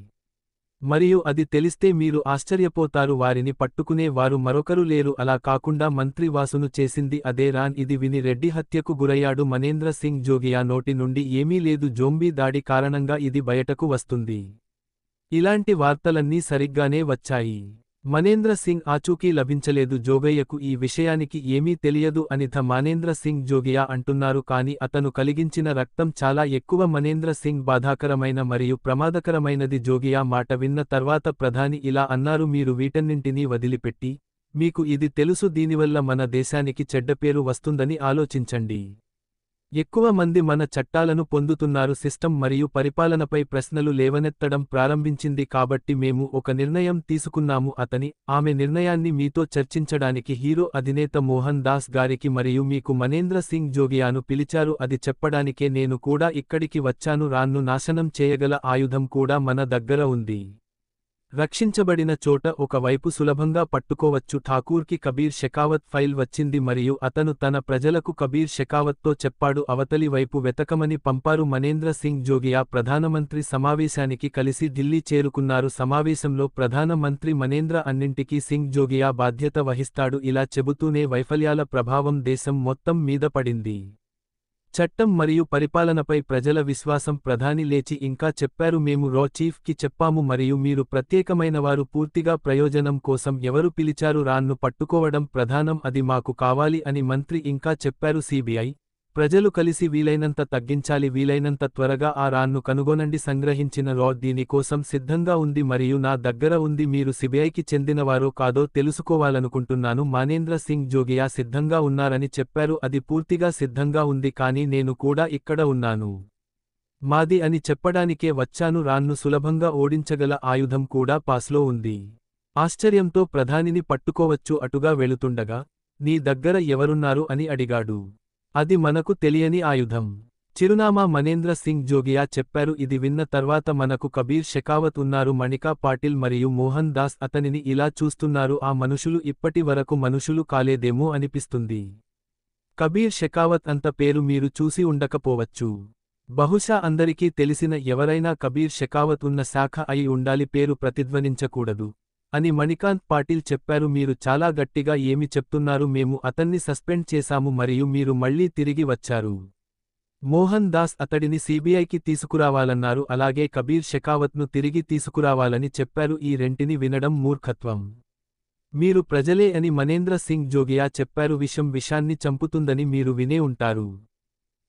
మరియు అది తెలిస్తే మీరు ఆశ్చర్యపోతారు. వారిని పట్టుకునే వారు మరొకరు లేరు. అలా కాకుండా మంత్రి వాసును చేసింది అదే రాన్. ఇది విని రెడ్డి హత్యకు గురయ్యాడు మనేంద్ర సింగ్ జోగియా నోటి నుండి ఏమీ లేదు. జోంబీ దాడి కారణంగా ఇది బయటకు వస్తుంది. ఇలాంటి వార్తలన్నీ సరిగ్గానే వచ్చాయి. మనేంద్ర సింగ్ ఆచూకీ లభించలేదు. జోగయ్యకు ఈ విషయానికి ఏమీ తెలియదు అని మనేంద్ర సింగ్ జోగియా అంటున్నారు. కానీ అతను కలిగించిన రక్తం చాలా ఎక్కువ. మనేంద్ర సింగ్ బాధాకరమైన మరియు ప్రమాదకరమైనది. జోగియా మాట విన్న తర్వాత ప్రధాని ఇలా అన్నారు, మీరు వీటన్నింటినీ వదిలిపెట్టి, మీకు ఇది తెలుసు దీనివల్ల మన దేశానికి చెడ్డపేరు వస్తుందని ఆలోచించండి. ఎక్కువ మంది మన చట్టాలను పొందుతున్నారు. సిస్టమ్ మరియు పరిపాలనపై ప్రశ్నలు లేవనెత్తడం ప్రారంభించింది. కాబట్టి మేము ఒక నిర్ణయం తీసుకున్నాము. ఆమె నిర్ణయాన్ని మీతో చర్చించడానికి హీరో అధినేత మోహన్ దాస్ గారికి మరియు మీకు మనేంద్ర సింగ్ జోగియాను పిలిచారు. అది చెప్పడానికే నేను కూడా ఇక్కడికి వచ్చాను. రాన్ను నాశనం చేయగల ఆయుధం కూడా మన దగ్గర ఉంది. రక్షించబడిన చోట ఒక వైపు సులభంగా పట్టుకోవచ్చు. ఠాకూర్కి కబీర్ షెకావత్ ఫైల్ వచ్చింది మరియు అతను తన ప్రజలకు కబీర్ షెకావత్తో చెప్పాడు. అవతలి వైపు వెతకమని పంపారు. మనేంద్ర సింగ్ జోగియా ప్రధానమంత్రి సమావేశానికి కలిసి ఢిల్లీ చేరుకున్నారు. సమావేశంలో ప్రధాన మంత్రి మనేంద్ర అన్నింటికీ సింగ్ జోగియా బాధ్యత వహిస్తాడు ఇలా చెబుతూనే వైఫల్యాల ప్రభావం దేశం మొత్తం మీద పడింది. చట్టం మరియు పరిపాలనపై ప్రజల విశ్వాసం. ప్రధాని లేచి ఇంకా చెప్పారు, మేము రా చీఫ్ కి చెప్పాము మరియు మీరు ప్రత్యేకమైనవారు, పూర్తిగా ప్రయోజనం కోసం ఎవరు పిలిచారు రాన్ను పట్టుకోవడం ప్రధానం, అది మాకు కావాలి అని మంత్రి ఇంకా చెప్పారు. సిబిఐ ప్రజలు కలిసి వీలైనంత తగ్గించాలి, వీలైనంత త్వరగా ఆ రాన్ను కనుగొనండి. సంగ్రహించిన రా దీని కోసం సిద్ధంగా ఉంది మరియు నా దగ్గర ఉంది, మీరు సిబిఐకి చెందినవారో కాదో తెలుసుకోవాలనుకుంటున్నాను. మానేంద్ర సింగ్ జోగియా సిద్ధంగా ఉన్నారని చెప్పారు. అది పూర్తిగా సిద్ధంగా ఉంది, కానీ నేను కూడా ఇక్కడ ఉన్నాను. మాది అని చెప్పడానికే వచ్చాను. రాన్ను సులభంగా ఓడించగల ఆయుధం కూడా పాస్లో ఉంది. ఆశ్చర్యంతో ప్రధానిని పట్టుకోవచ్చు. అటుగా వెళుతుండగా, నీ దగ్గర ఎవరున్నారు అని అడిగాడు. అది మనకు తెలియని ఆయుధం. చిరునామా మనేంద్ర సింగ్ జోగియా చెప్పారు. ఇది విన్న తర్వాత మనకు కబీర్ షెకావత్ ఉన్నారు, మణికా పాటిల్ మరియు మోహన్ దాస్ అతనిని ఇలా చూస్తున్నారు. ఆ మనుషులు ఇప్పటి వరకు మనుషులు కాలేదేమో అనిపిస్తుంది. కబీర్ షెకావత్ అంత పేరు మీరు చూసి ఉండకపోవచ్చు. బహుశా అందరికీ తెలిసిన ఎవరైనా కబీర్ షెకావత్ ఉన్న శాఖ అయి ఉండాలి, పేరు ప్రతిధ్వనించకూడదు అని మణికాంత్ పాటిల్ చెప్పారు. మీరు చాలా గట్టిగా ఏమి చెప్తున్నారు, మేము అతన్ని సస్పెండ్ చేశాము మరియు మీరు మళ్లీ తిరిగి వచ్చారు. మోహన్ దాస్ అతడిని సిబిఐకి తీసుకురావాలన్నారు, అలాగే కబీర్ షెకావత్ను తిరిగి తీసుకురావాలని చెప్పారు. ఈ రెంటిని వినడం మూర్ఖత్వం. మీరు ప్రజలే అని మనేంద్ర సింగ్ జోగియా చెప్పారు. విషాన్ని చంపుతుందని మీరు వినే ఉంటారు.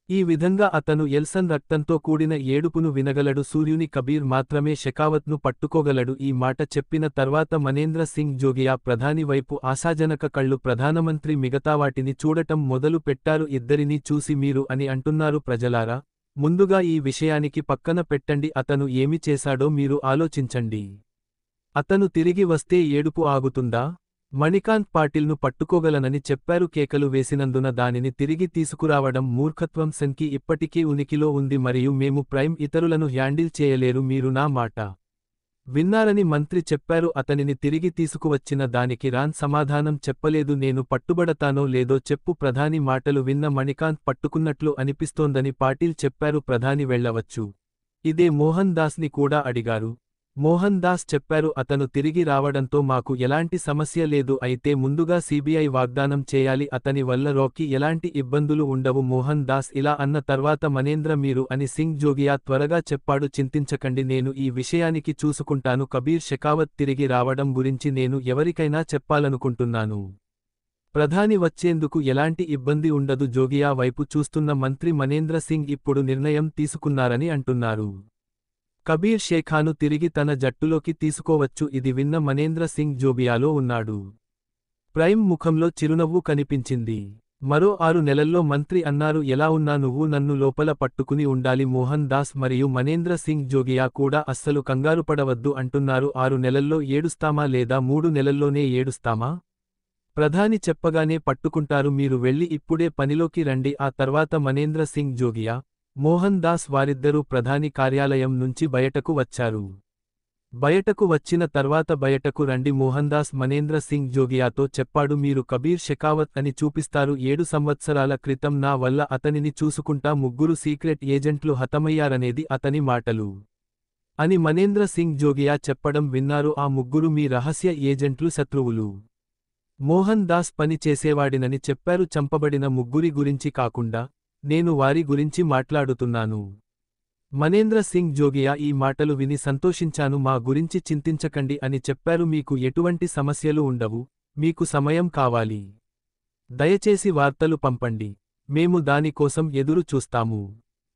ఈ విధంగా అతను ఎల్సన్ రక్తంతో కూడిన ఏడుపును వినగలడు. సూర్యుని కబీర్ మాత్రమే షెకావత్ను పట్టుకోగలడు. ఈ మాట చెప్పిన తర్వాత మనేంద్ర సింగ్ జోగియా ప్రధాని వైపు ఆశాజనక కళ్ళు ప్రధానమంత్రి మిగతావాటిని చూడటం మొదలు పెట్టారు. ఇద్దరినీ చూసి మీరు అని అంటున్నారు. ప్రజలారా, ముందుగా ఈ విషయానికి పక్కన పెట్టండి. అతను ఏమి చేశాడో మీరు ఆలోచించండి. అతను తిరిగి వస్తే ఏడుపు ఆగుతుందా? మణికాంత్ పాటిల్ను పట్టుకోగలనని చెప్పారు. కేకలు వేసినందున దానిని తిరిగి తీసుకురావడం మూర్ఖత్వం. సెన్కి ఇప్పటికీ ఉనికిలో ఉంది మరియు మేము ప్రైమ్ ఇతరులను హ్యాండిల్ చేయలేరు. మీరు నా మాట విన్నారని మంత్రి చెప్పారు. అతనిని తిరిగి తీసుకువచ్చిన దానికి రాన్ సమాధానం చెప్పలేదు. నేను పట్టుబడతానో లేదో చెప్పు. ప్రధాని మాటలు విన్న మణికాంత్ పట్టుకున్నట్లు అనిపిస్తోందని పాటిల్ చెప్పారు. ప్రధాని వెళ్లవచ్చు. ఇదే మోహన్ దాస్ని కూడా అడిగారు. మోహన్ దాస్ చెప్పారు, అతను తిరిగి రావడంతో మాకు ఎలాంటి సమస్య లేదు, అయితే ముందుగా సిబిఐ వాగ్దానం చేయాలి, అతని వల్ల రాకి ఎలాంటి ఇబ్బందులు ఉండవు. మోహన్ దాస్ ఇలా అన్న తర్వాత మనేంద్ర మీరు అని సింగ్ జోగియా త్వరగా చెప్పాడు. చింతించకండి, నేను ఈ విషయానికి చూసుకుంటాను. కబీర్ షెకావత్ తిరిగి రావడం గురించి నేను ఎవరికైనా చెప్పాలనుకుంటున్నాను. ప్రధాని వచ్చేందుకు ఎలాంటి ఇబ్బంది ఉండదు. జోగియా వైపు చూస్తున్న మంత్రి మనేంద్ర సింగ్ ఇప్పుడు నిర్ణయం తీసుకున్నారని అంటున్నారు. కబీర్ షేఖాను తిరిగి తన జట్టులోకి తీసుకోవచ్చు. ఇది విన్న మనేంద్ర సింగ్ జోబియాలో ఉన్నాడు. ప్రైమ్ ముఖంలో చిరునవ్వు కనిపించింది. మరో 6 నెలల్లో మంత్రి అన్నారు, ఎలా ఉన్నా నువ్వు నన్ను లోపల పట్టుకుని ఉండాలి. మోహన్ దాస్ మరియు మనేంద్ర సింగ్ జోగియా కూడా అస్సలు కంగారుపడవద్దు అంటున్నారు. 6 నెలల్లో ఏడుస్తామా లేదా 3 నెలల్లోనే ఏడుస్తామా? ప్రధాని చెప్పగానే పట్టుకుంటారు. మీరు వెళ్లి ఇప్పుడే పనిలోకి రండి. ఆ తర్వాత మనేంద్ర సింగ్ జోగియా, మోహన్ దాస్ వారిద్దరూ ప్రధాని కార్యాలయం నుంచి బయటకు వచ్చారు. బయటకు వచ్చిన తర్వాత బయటకు రండి మోహన్ దాస్ మనేంద్ర సింగ్ జోగియాతో చెప్పాడు. మీరు కబీర్ షెకావత్ అని చూపిస్తారు. 7 సంవత్సరాల క్రితం నా వల్ల అతనిని చూసుకుంటా 3 సీక్రెట్ ఏజెంట్లు హతమయ్యారనేది అతని మాటలు అని మనేంద్ర సింగ్ జోగియా చెప్పడం విన్నారు. ఆ 3 మీ రహస్య ఏజెంట్లు శత్రువులు. మోహన్ దాస్ పని చేసేవాడినని చెప్పారు. చంపబడిన 3 గురించి కాకుండా నేను వారి గురించి మాట్లాడుతున్నాను. మనేంద్ర సింగ్ జోగియా ఈ మాటలు విని సంతోషించాను. మా గురించి చింతించకండి అని చెప్పారు. మీకు ఎటువంటి సమస్యలు ఉండవు. మీకు సమయం కావాలి. దయచేసి వార్తలు పంపండి. మేము దాని కోసం ఎదురు చూస్తాము.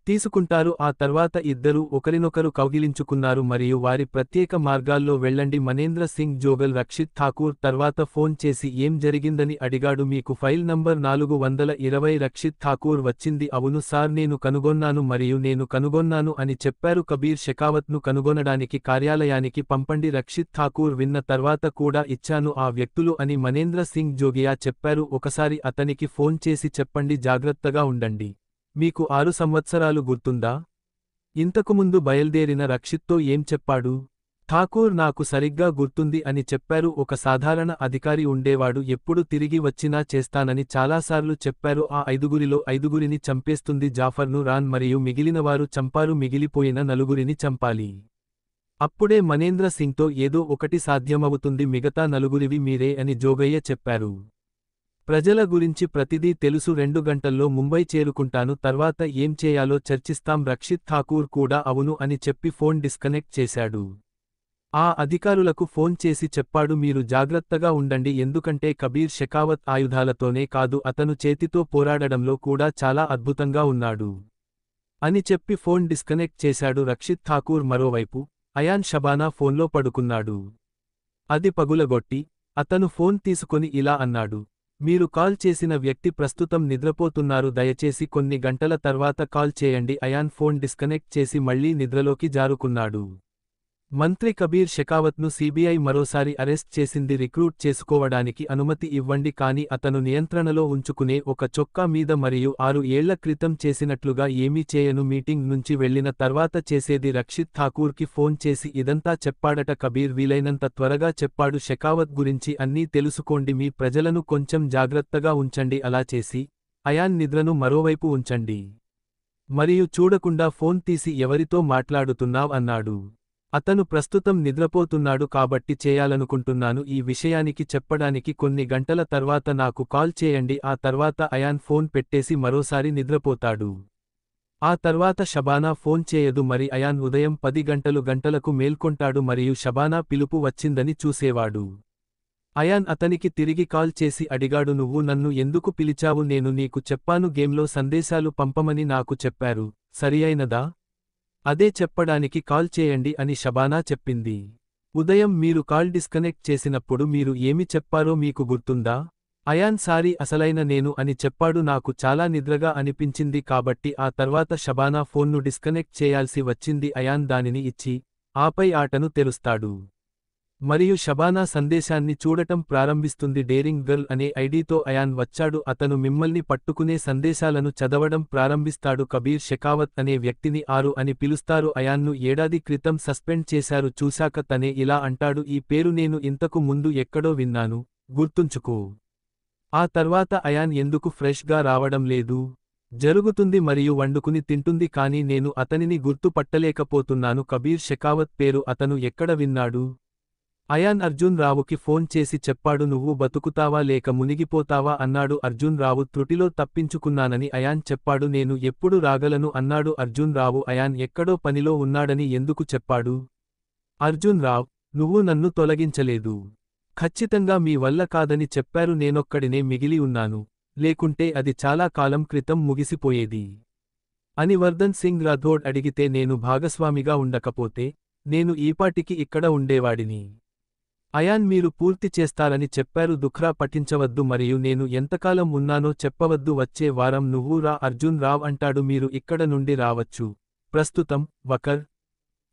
తీసుకుంటారు. ఆ తర్వాత ఇద్దరూ ఒకరినొకరు కౌగిలించుకున్నారు మరియు వారి ప్రత్యేక మార్గాల్లో వెళ్ళండి. మనేంద్ర సింగ్ జోగల్ రక్షిత్ ఠాకూర్ తర్వాత ఫోన్ చేసి ఏం జరిగిందని అడిగాడు. మీకు ఫైల్ నంబర్ 420 రక్షిత్ ఠాకూర్ వచ్చింది. అవును సార్, నేను కనుగొన్నాను మరియు నేను కనుగొన్నాను అని చెప్పారు. కబీర్ షెకావత్ను కనుగొనడానికి కార్యాలయానికి పంపండి. రక్షిత్ ఠాకూర్ విన్న తర్వాత కూడా ఇచ్చాను ఆ వ్యక్తులు అని మనేంద్ర సింగ్ జోగియా చెప్పారు. ఒకసారి అతనికి ఫోన్ చేసి చెప్పండి, జాగ్రత్తగా ఉండండి. మీకు 6 సంవత్సరాలు గుర్తుందా? ఇంతకుముందు బయల్దేరిన రక్షిత్తో ఏం చెప్పాడు? ఠాకూర్ నాకు సరిగ్గా గుర్తుంది అని చెప్పారు. ఒక సాధారణ అధికారి ఉండేవాడు, ఎప్పుడు తిరిగి వచ్చినా చేస్తానని చాలాసార్లు చెప్పారు. ఆ 5గురిలో 5గురిని చంపేస్తుంది. జాఫర్ను రాన్ మరియు మిగిలినవారు చంపారు. మిగిలిపోయిన 4గురిని చంపాలి. అప్పుడే మనేంద్ర సింగ్తో ఏదో ఒకటి సాధ్యమవుతుంది. మిగతా 4గురివి మీరే అని జోగయ్య చెప్పారు. ప్రజల గురించి ప్రతిదీ తెలుసు 2 గంటల్లో ముంబై చేరుకుంటాను తర్వాత ఏం చేయాలో చర్చిస్తాం రక్షిత్ ఠాకూర్ కూడా అవును అని చెప్పి ఫోన్ డిస్కనెక్ట్ చేశాడు. ఆ అధికారులకు ఫోన్ చేసి చెప్పాడు మీరు జాగ్రత్తగా ఉండండి ఎందుకంటే కబీర్ షెకావత్ ఆయుధాలతోనే కాదు అతను చేతితో పోరాడడంలో కూడా చాలా అద్భుతంగా ఉన్నాడు అని చెప్పి ఫోన్ డిస్కనెక్ట్ చేశాడు రక్షిత్ ఠాకూర్. మరోవైపు అయాన్ షబానా ఫోన్లో పడుకున్నాడు. అది పగులగొట్టి అతను ఫోన్ తీసుకొని ఇలా అన్నాడు, మీరు కాల్ చేసిన వ్యక్తి ప్రస్తుతం నిద్రపోతున్నారు దయచేసి కొన్ని గంటల తర్వాత కాల్ చేయండి. అయాన్ ఫోన్ డిస్కనెక్ట్ చేసి మళ్లీ నిద్రలోకి జారుకున్నాడు. మంత్రి కబీర్ షెకావత్ను సీబీఐ మరోసారి అరెస్ట్ చేసింది. రిక్రూట్ చేసుకోవడానికి అనుమతి ఇవ్వండి కానీ అతను నియంత్రణలో ఉంచుకునే ఒక చొక్కా మీద మరియు 6 ఏళ్ల క్రితం చేసినట్లుగా ఏమీ చేయను. మీటింగ్ నుంచి వెళ్లిన తర్వాత చేసేది రక్షిత్ ఠాకూర్కి ఫోన్ చేసి ఇదంతా చెప్పాడట. కబీర్ వీలైనంత త్వరగా చెప్పాడు షెకావత్ గురించి అన్నీ తెలుసుకోండి మీ ప్రజలను కొంచెం జాగ్రత్తగా ఉంచండి అలా చేసి అయాన్ నిద్రను మరోవైపు ఉంచండి మరియు చూడకుండా ఫోన్ తీసి ఎవరితో మాట్లాడుతున్నావ్ అన్నాడు. అతను ప్రస్తుతం నిద్రపోతున్నాడు కాబట్టి చేయాలనుకుంటున్నాను ఈ విషయానికి చెప్పడానికి కొన్ని గంటల తర్వాత నాకు కాల్ చేయండి. ఆ తర్వాత అయాన్ ఫోన్ పెట్టేసి మరోసారి నిద్రపోతాడు. ఆ తర్వాత షబానా ఫోన్ చేయదు మరి అయాన్ ఉదయం 10 గంటలకు మేల్కొంటాడు మరియు షబానా పిలుపు వచ్చిందని చూసేవాడు. అయాన్ అతనికి తిరిగి కాల్ చేసి అడిగాడు నువ్వు నన్ను ఎందుకు పిలిచావు నేను నీకు చెప్పాను గేమ్లో సందేశాలు పంపమని నాకు చెప్పారు సరియైనదా? అదే చెప్పడానికి కాల్ చేయండి అని షబానా చెప్పింది. ఉదయం మీరు కాల్ డిస్కనెక్ట్ చేసినప్పుడు మీరు ఏమి చెప్పారో మీకు గుర్తుందా? అయాన్ సారీ అసలైన నేను అని చెప్పాడు నాకు చాలా నిద్రగా అనిపించింది కాబట్టి ఆ తర్వాత షబానా ఫోన్ను డిస్కనెక్ట్ చేయాల్సి వచ్చింది. అయాన్ దానిని ఇచ్చి ఆపై ఆటను తెరుస్తాడు మరియు షబానా సందేశాన్ని చూడటం ప్రారంభిస్తుంది. డేరింగ్ గర్ల్ అనే ఐడీతో అయాన్ వచ్చాడు అతను మిమ్మల్ని పట్టుకునే సందేశాలను చదవడం ప్రారంభిస్తాడు. కబీర్ షెకావత్ అనే వ్యక్తిని 6 అని పిలుస్తారు. అయాన్ను ఏడాది క్రితం సస్పెండ్ చేశారు చూశాక తనే ఇలా అంటాడు ఈ పేరు నేను ఇంతకు ముందు ఎక్కడో విన్నాను గుర్తుంచుకో. ఆ తర్వాత అయాన్ ఎందుకు ఫ్రెష్గా రావడం లేదు జరుగుతుంది మరియు వండుకుని తింటుంది కానీ నేను అతనిని గుర్తుపట్టలేకపోతున్నాను. కబీర్ షెకావత్ పేరు అతను ఎక్కడ విన్నాడు? అయాన్ అర్జున్ రావుకి ఫోన్ చేసి చెప్పాడు నువ్వు బతుకుతావా లేక మునిగిపోతావా అన్నాడు. అర్జున్ రావు త్రుటిలో తప్పించుకున్నానని అయాన్ చెప్పాడు. నేను ఎప్పుడు రాగలను అన్నాడు అర్జున్ రావు. అయాన్ ఎక్కడో పనిలో ఉన్నాడని ఎందుకు చెప్పాడు? అర్జున్ రావ్ నువ్వు నన్ను తొలగించలేదు. ఖచ్చితంగా మీ వల్ల కాదని చెప్పారు నేనొక్కడినే మిగిలి ఉన్నాను లేకుంటే అది చాలా కాలం క్రితం ముగిసిపోయేది అని వర్ధన్ సింగ్ రాథోడ్ అడిగితే నేను భాగస్వామిగా ఉండకపోతే నేను ఈపాటికి ఇక్కడ ఉండేవాడిని. అయాన్ మీరు పూర్తి చేస్తారని చెప్పారు దుఖ్రా పఠించవద్దు మరియు నేను ఎంతకాలం ఉన్నానో చెప్పవద్దు వచ్చే వారం నువ్వు రా అర్జున్ రావ్ అంటాడు మీరు ఇక్కడ నుండి రావచ్చు ప్రస్తుతం వకర్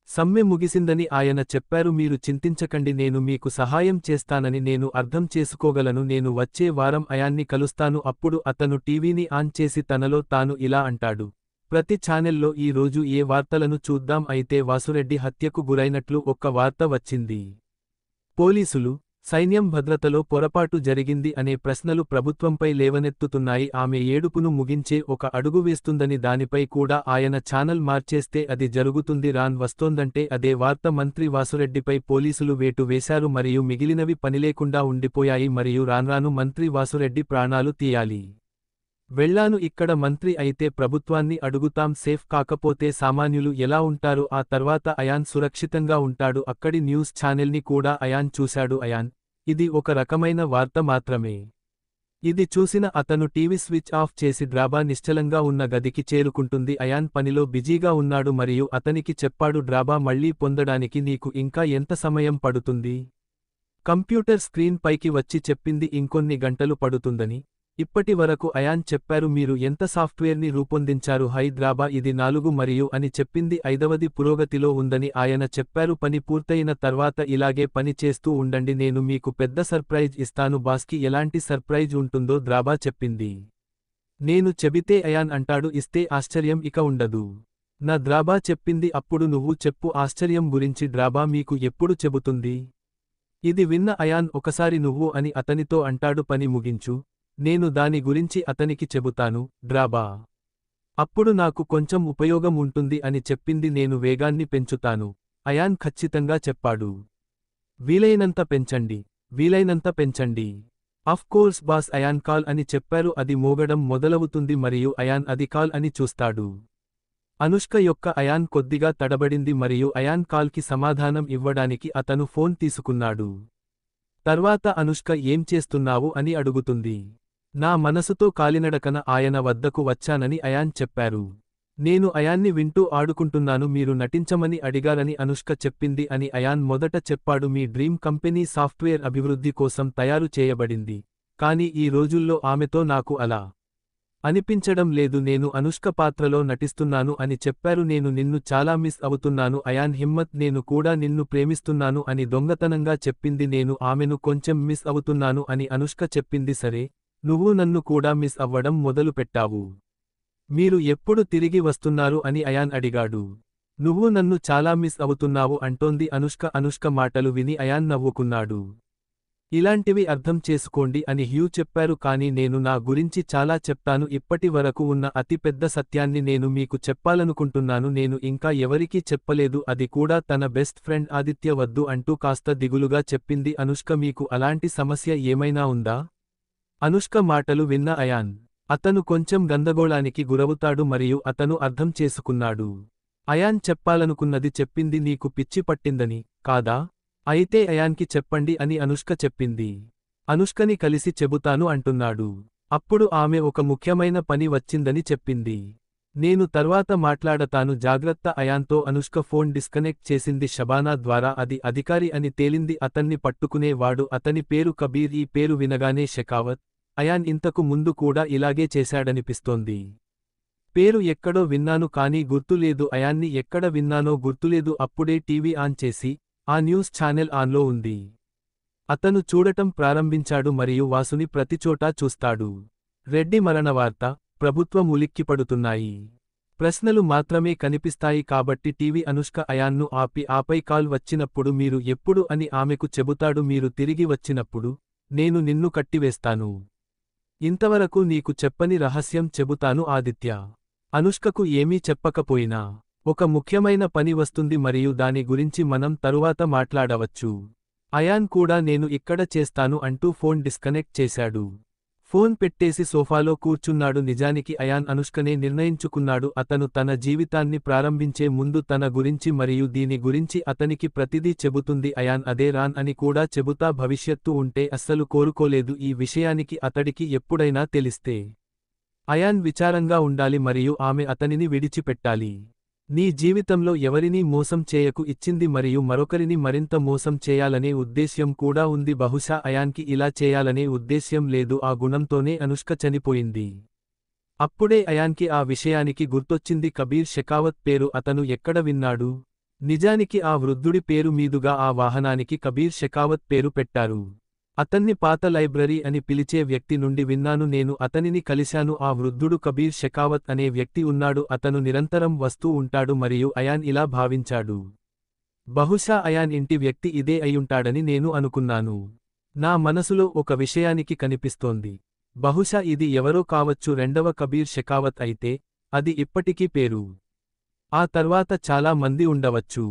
సమ్మె ముగిసిందని ఆయన చెప్పారు మీరు చింతించకండి నేను మీకు సహాయం చేస్తానని నేను అర్థం చేసుకోగలను నేను వచ్చే వారం అయాన్ని కలుస్తాను. అప్పుడు అతను టీవీని ఆన్ చేసి తనలో తాను ఇలా అంటాడు ప్రతి ఛానెల్లో ఈ రోజు ఏ వార్తలను చూద్దాం అయితే వాసురెడ్డి హత్యకు గురైనట్లు ఒక్క వార్త వచ్చింది. పోలీసులు సైన్యం భద్రతలో పొరపాటు జరిగింది అనే ప్రశ్నలు ప్రభుత్వంపై లేవనెత్తుతున్నాయి. ఆమె ఏడుపును ముగించే ఒక అడుగు వేస్తుందని దానిపై కూడా ఆయన ఛానల్ మార్చేస్తే అది జరుగుతుంది రాన్ వస్తోందంటే అదే వార్త. మంత్రి వాసురెడ్డిపై పోలీసులు వేటు వేశారు మరియు మిగిలినవి పనిలేకుండా ఉండిపోయాయి మరియు రాన్రాను మంత్రి వాసురెడ్డి ప్రాణాలు తీయాలి. వెళ్ళాను ఇక్కడ మంత్రి అయితే ప్రభుత్వాన్ని అడుగుతాం సేఫ్ కాకపోతే సామాన్యులు ఎలా ఉంటారు? ఆ తర్వాత అయాన్ సురక్షితంగా ఉంటాడు అక్కడి న్యూస్ ఛానెల్ని కూడా అయాన్ చూశాడు. అయాన్ ఇది ఒక రకమైన వార్త మాత్రమే. ఇది చూసిన అతను టీవీ స్విచ్ ఆఫ్ చేసి డ్రాబా నిశ్చలంగా ఉన్న గదికి చేరుకుంటుంది. అయాన్ పనిలో బిజీగా ఉన్నాడు మరియు అతనికి చెప్పాడు డ్రాబా మళ్లీ పొందడానికి నీకు ఇంకా ఎంత సమయం పడుతుంది? కంప్యూటర్ స్క్రీన్ పైకి వచ్చి చెప్పింది ఇంకొన్ని గంటలు పడుతుందని. ఇప్పటి వరకు అయాన్ చెప్పారు మీరు ఎంత సాఫ్ట్వేర్ని రూపొందించారు హైద్రాబా ఇది 4 మరియు అని చెప్పింది 5వది పురోగతిలో ఉందని ఆయన చెప్పారు పని పూర్తయిన తర్వాత ఇలాగే పని చేస్తూ ఉండండి నేను మీకు పెద్ద సర్ప్రైజ్ ఇస్తాను బాస్కి ఎలాంటి సర్ప్రైజ్ ఉంటుందో ద్రాబా చెప్పింది. నేను చెబితే అయాన్ అంటాడు ఇస్తే ఆశ్చర్యం ఇక ఉండదు. నా ద్రాబా చెప్పింది అప్పుడు నువ్వు చెప్పు ఆశ్చర్యం గురించి డ్రాబా మీకు ఎప్పుడు చెబుతుంది? ఇది విన్న అయాన్ ఒకసారి నువ్వు అని అతనితో అంటాడు పని ముగించు నేను దాని గురించి అతనికి చెబుతాను డ్రాబా. అప్పుడు నాకు కొంచెం ఉపయోగం ఉంటుంది అని చెప్పింది నేను వేగాన్ని పెంచుతాను అయాన్ ఖచ్చితంగా చెప్పాడు. వీలైనంత పెంచండి వీలైనంత పెంచండి. అఫ్ కోర్స్ బాస్ అయాన్ కాల్ అని చెప్పారు. అది మోగడం మొదలవుతుంది మరియు అయాన్ అది కాల్ అని చూస్తాడు. అనుష్క యొక్క అయాన్ కొద్దిగా తడబడింది మరియు అయాన్ కాల్కి సమాధానం ఇవ్వడానికి అతను ఫోన్ తీసుకున్నాడు. తర్వాత అనుష్క ఏం చేస్తున్నావు అని అడుగుతుంది. నా మనసుతో కాలినడకన ఆయన వద్దకు వచ్చానని అయాన్ చెప్పారు. నేను అయాన్ని వింటూ ఆడుకుంటున్నాను. మీరు నటించమని అడిగారని అనుష్క చెప్పింది అని అయాన్ మొదట చెప్పాడు. మీ డ్రీమ్ కంపెనీ సాఫ్ట్వేర్ అభివృద్ధి కోసం తయారు చేయబడింది, కానీ ఈ రోజుల్లో ఆమెతో నాకు అలా అనిపించడం లేదు. నేను అనుష్క పాత్రలో నటిస్తున్నాను అని చెప్పారు. నేను నిన్ను చాలా మిస్ అవుతున్నాను అయాన్. హిమ్మత్, నేను కూడా నిన్ను ప్రేమిస్తున్నాను అని దొంగతనంగా చెప్పింది. నేను ఆమెను కొంచెం మిస్ అవుతున్నాను అని అనుష్క చెప్పింది. సరే, నువ్వు నన్ను కూడా మిస్ అవ్వడం మొదలుపెట్టావు. మీరు ఎప్పుడు తిరిగి వస్తున్నారు అని అయాన్ అడిగాడు. నువ్వు నన్ను చాలా మిస్ అవుతున్నావు అంటోంది అనుష్క. అనుష్క మాటలు విని అయాన్ నవ్వుకున్నాడు. ఇలాంటివి అర్థం చేసుకోండి అని హ్యూ చెప్పారు. కానీ నేను నా గురించి చాలా చెప్తాను. ఇప్పటి వరకు ఉన్న అతిపెద్ద సత్యాన్ని నేను మీకు చెప్పాలనుకుంటున్నాను. నేను ఇంకా ఎవరికీ చెప్పలేదు, అది కూడా తన బెస్ట్ ఫ్రెండ్ ఆదిత్య వద్దు అంటూ కాస్త దిగులుగా చెప్పింది అనుష్క. మీకు అలాంటి సమస్య ఏమైనా ఉందా? అనుష్క మాటలు విన్న అయాన్, అతను కొంచెం గందగోళానికి గురవుతాడు మరియు అతను అర్థం చేసుకున్నాడు. అయాన్ చెప్పాలనుకున్నది చెప్పింది. నీకు పిచ్చి పట్టిందని కాదా? అయితే అయాన్కి చెప్పండి అని అనుష్క చెప్పింది. అనుష్కని కలిసి చెబుతాను అంటున్నాడు. అప్పుడు ఆమె ఒక ముఖ్యమైన పని వచ్చిందని చెప్పింది. నేను తర్వాత మాట్లాడతాను, జాగ్రత్త అయాన్తో అనుష్క ఫోన్ డిస్కనెక్ట్ చేసింది. షబానా ద్వారా అది అధికారి అని తేలింది. అతన్ని పట్టుకునే వాడు. అతని పేరు కబీర్. ఈ పేరు వినగానే షెకావత్, అయాన్ ఇంతకు ముందు కూడా ఇలాగే చేశాడనిపిస్తోంది. పేరు ఎక్కడో విన్నాను కానీ గుర్తులేదు. అయాన్ని ఎక్కడ విన్నానో గుర్తులేదు. అప్పుడే టీవీ ఆన్ చేసి ఆ న్యూస్ ఛానెల్ ఆన్లో ఉంది. అతను చూడటం ప్రారంభించాడు మరియు వాసుని ప్రతిచోటా చూస్తాడు. రెడ్డి మరణ వార్త, ప్రభుత్వం ఉలిక్కిపడుతున్నాయి. ప్రశ్నలు మాత్రమే కనిపిస్తాయి కాబట్టి టీవీ. అనుష్క అయాన్ను ఆపి ఆపై కాల్ వచ్చినప్పుడు మీరు ఎప్పుడు అని ఆమెకు చెబుతాడు. మీరు తిరిగి వచ్చినప్పుడు నేను నిన్ను కట్టివేస్తాను. ఇంతవరకు నీకు చెప్పని రహస్యం చెబుతాను ఆదిత్య. అనుష్కకు ఏమీ చెప్పకపోయినా ఒక ముఖ్యమైన పని వస్తుంది మరియు దాని గురించి మనం తరువాత మాట్లాడవచ్చు. అయాన్ కూడా నేను ఇక్కడ చేస్తాను అంటూ ఫోన్ డిస్కనెక్ట్ చేశాడు. ఫోన్ పెట్టేసి సోఫాలో కూర్చున్నాడు. నిజానికి అయాన్ అనుష్కనే నిర్ణయించుకున్నాడు. అతను తన జీవితాన్ని ప్రారంభించే ముందు తన గురించి మరియు దీని గురించి అతనికి ప్రతిదీ చెబుతుంది. అయాన్ అదే రాన్ అని కూడా చెబుతా. భవిష్యత్తు ఉంటే అస్సలు కోరుకోలేదు ఈ విషయానికి అతడికి ఎప్పుడైనా తెలిస్తే. అయాన్ విచారంగా ఉండాలి మరియు ఆమె అతనిని విడిచిపెట్టాలి. నీ జీవితంలో ఎవరినీ మోసం చేయకు ఇచ్చింది మరియు మరొకరిని మరింత మోసం చేయాలనే ఉద్దేశ్యం కూడా ఉంది. బహుశా అయాన్కి ఇలా చేయాలనే ఉద్దేశ్యం లేదు. ఆ గుణంతోనే అనుష్క చనిపోయింది. అప్పుడే అయాన్కి ఆ విషయానికి గుర్తొచ్చింది. కబీర్ షెకావత్ పేరు అతను ఎక్కడ విన్నాడు? నిజానికి ఆ వృద్ధుడి పేరు మీదుగా ఆ వాహనానికి కబీర్ షెకావత్ పేరు పెట్టారు. అతన్ని పాత లైబ్రరీ అని పిలిచే వ్యక్తి నుండి విన్నాను. నేను అతనిని కలిశాను. ఆ వృద్ధుడు కబీర్ షెకావత్ అనే వ్యక్తి ఉన్నాడు. అతను నిరంతరం వస్తూ ఉంటాడు మరియు అయాన్ ఇలా భావించాడు. బహుశా అయాన్ ఇంటి వ్యక్తి ఇదే అయ్యుంటాడని నేను అనుకున్నాను. నా మనసులో ఒక విషయానికి కనిపిస్తోంది. బహుశా ఇది ఎవరో కావచ్చు. రెండవ కబీర్ షెకావత్ అయితే అది ఇప్పటికీ పేరు. ఆ తర్వాత చాలా మంది ఉండవచ్చు.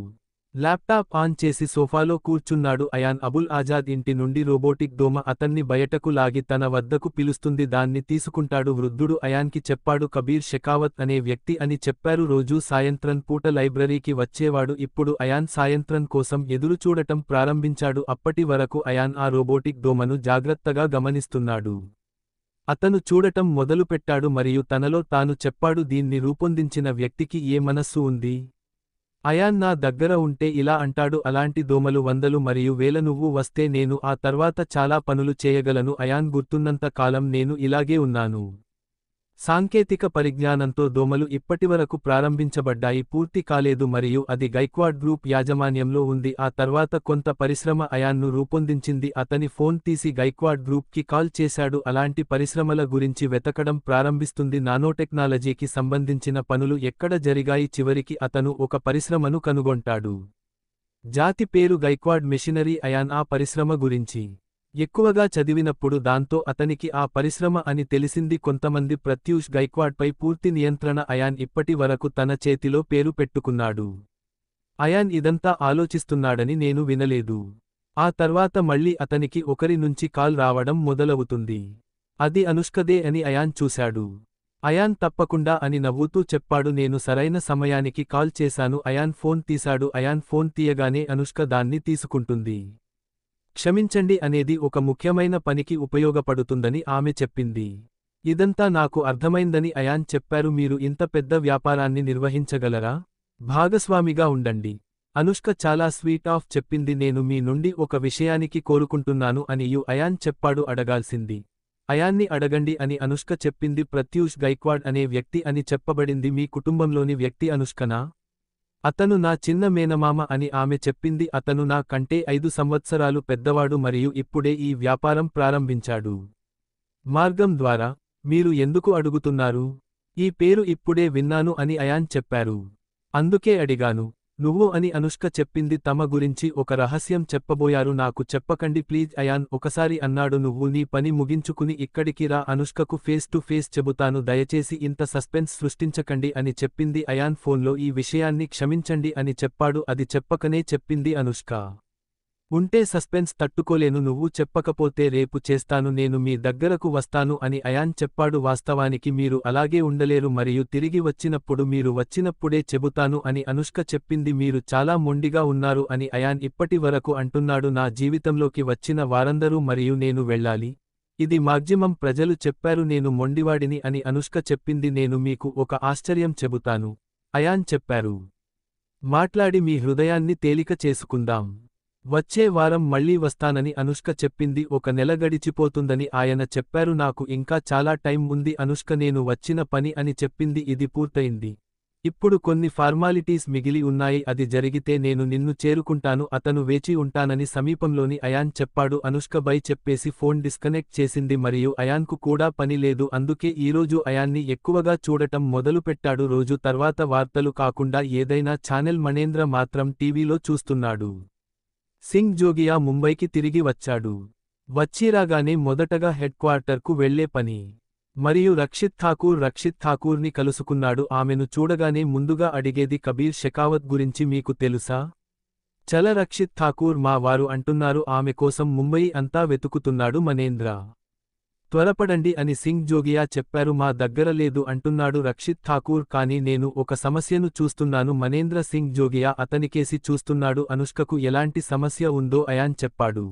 ల్యాప్టాప్ ఆన్ చేసి సోఫాలో కూర్చున్నాడు అయాన్. అబుల్ ఆజాద్ ఇంటి నుండి రోబోటిక్ దోమ అతన్ని బయటకు లాగి తన వద్దకు పిలుస్తుంది. దాన్ని తీసుకుంటాడు. వృద్ధుడు అయాన్కి చెప్పాడు కబీర్ షెకావత్ అనే వ్యక్తి అని చెప్పారు. రోజూ సాయంత్రం పూట లైబ్రరీకి వచ్చేవాడు. ఇప్పుడు అయాన్ సాయంత్రం కోసం ఎదురుచూడటం ప్రారంభించాడు. అప్పటి వరకు అయాన్ ఆ రోబోటిక్ దోమను జాగ్రత్తగా గమనిస్తున్నాడు. అతను చూడటం మొదలుపెట్టాడు మరియు తనలో తాను చెప్పాడు, దీన్ని రూపొందించిన వ్యక్తికి ఏ మనస్సు ఉంది? అయాన్ నా దగ్గర ఉంటే ఇలా అంటాడు, అలాంటి దోమలు వందలు మరియు వేల. నువ్వు వస్తే నేను ఆ తర్వాత చాలా పనులు చేయగలను. అయాన్ గుర్తున్నంత కాలం నేను ఇలాగే ఉన్నాను. సాంకేతిక పరిజ్ఞానంతో దోమలు ఇప్పటివరకు ప్రారంభించబడ్డాయి, పూర్తి కాలేదు మరియు అది గైక్వాడ్ గ్రూప్ యాజమాన్యంలో ఉంది. ఆ తర్వాత కొంత పరిశ్రమ అయాన్ను రూపొందించింది. అతని ఫోన్ తీసి గైక్వాడ్ గ్రూప్కి కాల్ చేశాడు. అలాంటి పరిశ్రమల గురించి వెతకడం ప్రారంభిస్తుంది. నానోటెక్నాలజీకి సంబంధించిన పనులు ఎక్కడ జరిగాయి. చివరికి అతను ఒక పరిశ్రమను కనుగొంటాడు. జాతి పేరు గైక్వాడ్ మెషినరీ. అయాన్ ఆ పరిశ్రమ గురించి ఎక్కువగా చదివినప్పుడు దాంతో అతనికి ఆ పరిశ్రమ అని తెలిసింది. కొంతమంది ప్రత్యూష్ గైక్వాడ్పై పూర్తి నియంత్రణ. అయాన్ ఇప్పటి వరకు తన చేతిలో పేరు పెట్టుకున్నాడు. అయాన్ ఇదంతా ఆలోచిస్తున్నాడని నేను వినలేదు. ఆ తర్వాత మళ్ళీ అతనికి ఒకరి నుంచి కాల్ రావడం మొదలవుతుంది. అది అనుష్కదే అని అయాన్ చూశాడు. అయాన్ తప్పకుండా అని నవ్వుతూ చెప్పాడు. నేను సరైన సమయానికి కాల్ చేశాను. అయాన్ ఫోన్ తీశాడు. అయాన్ ఫోన్ తీయగానే అనుష్క దాన్ని తీసుకుంటుంది. క్షమించండి అనేది ఒక ముఖ్యమైన పనికి ఉపయోగపడుతుందని ఆమె చెప్పింది. ఇదంతా నాకు అర్థమైందని అయాన్ చెప్పారు. మీరు ఇంత పెద్ద వ్యాపారాన్ని నిర్వహించగలరా? భాగస్వామిగా ఉండండి. అనుష్క చాలా స్వీట్ ఆఫ్ చెప్పింది. నేను మీ నుండి ఒక విషయానికి కోరుకుంటున్నాను అనియు అయాన్ చెప్పాడు. అడగాల్సింది అయాన్ని అడగండి అని అనుష్క చెప్పింది. ప్రత్యూష్ గైక్వాడ్ అనే వ్యక్తి అని చెప్పబడింది. మీ కుటుంబంలోని వ్యక్తి అనుష్కనా? అతను నా చిన్న మేనమామ అని ఆమె చెప్పింది. అతను నా కంటే 5 సంవత్సరాలు పెద్దవాడు మరియు ఇప్పుడే ఈ వ్యాపారం ప్రారంభించాడు. మార్గం ద్వారా? మీరు ఎందుకు అడుగుతున్నారు? ఈ పేరు ఇప్పుడే విన్నాను అని అయాన్ చెప్పారు. అందుకే అడిగాను. నువ్వు అని అనుష్క చెప్పింది. తమ గురించి ఒక రహస్యం చెప్పబోయారు. నాకు చెప్పకండి ప్లీజ్ అయాన్ ఒకసారి అన్నాడు. నువ్వు నీ పని ముగించుకుని ఇక్కడికి రా, అనుష్కకు ఫేస్ టు ఫేస్ చెబుతాను. దయచేసి ఇంత సస్పెన్స్ సృష్టించకండి అని చెప్పింది. అయాన్ ఫోన్లో ఈ విషయాన్ని క్షమించండి అని చెప్పాడు. అది చెప్పకనే చెప్పింది అనుష్క. ఉంటే సస్పెన్స్ తట్టుకోలేను. నువ్వు చెప్పకపోతే రేపు చేస్తాను. నేను మీ దగ్గరకు వస్తాను అని అయాన్ చెప్పాడు. వాస్తవానికి మీరు అలాగే ఉండలేరు మరియు తిరిగి వచ్చినప్పుడు మీరు వచ్చినప్పుడే చెబుతాను అని అనుష్క చెప్పింది. మీరు చాలా మొండిగా ఉన్నారు అని అయాన్ ఇప్పటి వరకు అంటున్నాడు. నా జీవితంలోకి వచ్చిన వారందరూ మరియు నేను వెళ్ళాలి. ఇది మాక్సిమం ప్రజలు చెప్పారు నేను మొండివాడిని అని అనుష్క చెప్పింది. నేను మీకు ఒక ఆశ్చర్యం చెబుతాను అయాన్ చెప్పారు. మాట్లాడి మీ హృదయాన్ని తేలిక చేసుకుందాం. వచ్చే వారం మళ్ళీ వస్తానని అనుష్క చెప్పింది. 1 నెల గడిచిపోతుందని ఆయన చెప్పారు. నాకు ఇంకా చాలా టైం ఉంది అనుష్క. నేను వచ్చిన పని అని చెప్పింది. ఇది పూర్తయింది. ఇప్పుడు కొన్ని ఫార్మాలిటీస్ మిగిలి ఉన్నాయి. అది జరిగితే నేను నిన్ను చేరుకుంటాను. అతను వేచి ఉంటానని సమీపంలోని అయాన్ చెప్పాడు. అనుష్క బై చెప్పేసి ఫోన్ డిస్కనెక్ట్ చేసింది మరియు అయాన్కు కూడా పని లేదు. అందుకే ఈరోజు అయాన్ని ఎక్కువగా చూడటం మొదలుపెట్టాడు. రోజు తర్వాత వార్తలు కాకుండా ఏదైనా ఛానెల్ మణేంద్ర మాత్రం టీవీలో చూస్తున్నాడు. సింగ్ జోగియా ముంబైకి తిరిగి వచ్చాడు. వచ్చిరాగానే మొదటగా హెడ్ క్వార్టర్కు వెళ్లే పని. మరియు రక్షిత్ ఠాకూర్ని కలుసుకున్నాడు. ఆమెను చూడగానే ముందుగా అడిగేది కబీర్ షెకావత్ గురించి మీకు తెలుసా? చల రక్షిత్ ఠాకూర్ మా వారు అంటున్నారు. ఆమె కోసం ముంబై అంతా వెతుకుతున్నాడు మనేంద్ర. త్వరపడండి అని సింగ్ జోగియా చెప్పారు. మా దగ్గర లేదు అంటున్నాడు రక్షిత్ ఠాకూర్. కానీ నేను ఒక సమస్యను చూస్తున్నాను. మనేంద్ర సింగ్ జోగియా అతనికేసి చూస్తున్నాడు. అనుష్కకు ఎలాంటి సమస్య ఉందో అయాన్ చెప్పాడు.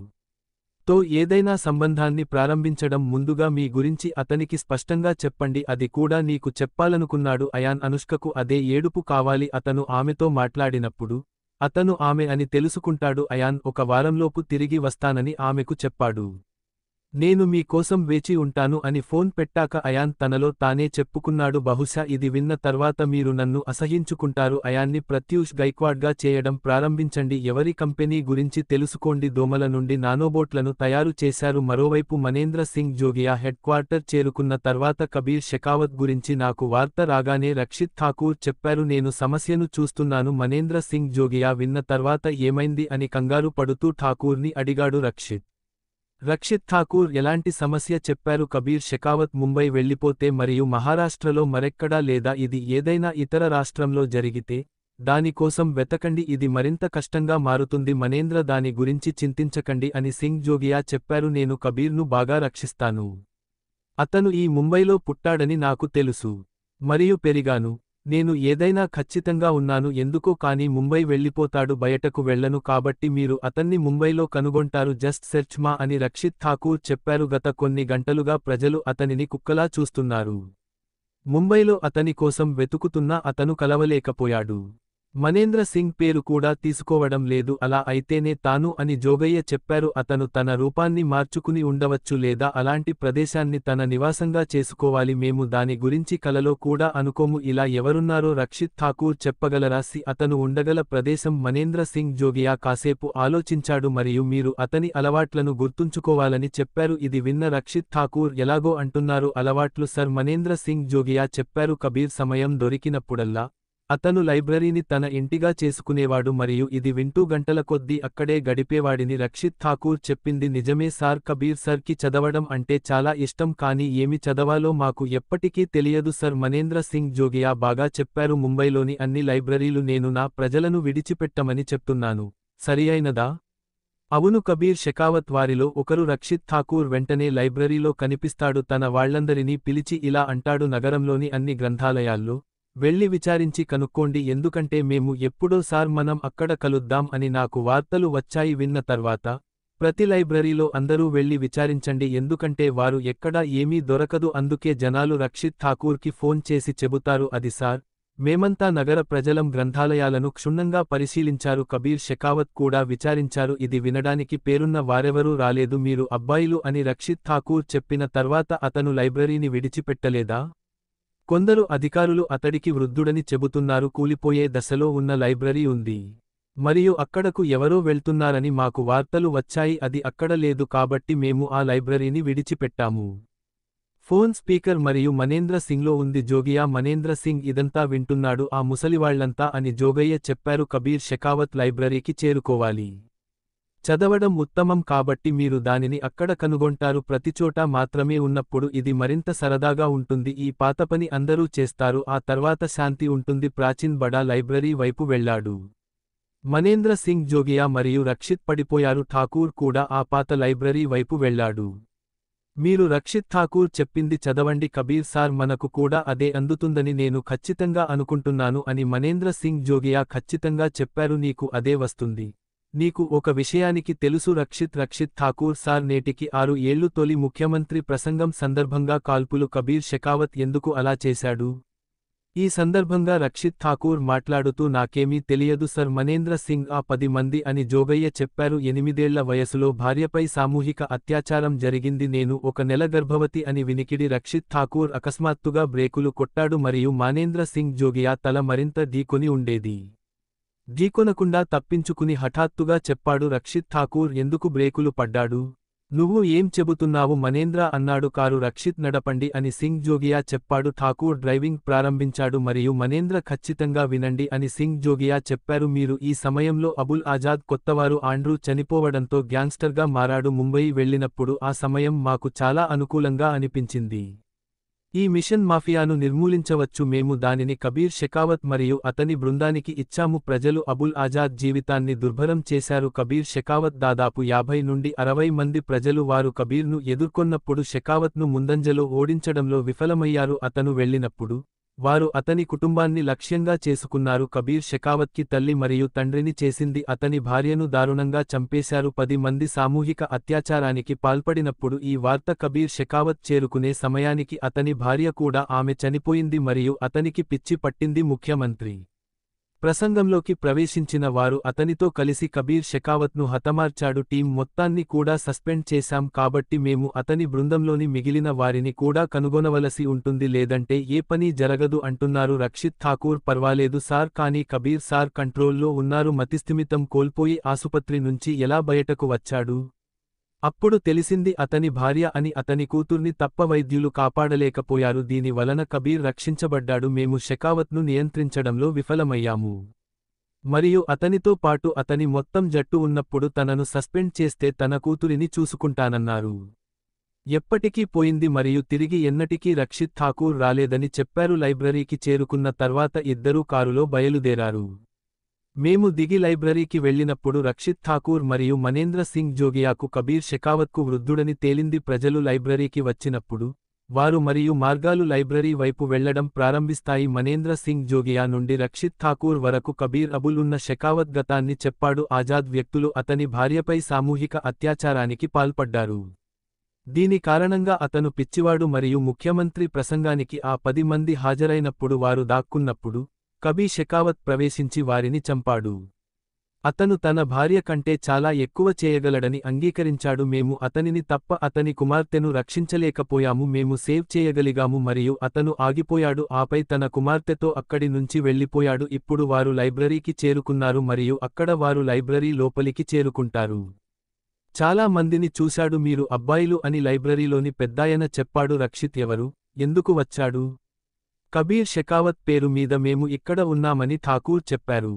తో ఏదైనా సంబంధాన్ని ప్రారంభించడం ముందుగా మీ గురించి అతనికి స్పష్టంగా చెప్పండి. అది కూడా నీకు చెప్పాలనుకున్నాడు అయాన్. అనుష్కకు అదే ఏడుపు కావాలి. అతను ఆమెతో మాట్లాడినప్పుడు అతను ఆమె అని తెలుసుకుంటాడు. అయాన్ 1 వారంలోపు తిరిగి వస్తానని ఆమెకు చెప్పాడు. నేను మీ కోసం వేచి ఉంటాను అని ఫోన్ పెట్టాక అయాన్ తనలో తానే చెప్పుకున్నాడు. బహుశా ఇది విన్న తర్వాత మీరు నన్ను అసహ్యించుకుంటారు. అయాన్ని ప్రత్యూష్ గైక్వాడ్గా చేయడం ప్రారంభించండి. ఎవరి కంపెనీ గురించి తెలుసుకోండి. దోమల నుండి నానోబోట్లను తయారు చేశారు. మరోవైపు మనేంద్ర సింగ్ జోగియా హెడ్ క్వార్టర్ చేరుకున్న తర్వాత కబీర్ షెకావత్ గురించి నాకు వార్త రాగానే రక్షిత్ ఠాకూర్ చెప్పారు. నేను సమస్యను చూస్తున్నాను. మనేంద్ర సింగ్ జోగియా విన్న తర్వాత ఏమైంది అని కంగారు పడుతూ ఠాకూర్ని అడిగాడు రక్షిత్ ఠాకూర్ ఎలాంటి సమస్య చెప్పారు. కబీర్ షెకావత్ ముంబై వెళ్లిపోతే మరియు మహారాష్ట్రలో మరెక్కడా లేదా ఇది ఏదైనా ఇతర రాష్ట్రంలో జరిగితే దాని కోసం వెతకండి. ఇది మరింత కష్టంగా మారుతుంది. మనేంద్ర దాని గురించి చింతించకండి అని సింగ్ జోగియా చెప్పారు. నేను కబీర్ను బాగా రక్షిస్తాను. అతను ఈ ముంబైలో పుట్టాడని నాకు తెలుసు మరియు పెరిగాను. నేను ఏదైనా ఖచ్చితంగా ఉన్నాను. ఎందుకో కానీ ముంబై వెళ్లిపోతాడు. బయటకు వెళ్లను. కాబట్టి మీరు అతన్ని ముంబైలో కనుగొంటారు. జస్ట్ సెర్చ్ మా అని రక్షిత్ ఠాకూర్ చెప్పారు. గత కొన్ని గంటలుగా ప్రజలు అతనిని కుక్కలా చూస్తున్నారు. ముంబైలో అతని కోసం వెతుకుతున్నా అతను కలవలేకపోయాడు. మనేంద్ర సింగ్ పేరు కూడా తీసుకోవడం లేదు. అలా అయితేనే తాను అని జోగయ్య చెప్పారు. అతను తన రూపాన్ని మార్చుకుని ఉండవచ్చు లేదా అలాంటి ప్రదేశాన్ని తన నివాసంగా చేసుకోవాలి. మేము దాని గురించి కలలో కూడా అనుకోము. ఇలా ఎవరున్నారో రక్షిత్ ఠాకూర్ చెప్పగలరా? అతను ఉండగల ప్రదేశం మనేంద్ర సింగ్ జోగియా కాసేపు ఆలోచించాడు మరియు మీరు అతని అలవాట్లను గుర్తుంచుకోవాలని చెప్పారు. ఇది విన్న రక్షిత్ ఠాకూర్ ఎలాగో అంటున్నారు. అలవాట్లు సర్ మనేంద్ర సింగ్ జోగియా చెప్పారు. కబీర్ సమయం దొరికినప్పుడల్లా అతను లైబ్రరీని తన ఇంటిగా చేసుకునేవాడు మరియు ఇది వింటూ గంటల కొద్దీ అక్కడే గడిపేవాడిని రక్షిత్ ఠాకూర్ చెప్పింది నిజమే సార్. కబీర్ సర్కి చదవడం అంటే చాలా ఇష్టం. కానీ ఏమి చదవాలో మాకు ఎప్పటికీ తెలియదు సర్. మనేంద్ర సింగ్ జోగియా బాగా చెప్పారు. ముంబైలోని అన్ని లైబ్రరీలు నేను నా ప్రజలను విడిచిపెట్టమని చెప్తున్నాను. సరియైనదా? అవును కబీర్ షెకావత్ వారిలో ఒకరు రక్షిత్ ఠాకూర్ వెంటనే లైబ్రరీలో కనిపిస్తాడు తన వాళ్లందరినీ పిలిచి ఇలా అంటాడు నగరంలోని అన్ని గ్రంథాలయాల్లో వెళ్ళి విచారించి కనుక్కోండి ఎందుకంటే మేము ఎప్పుడో సార్ మనం అక్కడ కలుద్దాం అని నాకు వార్తలు వచ్చాయి విన్న తర్వాత ప్రతి లైబ్రరీలో అందరూ వెళ్ళి విచారించండి ఎందుకంటే వారు ఎక్కడా ఏమీ దొరకదు అందుకే జనాలు రక్షిత్ ఠాకూర్కి ఫోన్ చేసి చెబుతారు అది సార్ మేమంతా నగర ప్రజలం గ్రంథాలయాలను క్షుణ్ణంగా పరిశీలించారు కబీర్ షెకావత్ కూడా విచారించారు ఇది వినడానికి పేరున్న వారెవరూ రాలేదు మీరు అబ్బాయిలు అని రక్షిత్ ఠాకూర్ చెప్పిన తర్వాత అతను లైబ్రరీని విడిచిపెట్టలేదా కొందరు అధికారులు అతడికి వృద్ధుడని చెబుతున్నారు కూలిపోయే దశలో ఉన్న లైబ్రరీ ఉంది మరియు అక్కడకు ఎవరో వెళ్తున్నారని మాకు వార్తలు వచ్చాయి అది అక్కడ లేదు కాబట్టి మేము ఆ లైబ్రరీని విడిచిపెట్టాము ఫోన్ స్పీకర్ మరియు మనేంద్ర సింగ్లో ఉంది జోగియా మనేంద్ర సింగ్ ఇదంతా వింటున్నాడు ఆ ముసలివాళ్లంతా అని జోగయ్య చెప్పారు కబీర్ షెకావత్ లైబ్రరీకి చేరుకోవాలి చదవడం ఉత్తమం కాబట్టి మీరు దానిని అక్కడ కనుగొంటారు ప్రతిచోటా మాత్రమే ఉన్నప్పుడు ఇది మరింత సరదాగా ఉంటుంది ఈ పాత పని అందరూ చేస్తారు ఆ తర్వాత శాంతి ఉంటుంది ప్రాచీన్ బడా లైబ్రరీ వైపు వెళ్లాడు మనేంద్ర సింగ్ జోగియా మరియు రక్షిత్ పడిపోయారు ఠాకూర్ కూడా ఆ పాత లైబ్రరీ వైపు వెళ్లాడు మీరు రక్షిత్ ఠాకూర్ చెప్పింది చదవండి కబీర్ సార్ మనకు కూడా అదే అందుతుందని నేను ఖచ్చితంగా అనుకుంటున్నాను అని మనేంద్ర సింగ్ జోగియా ఖచ్చితంగా చెప్పారు నీకు అదే వస్తుంది నీకు ఒక విషయానికి తెలుసు రక్షిత్ ఠాకూర్ సార్ నేటికి 6 ఏళ్లు తొలి ముఖ్యమంత్రి ప్రసంగం సందర్భంగా కాల్పులు కబీర్ షెకావత్ ఎందుకు అలా చేశాడు ఈ సందర్భంగా రక్షిత్ ఠాకూర్ మాట్లాడుతూ నాకేమీ తెలియదు సర్ మనేంద్ర సింగ్ ఆ 10 మంది అని జోగయ్య చెప్పారు 8 ఏళ్ల వయసులో భార్యపై సామూహిక అత్యాచారం జరిగింది నేను 1 నెల గర్భవతి అని వినికిడి రక్షిత్ ఠాకూర్ అకస్మాత్తుగా బ్రేకులు కొట్టాడు మరియు మానేంద్ర సింగ్ జోగియా తల మరింత ఢీకొని ఉండేది ఢీకొనకుండా తప్పించుకుని హఠాత్తుగా చెప్పాడు రక్షిత్ ఠాకూర్ ఎందుకు బ్రేకులు పడ్డాడు నువ్వు ఏం చెబుతున్నావు మనేంద్ర అన్నాడు కారు రక్షిత్ నడపండి అని సింగ్ జోగియా చెప్పాడు ఠాకూర్ డ్రైవింగ్ ప్రారంభించాడు మరియు మనేంద్ర ఖచ్చితంగా వినండి అని సింగ్ జోగియా చెప్పారు మీరు ఈ సమయంలో అబుల్ ఆజాద్ కొత్తవారు ఆండ్రూ చనిపోవడంతో గ్యాంగ్స్టర్గా మారాడు ముంబయి వెళ్ళినప్పుడు ఆ సమయం మాకు చాలా అనుకూలంగా అనిపించింది ఈ మిషన్ మాఫియాను నిర్మూలించవచ్చు మేము దానిని కబీర్ షెకావత్ మరియు అతని బృందానికి ఇచ్చాము ప్రజలు అబుల్ ఆజాద్ జీవితాన్ని దుర్భరం చేశారు కబీర్ షెకావత్ దాదాపు 50 నుండి 60 మంది ప్రజలు వారు కబీర్ను ఎదుర్కొన్నప్పుడు షెకావత్ను ముందంజలో ఓడించడంలో విఫలమయ్యారు అతను వెళ్ళినప్పుడు వారు అతని కుటుంబాన్ని లక్ష్యంగా చేసుకున్నారు కబీర్ షెకావత్కి తల్లి మరియు తండ్రిని చేసింది అతని భార్యను దారుణంగా చంపేశారు 10 మంది సామూహిక అత్యాచారానికి పాల్పడినప్పుడు ఈ వార్త కబీర్ షెకావత్ చేరుకునే సమయానికి అతని భార్య కూడా ఆమె చనిపోయింది మరియు అతనికి పిచ్చి పట్టింది ముఖ్యమంత్రి ప్రసంగంలోకి ప్రవేశించిన వారు అతనితో కలిసి కబీర్ షెకావత్ను హతమార్చాడు టీం మొత్తాన్ని కూడా సస్పెండ్ చేశాం కాబట్టి మేము అతని బృందంలోని మిగిలిన వారిని కూడా కనుగొనవలసి ఉంటుంది లేదంటే ఏ పని జరగదు అంటున్నారు రక్షిత్ ఠాకూర్ పర్వాలేదు సార్ కానీ కబీర్ సార్ కంట్రోల్లో ఉన్నారు మతిస్థిమితం కోల్పోయి ఆసుపత్రి నుంచి ఎలా బయటకు వచ్చాడు అప్పుడు తెలిసింది అతని భార్య అని అతని కూతుర్ని తప్ప వైద్యులు కాపాడలేకపోయారు దీని వలన కబీర్ రక్షించబడ్డాడు మేము షెకావత్ను నియంత్రించడంలో విఫలమయ్యాము మరియు అతనితో పాటు అతని మొత్తం జట్టు ఉన్నప్పుడు తనను సస్పెండ్ చేస్తే తన కూతురిని చూసుకుంటానన్నారు ఎప్పటికీ పోయింది మరియు తిరిగి ఎన్నటికీ రక్షిత్ ఠాకూర్ రాలేదని చెప్పారు లైబ్రరీకి చేరుకున్న తర్వాత ఇద్దరూ కారులో బయలుదేరారు మేము దిగి లైబ్రరీకి వెళ్ళినప్పుడు రక్షిత్ ఠాకూర్ మరియు మనేంద్ర సింగ్ జోగియాకు కబీర్ షెకావత్కు వృద్ధుడని తేలింది ప్రజలు లైబ్రరీకి వచ్చినప్పుడు వారు మరియు మార్గాలు లైబ్రరీ వైపు వెళ్లడం ప్రారంభిస్తాయి మనేంద్ర సింగ్ జోగియా నుండి రక్షిత్ ఠాకూర్ వరకు కబీర్ అబుల్ ఉన్న షెకావత్ గతాన్ని చెప్పాడు ఆజాద్ వ్యక్తులు అతని భార్యపై సామూహిక అత్యాచారానికి పాల్పడ్డారు దీని కారణంగా అతను పిచ్చివాడు మరియు ముఖ్యమంత్రి ప్రసంగానికి ఆ 10 మంది హాజరైనప్పుడు వారు దాక్కున్నప్పుడు కబీర్ షెకావత్ ప్రవేశించి వారిని చంపాడు అతను తన భార్య కంటే చాలా ఎక్కువ చేయగలడని అంగీకరించాడు మేము అతనిని తప్ప అతని కుమార్తెను రక్షించలేకపోయాము మేము సేవ్ చేయగలిగాము మరియు అతను ఆగిపోయాడు ఆపై తన కుమార్తెతో అక్కడి నుంచి వెళ్ళిపోయాడు ఇప్పుడు వారు లైబ్రరీకి చేరుకున్నారు మరియు అక్కడ వారు లైబ్రరీ లోపలికి చేరుకుంటారు చాలా మందిని చూశాడు మీరు అబ్బాయిలు అని లైబ్రరీలోని పెద్దాయన చెప్పాడు రక్షిత్ ఎవరు ఎందుకు వచ్చాడు కబీర్ షెకావత్ పేరు మీద మేము ఇక్కడ ఉన్నామని ఠాకూర్ చెప్పారు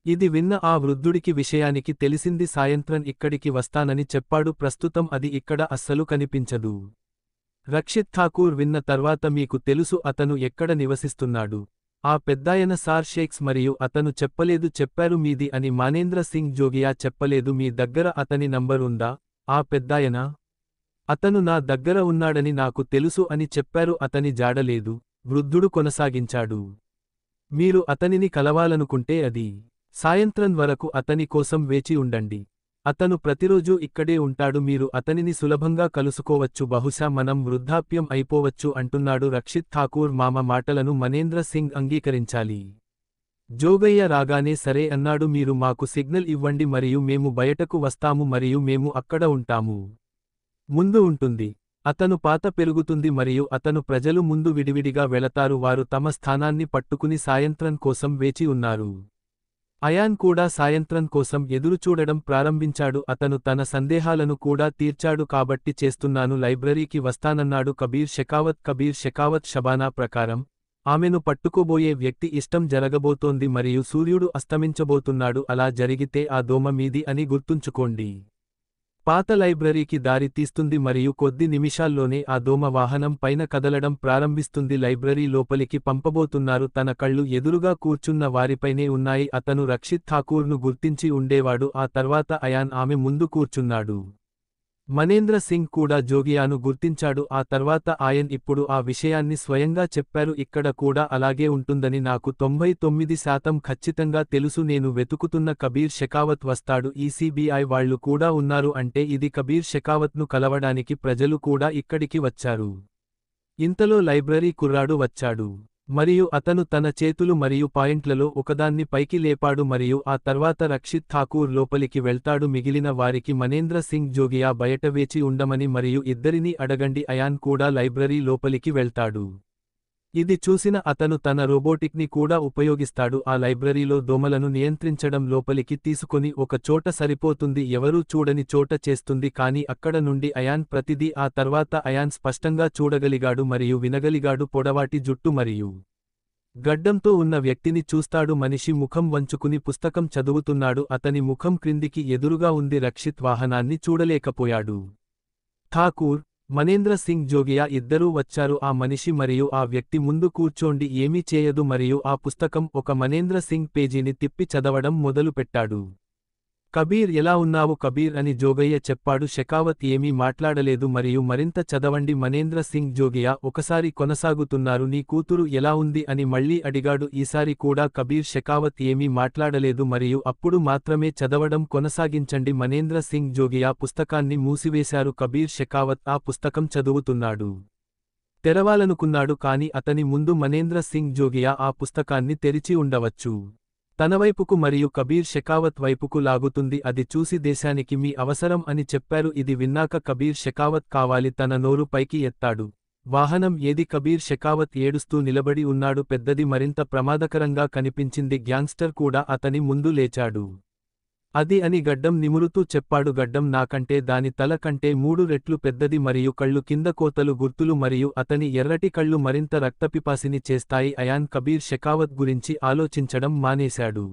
ఇది విన్న ఆ వృద్ధుడికి విషయానికి తెలిసింది సాయంత్రం ఇక్కడికి వస్తానని చెప్పాడు ప్రస్తుతం అది ఇక్కడ అస్సలు కనిపించదు రక్షిత్ ఠాకూర్ విన్న తర్వాత మీకు తెలుసు అతను ఎక్కడ నివసిస్తున్నాడు ఆ పెద్దాయన సార్ షేక్స్ మరియు అతను చెప్పారు మీది అని మానేంద్ర సింగ్ జోగియా చెప్పలేదు మీ దగ్గర అతని నంబర్ ఉందా ఆ పెద్దాయన అతను నా దగ్గర ఉన్నాడని నాకు తెలుసు అని చెప్పారు అతని జాడలేదు వృద్ధుడు కొనసాగించాడు మీరు అతనిని కలవాలనుకుంటే అది సాయంత్రం వరకు అతని కోసం వేచి ఉండండి అతను ప్రతిరోజూ ఇక్కడే ఉంటాడు మీరు అతనిని సులభంగా కలుసుకోవచ్చు బహుశా మనం వృద్ధాప్యం అయిపోవచ్చు అంటున్నాడు రక్షిత్ ఠాకూర్ మామ మాటలను మనేంద్ర సింగ్ అంగీకరించాలి జోగయ్య రాగానే సరే అన్నాడు మీరు మాకు సిగ్నల్ ఇవ్వండి మరియు మేము బయటకు వస్తాము మరియు మేము అక్కడ ఉంటాము ముందు ఉంటుంది అతను పాత పెరుగుతుంది మరియు అతను ప్రజలు ముందు విడివిడిగా వెళతారు వారు తమ స్థానాన్ని పట్టుకుని సాయంత్రం కోసం వేచి ఉన్నారు అయాన్ కూడా సాయంత్రం కోసం ఎదురుచూడడం ప్రారంభించాడు అతను తన సందేహాలను కూడా తీర్చాడు కాబట్టి చేస్తున్నాను లైబ్రరీకి వస్తానన్నాడు కబీర్ షెకావత్ షబానా ప్రకారం ఆమెను పట్టుకోబోయే వ్యక్తి ఇష్టం జరగబోతోంది మరియు సూర్యుడు అస్తమించబోతున్నాడు అలా జరిగితే ఆ దోమ మీది అని గుర్తుంచుకోండి పాత లైబ్రరీకి దారి తీస్తుంది మరియు కొద్ది నిమిషాల్లోనే ఆ దోమ వాహనం పైన కదలడం ప్రారంభిస్తుంది లైబ్రరీ లోపలికి పంపబోతున్నారు తన కళ్ళు ఎదురుగా కూర్చున్న వారిపైనే ఉన్నాయి అతను రక్షిత్ ఠాకూర్ను గుర్తించి ఉండేవాడు ఆ తర్వాత అయాన్ ఆమె ముందు కూర్చున్నాడు మనేంద్ర సింగ్ కూడా జోగియాను గుర్తించాడు ఆ తర్వాత ఆయన్ ఇప్పుడు ఆ విషయాన్ని స్వయంగా చెప్పారు ఇక్కడ కూడా అలాగే ఉంటుందని నాకు 99% ఖచ్చితంగా తెలుసు నేను వెతుకుతున్న కబీర్ షెకావత్ వస్తాడు ఈ సిబిఐ వాళ్లు కూడా ఉన్నారు అంటే ఇది కబీర్ షెకావత్ను కలవడానికి ప్రజలు కూడా ఇక్కడికి వచ్చారు ఇంతలో లైబ్రరీ కుర్రాడు వచ్చాడు మరియు అతను తన చేతులు మరియు పాయింట్లలో ఒకదాన్ని పైకి లేపాడు మరియు ఆ తర్వాత రక్షిత్ ఠాకూర్ లోపలికి వెళ్తాడు మిగిలిన వారికి మనేంద్ర సింగ్ జోగియా బయట వేచి ఉండమని మరియు ఇద్దరినీ అడగండి అయాన్ కూడా లైబ్రరీ లోపలికి వెళ్తాడు ఇది చూసిన అతను తన రోబోటిక్ని కూడా ఉపయోగిస్తాడు ఆ లైబ్రరీలో దోమలను నియంత్రించడం లోపలికి తీసుకొని ఒక చోట సరిపోతుంది ఎవరూ చూడని చోట చేస్తుంది కానీ అక్కడ నుండి అయాన్ ప్రతిదీ ఆ తర్వాత అయాన్ స్పష్టంగా చూడగలిగాడు మరియు వినగలిగాడు పొడవాటి జుట్టు మరియు గడ్డంతో ఉన్న వ్యక్తిని చూస్తాడు మనిషి ముఖం వంచుకుని పుస్తకం చదువుతున్నాడు అతని ముఖం క్రిందికి ఎదురుగా ఉంది రక్షిత్ వాహనాన్ని చూడలేకపోయాడు ఠాకూర్ మనేంద్ర సింగ్ జోగియా ఇద్దరూ వచ్చారు ఆ మనిషి మరియు ఆ వ్యక్తి ముందు కూర్చోండి ఏమీ చేయదు మరియు ఆ పుస్తకం ఒక మనేంద్ర సింగ్ పేజీని తిప్పి చదవడం మొదలుపెట్టాడు కబీర్ ఎలా ఉన్నావు కబీర్ అని జోగయ్య చెప్పాడు షెకావత్ ఏమీ మాట్లాడలేదు మరియు మరింత చదవండి మనేంద్ర సింగ్ జోగియా ఒకసారి కొనసాగుతున్నారు నీ కూతురు ఎలా ఉంది అని మళ్లీ అడిగాడు ఈసారి కూడా కబీర్ షెకావత్ ఏమీ మాట్లాడలేదు మరియు అప్పుడు మాత్రమే చదవడం కొనసాగించండి మనేంద్ర సింగ్ జోగియా పుస్తకాన్ని మూసివేశారు కబీర్ షెకావత్ ఆ పుస్తకం చదువుతున్నాడు తెరవాలనుకున్నాడు కాని అతని ముందు మనేంద్ర సింగ్ జోగియా ఆ పుస్తకాన్ని తెరిచి ఉండవచ్చు తనవైపుకు మరియు కబీర్ షెకావత్ వైపుకు లాగుతుంది అది చూసి దేశానికి మీ అవసరం అని చెప్పారు ఇది విన్నాక కబీర్ షెకావత్ కావాలి తన నోరు పైకి ఎత్తాడు వాహనం ఏది కబీర్ షెకావత్ ఏడుస్తూ నిలబడి ఉన్నాడు పెద్దది మరింత ప్రమాదకరంగా కనిపించింది గ్యాంగ్స్టర్ కూడా అతని ముందు లేచాడు అది అని గడ్డం నిమురుతూ చెప్పాడు గడ్డం నాకంటే దాని తల కంటే 3 రెట్లు పెద్దది మరియు కళ్ళు కింద కోతలు గుర్తులు మరియు అతని ఎర్రటి కళ్ళు మరింత రక్తపిపాసిని చేస్తాయి అయాన్ కబీర్ షెకావత్ గురించి ఆలోచించడం మానేశాడు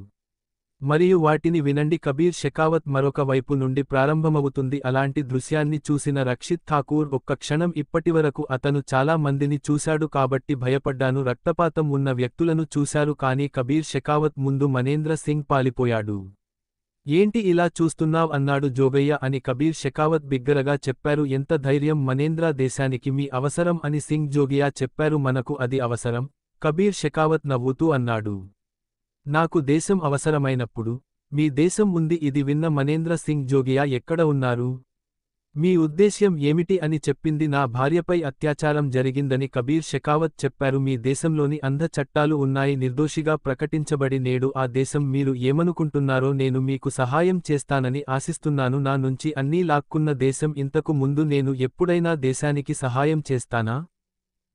మరియు వాటిని వినండి కబీర్ షెకావత్ మరొక వైపు నుండి ప్రారంభమవుతుంది అలాంటి దృశ్యాన్ని చూసిన రక్షిత్ ఠాకూర్ ఒక్క క్షణం ఇప్పటివరకు అతను చాలా మందిని చూశాడు కాబట్టి భయపడ్డాను రక్తపాతం ఉన్న వ్యక్తులను చూశారు కానీ కబీర్ షెకావత్ ముందు మనేంద్ర సింగ్ పాలిపోయాడు ఏంటి ఇలా చూస్తున్నావ్ అన్నాడు జోగయ్య అని కబీర్ షెకావత్ బిగ్గరగా చెప్పారు ఎంత ధైర్యం మనేంద్ర దేశానికి మీ అవసరం అని సింగ్ జోగియా చెప్పారు మనకు అది అవసరం కబీర్ షెకావత్ నవ్వుతూ అన్నాడు నాకు దేశం అవసరమైనప్పుడు మీ దేశం ఉంది ఇది విన్న మనేంద్ర సింగ్ జోగియా ఎక్కడ ఉన్నారు మీ ఉద్దేశ్యం ఏమిటి అని చెప్పింది నా భార్యపై అత్యాచారం జరిగిందని కబీర్ షెకావత్ చెప్పారు మీ దేశంలోని అంధ చట్టాలు ఉన్నాయి నిర్దోషిగా ప్రకటించబడి నేడు ఆ దేశం మీరు ఏమనుకుంటున్నారో నేను మీకు సహాయం చేస్తానని ఆశిస్తున్నాను నా నుంచి అన్నీ లాక్కున్న దేశం ఇంతకు ముందు నేను ఎప్పుడైనా దేశానికి సహాయం చేస్తానా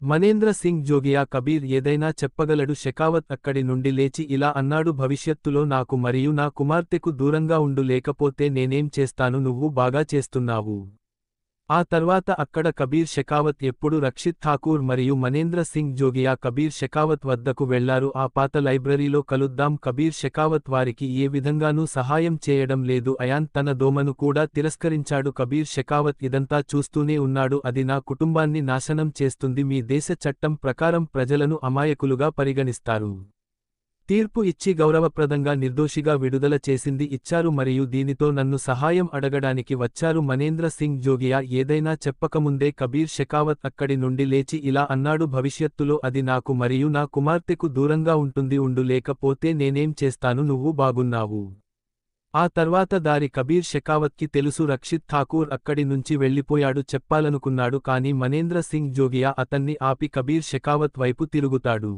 మనేంద్ర సింగ్ జోగియా కబీర్ ఏదైనా చెప్పగలడు షెకావత్ అక్కడి నుండి లేచి ఇలా అన్నాడు భవిష్యత్తులో నాకు మరియు నా కుమార్తెకు దూరంగా ఉండు లేకపోతే నేనేం చేస్తాను నువ్వు బాగా చేస్తున్నావు ఆ తర్వాత అక్కడ కబీర్ షెకావత్ ఎప్పుడు రక్షిత్ ఠాకూర్ మరియు మనేంద్ర సింగ్ జోగియా కబీర్ షెకావత్ వద్దకు వెళ్లారు. ఆ పాత లైబ్రరీలో కలుద్దాం. కబీర్ షెకావత్ వారికి ఏ విధంగానూ సహాయం చేయడం లేదు. అయాన్ తన దోమను కూడా తిరస్కరించాడు. కబీర్ షెకావత్ ఇదంతా చూస్తూనే ఉన్నాడు. అది నా కుటుంబాన్ని నాశనం చేస్తుంది. మీ దేశ చట్టం ప్రకారం ప్రజలను అమాయకులుగా పరిగణిస్తారు. తీర్పు ఇచ్చి గౌరవప్రదంగా నిర్దోషిగా విడుదల చేసింది ఇచ్చారు మరియు దీనితో నన్ను సహాయం అడగడానికి వచ్చారు. మనేంద్ర సింగ్ జోగియా ఏదైనా చెప్పకముందే కబీర్ షెకావత్ అక్కడి నుండి లేచి ఇలా అన్నాడు, భవిష్యత్తులో అది నాకు మరియు నా కుమార్తెకు దూరంగా ఉంటుంది. లేకపోతే నేనేం చేస్తాను? నువ్వు బాగున్నావు. ఆ తర్వాత దారి కబీర్ షెకావత్కి తెలుసు. రక్షిత్ ఠాకూర్ అక్కడి నుంచి వెళ్లిపోయాడు. చెప్పాలనుకున్నాడు కానీ మనేంద్ర సింగ్ జోగియా అతన్ని ఆపి కబీర్ షెకావత్ వైపు తిరుగుతాడు.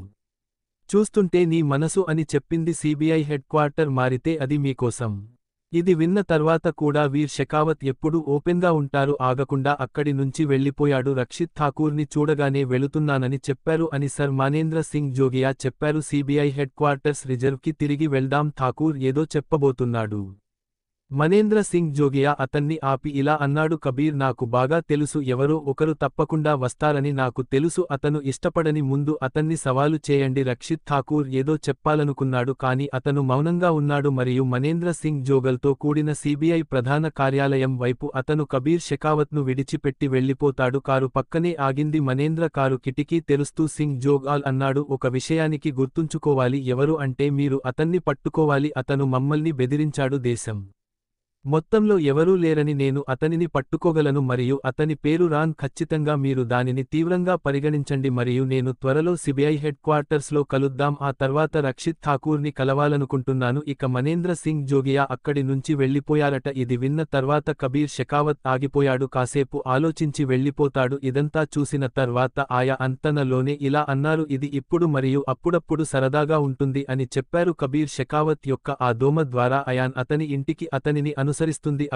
చూస్తుంటే నీ మనసు అని చెప్పింది సీబీఐ హెడ్ క్వార్టర్ మారితే అది మీకోసం. ఇది విన్న తర్వాత కూడా వీర్ షెకావత్ ఎప్పుడూ ఓపెన్గా ఉంటారు. ఆగకుండా అక్కడి నుంచి వెళ్లిపోయాడు. రక్షిత్ ఠాకూర్ని చూడగానే వెళుతున్నానని చెప్పారు అని సర్ మానేంద్ర సింగ్ జోగియా చెప్పారు. సీబీఐ హెడ్ క్వార్టర్స్ రిజర్వ్కి తిరిగి వెళ్దాం. ఠాకూర్ ఏదో చెప్పబోతున్నాడు. మనేంద్ర సింగ్ జోగియా అతన్ని ఆపి ఇలా అన్నాడు, కబీర్ నాకు బాగా తెలుసు. ఎవరో ఒకరు తప్పకుండా వస్తారని నాకు తెలుసు. అతను ఇష్టపడని ముందు అతన్ని సవాలు చేయండి. రక్షిత్ ఠాకూర్ ఏదో చెప్పాలనుకున్నాడు కానీ అతను మౌనంగా ఉన్నాడు మరియు మనేంద్ర సింగ్ జోగల్తో కూడిన సీబీఐ ప్రధాన కార్యాలయం వైపు అతను కబీర్ షెకావత్ను విడిచిపెట్టి వెళ్లిపోతాడు. కారు పక్కనే ఆగింది. మనేంద్ర కారు కిటికీ తెరుస్తూ సింగ్ జోగాల్ అన్నాడు, ఒక విషయానికి గుర్తుంచుకోవాలి. ఎవరు అంటే మీరు అతన్ని పట్టుకోవాలి. అతను మమ్మల్ని బెదిరించాడు. దేశం మొత్తంలో ఎవరూ లేరని నేను అతనిని పట్టుకోగలను మరియు అతని పేరు రాన్. ఖచ్చితంగా మీరు దానిని తీవ్రంగా పరిగణించండి మరియు నేను త్వరలో సిబిఐ హెడ్ క్వార్టర్స్లో కలుద్దాం. ఆ తర్వాత రక్షిత్ ఠాకూర్ని కలవాలనుకుంటున్నాను. ఇక మనేంద్ర సింగ్ జోగియా అక్కడి నుంచి వెళ్లిపోయారట. ఇది విన్న తర్వాత కబీర్ షెకావత్ ఆగిపోయాడు. కాసేపు ఆలోచించి వెళ్లిపోతాడు. ఇదంతా చూసిన తర్వాత ఆయా అంతనలోనే ఇలా అన్నారు, ఇది ఇప్పుడు మరియు అప్పుడప్పుడు సరదాగా ఉంటుంది అని చెప్పారు. కబీర్ షెకావత్ యొక్క ఆ దోమ ద్వారా అయాన్ అతని ఇంటికి అతనిని అనుసరిస్తుంది.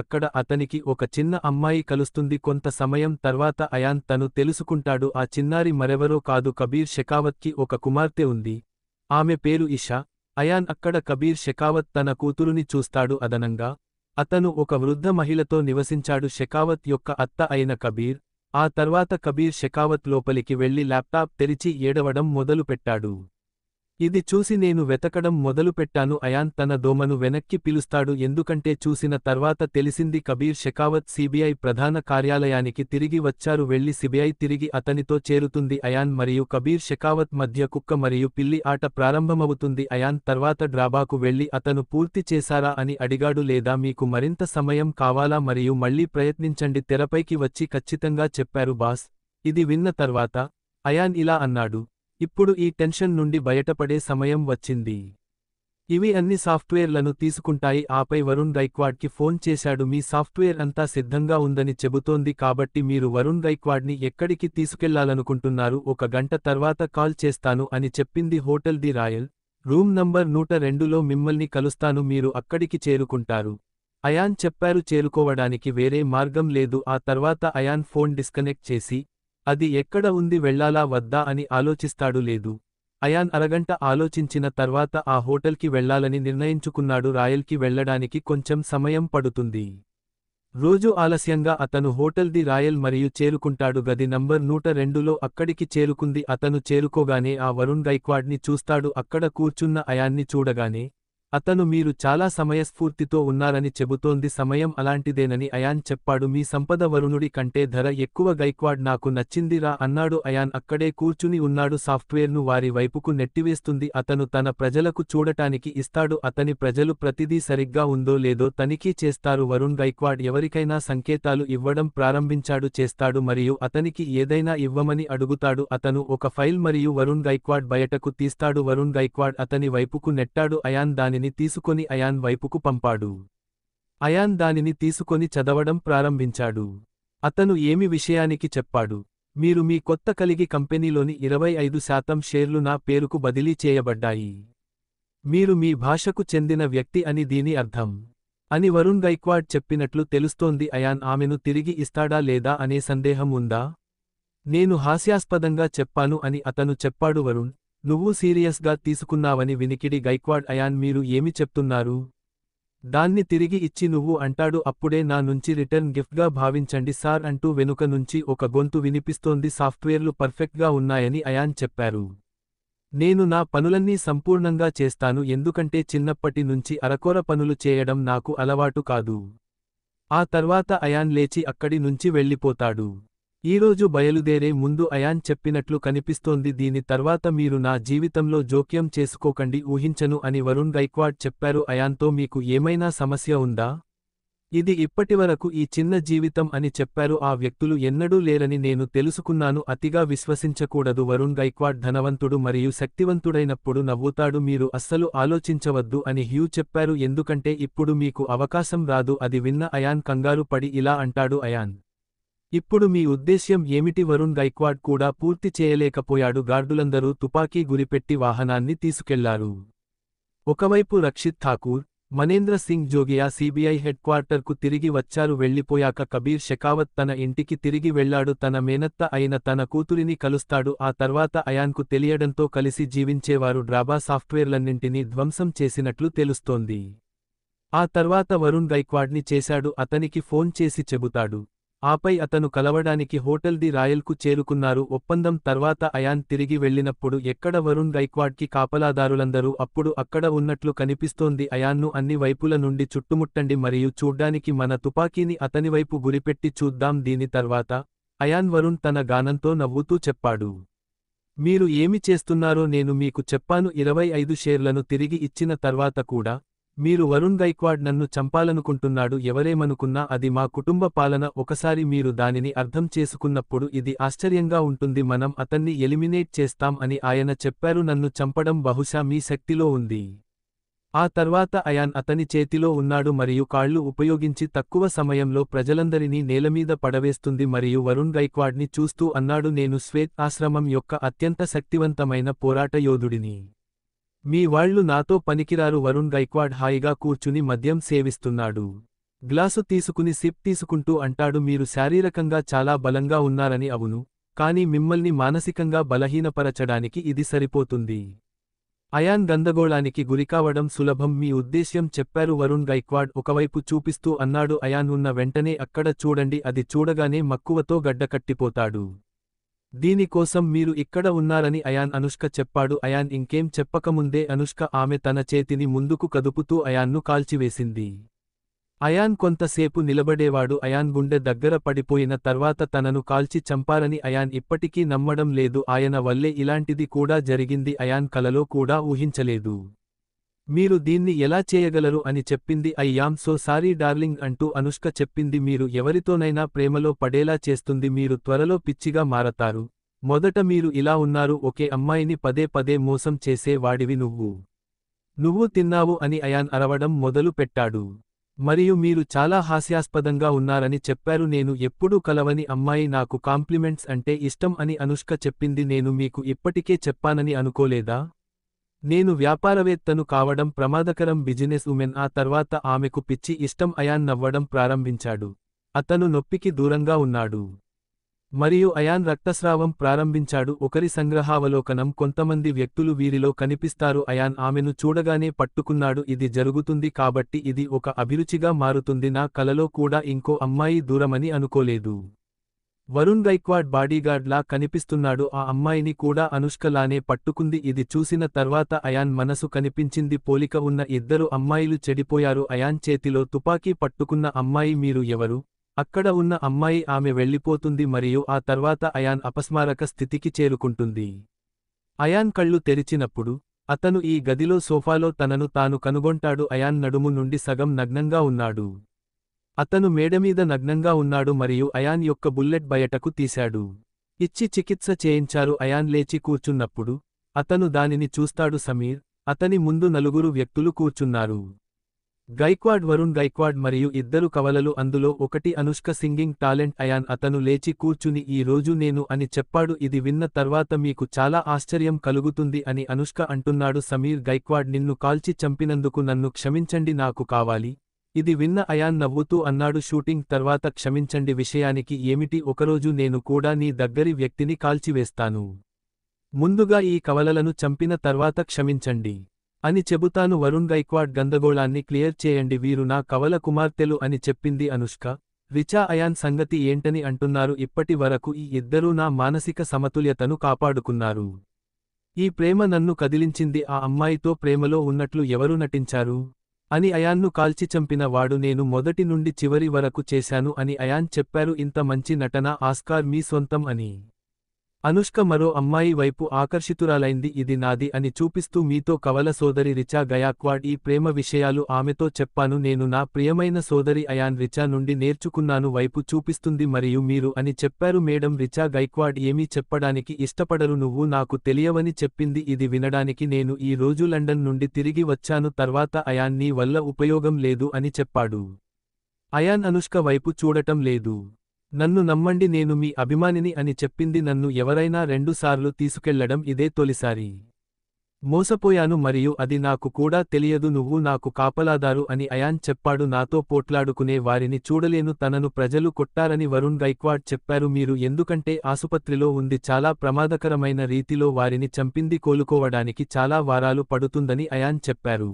అక్కడ అతనికి ఒక చిన్న అమ్మాయి కలుస్తుంది. కొంత సమయం తర్వాత అయాన్ తను తెలుసుకుంటాడు ఆ చిన్నారి మరెవరో కాదు, కబీర్ షెకావత్కి ఒక కుమార్తె ఉంది. ఆమె పేరు ఇషా. అయాన్ అక్కడ కబీర్ షెకావత్ తన కూతురుని చూస్తాడు. అదనంగా అతను ఒక వృద్ధ మహిళతో నివసించాడు, షెకావత్ యొక్క అత్త అయిన కబీర్. ఆ తర్వాత కబీర్ షెకావత్ లోపలికి వెళ్లి ల్యాప్టాప్ తెరిచి ఏడవడం మొదలుపెట్టాడు. ఇది చూసి నేను వెతకడం మొదలుపెట్టాను. అయాన్ తన దోమను వెనక్కి పిలుస్తాడు ఎందుకంటే చూసిన తర్వాత తెలిసింది కబీర్ షెకావత్ సీబీఐ ప్రధాన కార్యాలయానికి తిరిగి వచ్చారు. వెళ్లి సిబిఐ తిరిగి అతనితో చేరుతుంది. అయాన్ మరియు కబీర్ షెకావత్ మధ్య కుక్క మరియు పిల్లి ఆట ప్రారంభమవుతుంది. అయాన్ తర్వాత డ్రాబాకు వెళ్లి అతను పూర్తి చేశారా అని అడిగాడు, లేదా మీకు మరింత సమయం కావాలా మరియు మళ్లీ ప్రయత్నించండి. తెరపైకి వచ్చి ఖచ్చితంగా చెప్పారు బాస్. ఇది విన్న తర్వాత అయాన్ ఇలా అన్నాడు, ఇప్పుడు ఈ టెన్షన్ నుండి బయటపడే సమయం వచ్చింది. ఇవి అన్ని సాఫ్ట్వేర్లను తీసుకుంటాయి. ఆపై వరుణ్ గైక్వాడ్కి ఫోన్ చేశాడు. మీ సాఫ్ట్వేర్ అంతా సిద్ధంగా ఉందని చెబుతోంది కాబట్టి మీరు వరుణ్ గైక్వాడ్ని ఎక్కడికి తీసుకెళ్లాలనుకుంటున్నారు? 1 గంట తర్వాత కాల్ చేస్తాను అని చెప్పింది. Hotel the royal, room number 102లో మిమ్మల్ని కలుస్తాను. మీరు అక్కడికి చేరుకుంటారు. అయాన్ చెప్పారు. చేరుకోవడానికి వేరే మార్గం లేదు. ఆ తర్వాత అయాన్ ఫోన్ డిస్కనెక్ట్ చేసి అది ఎక్కడ ఉంది, వెళ్లాలా వద్దా అని ఆలోచిస్తాడు. లేదు. అయాన్ అరగంట ఆలోచించిన తర్వాత ఆ హోటల్కి వెళ్లాలని నిర్ణయించుకున్నాడు. రాయల్కి వెళ్లడానికి కొంచెం సమయం పడుతుంది. రోజు ఆలస్యంగా అతను హోటల్ ది రాయల్ మరియు చేరుకుంటాడు. గది నంబర్ 102లో అక్కడికి చేరుకుంది. అతను చేరుకోగానే ఆ వరుణ్ గైక్వాడ్ని చూస్తాడు. అక్కడ కూర్చున్న అయాన్ని చూడగానే అతను మీరు చాలా సమయస్ఫూర్తితో ఉన్నారని చెబుతోంది. సమయం అలాంటిదేనని అయాన్ చెప్పాడు. మీ సంపద వరుణుడి కంటే ధర ఎక్కువ. గైక్వాడ్ నాకు నచ్చిందిరా అన్నాడు. అయాన్ అక్కడే కూర్చుని ఉన్నాడు. సాఫ్ట్వేర్ను వారి వైపుకు నెట్టివేస్తుంది. అతను తన ప్రజలకు చూడటానికి ఇస్తాడు. అతని ప్రజలు ప్రతిదీ సరిగ్గా ఉందో లేదో తనిఖీ చేస్తారు. వరుణ్ గైక్వాడ్ ఎవరికైనా సంకేతాలు ఇవ్వడం ప్రారంభించాడు చేస్తాడు మరియు అతనికి ఏదైనా ఇవ్వమని అడుగుతాడు. అతను ఒక ఫైల్ మరియు వరుణ్ గైక్వాడ్ బయటకు తీస్తాడు. వరుణ్ గైక్వాడ్ అతని వైపుకు నెట్టాడు. అయాన్ దానిని తీసుకొని అయాన్ వైపుకు పంపాడు. అయాన్ దానిని తీసుకొని చదవడం ప్రారంభించాడు. అతను ఏమి విషయానికి చెప్పాడు, మీరు మీ కొత్త కలిగి కంపెనీలోని 25% షేర్లు నా పేరుకు బదిలీ చేయబడ్డాయి. మీరు మీ భాషకు చెందిన వ్యక్తి అని దీని అర్థం అని వరుణ్ గైక్వాడ్ చెప్పినట్లు తెలుస్తోంది. అయాన్ ఆమెను తిరిగి ఇస్తాడా లేదా అనే సందేహం ఉందా? నేను హాస్యాస్పదంగా చెప్పాను అని అతను చెప్పాడు. వరుణ్, నువ్వు సీరియస్గా తీసుకున్నావని వినికిడి. గైక్వాడ్, అయాన్ మీరు ఏమి చెప్తున్నారు? దాన్ని తిరిగి ఇచ్చి నువ్వు అంటాడు అప్పుడే నా నుంచి రిటర్న్ గిఫ్ట్గా భావించండి సార్ అంటూ వెనుక నుంచి ఒక గొంతు వినిపిస్తోంది. సాఫ్ట్వేర్లు పర్ఫెక్ట్గా ఉన్నాయని అయాన్ చెప్పారు. నేను నా పనులన్నీ సంపూర్ణంగా చేస్తాను ఎందుకంటే చిన్నప్పటి నుంచి అరకొర పనులు చేయడం నాకు అలవాటు కాదు. ఆ తర్వాత అయాన్ లేచి అక్కడి నుంచి వెళ్ళిపోతాడు. ఈరోజు బయలుదేరే ముందు అయాన్ చెప్పినట్లు కనిపిస్తోంది. దీని తర్వాత మీరు నా జీవితంలో జోక్యం చేసుకోకండి ఊహించను అని వరుణ్ గైక్వాడ్ చెప్పారు. అయాన్తో మీకు ఏమైనా సమస్య ఉందా? ఇది ఇప్పటివరకు ఈ చిన్న జీవితం అని చెప్పారు. ఆ వ్యక్తులు ఎన్నడూ లేరని నేను తెలుసుకున్నాను. అతిగా విశ్వసించకూడదు. వరుణ్ గైక్వాడ్ ధనవంతుడు మరియు శక్తివంతుడైనప్పుడు నవ్వుతాడు. మీరు అస్సలు ఆలోచించవద్దు అని హ్యూ చెప్పారు. ఎందుకంటే ఇప్పుడు మీకు అవకాశం రాదు. అది విన్న అయాన్ కంగారు పడి ఇలా అంటాడు. అయాన్, ఇప్పుడు మీ ఉద్దేశ్యం ఏమిటి? వరుణ్ గైక్వాడ్ కూడా పూర్తి చేయలేకపోయాడు. గార్డులందరూ తుపాకీ గురిపెట్టి వాహనాన్ని తీసుకెళ్లారు. ఒకవైపు రక్షిత్ ఠాకూర్, మనేంద్ర సింగ్ జోగియా సీబీఐ హెడ్ క్వార్టర్కు తిరిగి వచ్చారు. వెళ్లిపోయాక కబీర్ షెకావత్ తన ఇంటికి తిరిగి వెళ్లాడు. తన మేనత్త అయిన తన కూతురిని కలుస్తాడు. ఆ తర్వాత అయాన్కు తెలియడంతో కలిసి జీవించేవారు డ్రాబా సాఫ్ట్వేర్లన్నింటినీ ధ్వంసం చేసినట్లు తెలుస్తోంది. ఆ తర్వాత వరుణ్ గైక్వాడ్ని చేశాడు. అతనికి ఫోన్ చేసి చెబుతాడు. ఆపై అతను కలవడానికి హోటల్ ది రాయల్కు చేరుకున్నారు. ఒప్పందం తర్వాత అయాన్ తిరిగి వెళ్ళినప్పుడు ఎక్కడ వరుణ్ గైక్వాడ్కి కాపలాదారులందరూ అప్పుడు అక్కడ ఉన్నట్లు కనిపిస్తోంది. అయాన్ను అన్ని వైపుల నుండి చుట్టుముట్టండి మరియు చూడ్డానికి మన తుపాకీని అతనివైపు గురిపెట్టి చూద్దాం. దీని తర్వాత అయాన్ వరుణ్ తన గానంతో నవ్వుతూ చెప్పాడు. మీరు ఏమి చేస్తున్నారో నేను మీకు చెప్పాను. 25 షేర్లను తిరిగి ఇచ్చిన తర్వాత కూడా మీరు వరుణ్ గైక్వాడ్ నన్ను చంపాలనుకుంటున్నాడు. ఎవరేమనుకున్నా అది మా కుటుంబ పాలన. ఒకసారి మీరు దానిని అర్థం చేసుకున్నప్పుడు ఇది ఆశ్చర్యంగా ఉంటుంది. మనం అతన్ని ఎలిమినేట్ చేస్తాం అని ఆయన చెప్పారు. నన్ను చంపడం బహుశా మీ శక్తిలో ఉంది. ఆ తర్వాత అయాన్ అతని చేతిలో ఉన్నాడు మరియు కాళ్లు ఉపయోగించి తక్కువ సమయంలో ప్రజలందరినీ నేలమీద పడవేస్తుంది మరియు వరుణ్ గైక్వాడ్ని చూస్తూ అన్నాడు. నేను శ్వేత్ ఆశ్రమం యొక్క అత్యంత శక్తివంతమైన పోరాట యోధుడిని. మీ వాళ్లు నాతో పనికిరారు. వరుణ్ గైక్వాడ్ హాయిగా కూర్చుని మద్యం సేవిస్తున్నాడు. గ్లాసు తీసుకుని సిప్ తీసుకుంటూ అంటాడు. మీరు శారీరకంగా చాలా బలంగా ఉన్నారని. అవును, కానీ మిమ్మల్ని మానసికంగా బలహీనపరచడానికి ఇది సరిపోతుంది. అయాన్ గందగోళానికి గురికావడం సులభం. మీ ఉద్దేశ్యం చెప్పారు వరుణ్ గైక్వాడ్ ఒకవైపు చూపిస్తూ అన్నాడు. అయాన్ ఉన్న వెంటనే అక్కడ చూడండి. అది చూడగానే మక్కువతో గడ్డకట్టిపోతాడు. దీనికోసం మీరు ఇక్కడ ఉన్నారని అయాన్ అనుష్క చెప్పాడు. అయాన్ ఇంకేం చెప్పకముందే అనుష్క ఆమె తన చేతిని ముందుకు కదుపుతూ అయాన్ను కాల్చివేసింది. అయాన్ కొంతసేపు నిలబడేవాడు. అయాన్ గుండె దగ్గర పడిపోయిన తర్వాత తనను కాల్చి చంపారని అయాన్ ఇప్పటికీ నమ్మడం లేదు. ఆయన వల్లే ఇలాంటిది కూడా జరిగింది. అయాన్ కలలో కూడా ఊహించలేదు. మీరు దీన్ని ఎలా చేయగలరు అని చెప్పింది. I am so sorry darling అంటూ అనుష్క చెప్పింది. మీరు ఎవరితోనైనా ప్రేమలో పడేలా చేస్తుంది. మీరు త్వరలో పిచ్చిగా మారతారు. మొదట మీరు ఇలా ఉన్నారు. ఒకే అమ్మాయిని పదే పదే మోసం చేసే వాడివి నువ్వు తిన్నావు అని అయాన్ అరవడం మొదలు పెట్టాడు. మరియు మీరు చాలా హాస్యాస్పదంగా ఉన్నారని చెప్పారు. నేను ఎప్పుడూ కలవని అమ్మాయి నాకు కాంప్లిమెంట్స్ అంటే ఇష్టం అని అనుష్క చెప్పింది. నేను మీకు ఇప్పటికే చెప్పానని అనుకోలేదా? నేను వ్యాపారవేత్తను కావడం ప్రమాదకరం. Business women. ఆ తర్వాత ఆమెకు పిచ్చి ఇష్టం. అయాన్ నవ్వడం ప్రారంభించాడు. అతను నొప్పికి దూరంగా ఉన్నాడు. మరియు అయాన్ రక్తస్రావం ప్రారంభించాడు. ఒకరి సంగ్రహావలోకనం. కొంతమంది వ్యక్తులు వీరిలో కనిపిస్తారు. అయాన్ ఆమెను చూడగానే పట్టుకున్నాడు. ఇది జరుగుతుంది కాబట్టి ఇది ఒక అభిరుచిగా మారుతుంది. నా కలలో కూడా ఇంకో అమ్మాయి దూరమని అనుకోలేదు. వరుణ్ గైక్వాడ్ బాడీగార్డ్ లా కనిపిస్తున్నాడు. ఆ అమ్మాయిని కూడా అనుష్కలానే పట్టుకుంది. ఇది చూసిన తర్వాత అయాన్ మనసు కనిపించింది. పోలిక ఉన్న ఇద్దరు అమ్మాయిలు చెడిపోయారు. అయాన్ చేతిలో తుపాకీ పట్టుకున్న అమ్మాయి మీరు ఎవరు? అక్కడ ఉన్న అమ్మాయి. ఆమె వెళ్ళిపోతుంది మరియు ఆ తర్వాత అయాన్ అపస్మారక స్థితికి చేరుకుంటుంది. అయాన్ కళ్ళు తెరిచినప్పుడు అతను ఈ గదిలో సోఫాలో తనను తాను కనుగొంటాడు. అయాన్ నడుము నుండి సగం నగ్నంగా ఉన్నాడు. అతను మేడమీద నగ్నంగా ఉన్నాడు మరియు అయాన్ యొక్క బుల్లెట్ బయటకు తీశాడు. ఇచ్చి చికిత్స చేయించారు. అయాన్ లేచి కూర్చున్నప్పుడు అతను దానిని చూస్తాడు. సమీర్, అతని ముందు నలుగురు వ్యక్తులు కూర్చున్నారు. గైక్వాడ్, వరుణ్ గైక్వాడ్ మరియు ఇద్దరు కవలలు. అందులో ఒకటి అనుష్క సింగింగ్ టాలెంట్. అయాన్ అతను లేచి కూర్చుని ఈ రోజు నేను అని చెప్పాడు. ఇది విన్న తర్వాత మీకు చాలా ఆశ్చర్యం కలుగుతుంది అని అనుష్క అంటున్నాడు. సమీర్, గైక్వాడ్ నిన్ను కాల్చి చంపినందుకు నన్ను క్షమించండి. నాకు కావాలి. ఇది విన్న అయాన్ నవ్వుతూ అన్నాడు. షూటింగ్ తర్వాత క్షమించండి విషయానికి ఏమిటి? ఒకరోజు నేను కూడా నీ దగ్గరి వ్యక్తిని కాల్చివేస్తాను. ముందుగా ఈ కవలలను చంపిన తర్వాత క్షమించండి. అని చెబుతాను. వరుణ్ గైక్వాడ్ గందగోళాన్ని క్లియర్ చేయండి, వీరు నా కవల కుమార్తెలు అని చెప్పింది అనుష్క. రిచా అయాన్ సంగతి ఏంటని అంటున్నారు. ఇప్పటి వరకు ఈ ఇద్దరూ నా మానసిక సమతుల్యతను కాపాడుకున్నారు. ఈ ప్రేమ నన్ను కదిలించింది. ఆ అమ్మాయితో ప్రేమలో ఉన్నట్లు ఎవరు నటించారు అని అయాన్ను కాల్చి చంపిన వాడు నేను మొదటి నుండి చివరి వరకు చేశాను అని అయాన్ చెప్పారు. ఇంత మంచి నటన, ఆస్కార్ మీ సొంతం అని అనుష్క మరో అమ్మాయి వైపు ఆకర్షితురాలైంది. ఇది నాది అని చూపిస్తూ మీతో కవల సోదరి రిచా గయాక్వాడ్ ఈ ప్రేమ విషయాలు ఆమెతో చెప్పాను. నేను నా ప్రియమైన సోదరి అయాన్ రిచా నుండి నేర్చుకున్నాను వైపు చూపిస్తుంది. మరియు మీరు అని చెప్పారు. మేడం, రిచా గైక్వాడ్ ఏమీ చెప్పడానికి ఇష్టపడరు. నువ్వు నాకు తెలియవని చెప్పింది. ఇది వినడానికి నేను ఈ రోజు లండన్ నుండి తిరిగి వచ్చాను. తర్వాత అయాన్ నీ వల్ల ఉపయోగం లేదు అని చెప్పాడు. అయాన్ అనుష్క వైపు చూడటం లేదు. నన్ను నమ్మండి, నేను మీ అభిమానిని అని చెప్పింది. నన్ను ఎవరైనా 2 సార్లు తీసుకెళ్లడం ఇదే తొలిసారి. మోసపోయాను మరియు అది నాకు కూడా తెలియదు. నువ్వు నాకు కాపలాదారు అని అయాన్ చెప్పాడు. నాతో పోట్లాడుకునే వారిని చూడలేను. తనను ప్రజలు కొట్టారని వరుణ్ గైక్వాడ్ చెప్పారు. మీరు ఎందుకంటే ఆసుపత్రిలో ఉంది, చాలా ప్రమాదకరమైన రీతిలో వారిని చంపింది. కోలుకోవడానికి చాలా వారాలు పడుతుందని అయాన్ చెప్పారు.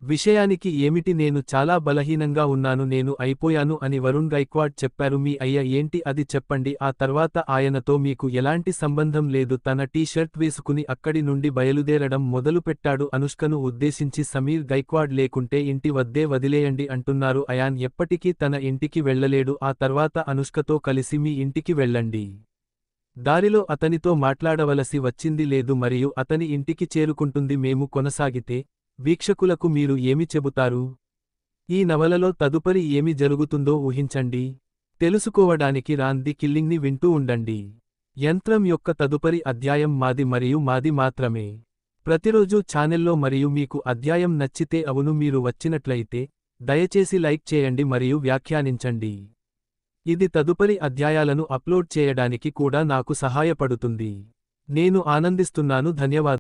విషయానికి ఏమిటి, నేను చాలా బలహీనంగా ఉన్నాను, నేను అయిపోయాను అని వరుణ్ గైక్వాడ్ చెప్పారు. మీ అయ్య ఏంటి, అది చెప్పండి. ఆ తర్వాత ఆయనతో మీకు ఎలాంటి సంబంధం లేదు. తన టీ షర్ట్ వేసుకుని అక్కడి నుండి బయలుదేరడం మొదలుపెట్టాడు. అనుష్కను ఉద్దేశించి సమీర్ గైక్వాడ్ లేకుంటే ఇంటి వద్దే వదిలేయండి అంటున్నారు. అయాన్ ఎప్పటికీ తన ఇంటికి వెళ్లలేడు. ఆ తర్వాత అనుష్కతో కలిసి మీ ఇంటికి వెళ్ళండి. దారిలో అతనితో మాట్లాడవలసి వచ్చింది లేదు మరియు అతని ఇంటికి చేరుకుంటుంది. మేము కొనసాగితే వీక్షకులకు మీరు ఏమి చెబుతారు? ఈ నవలలో తదుపరి ఏమి జరుగుతుందో ఊహించండి. తెలుసుకోవడానికి రాన్ ది కిల్లింగ్ని వింటూ ఉండండి. యంత్రం యొక్క తదుపరి అధ్యాయం మాది మరియు మాది మాత్రమే. ప్రతిరోజు ఛానెల్లో మరియు మీకు అధ్యాయం నచ్చితే అవును మీరు వచ్చినట్లయితే దయచేసి లైక్ చేయండి మరియు వ్యాఖ్యానించండి. ఇది తదుపరి అధ్యాయాలను అప్లోడ్ చేయడానికి కూడా నాకు సహాయపడుతుంది. నేను ఆనందిస్తున్నాను. ధన్యవాదాలు.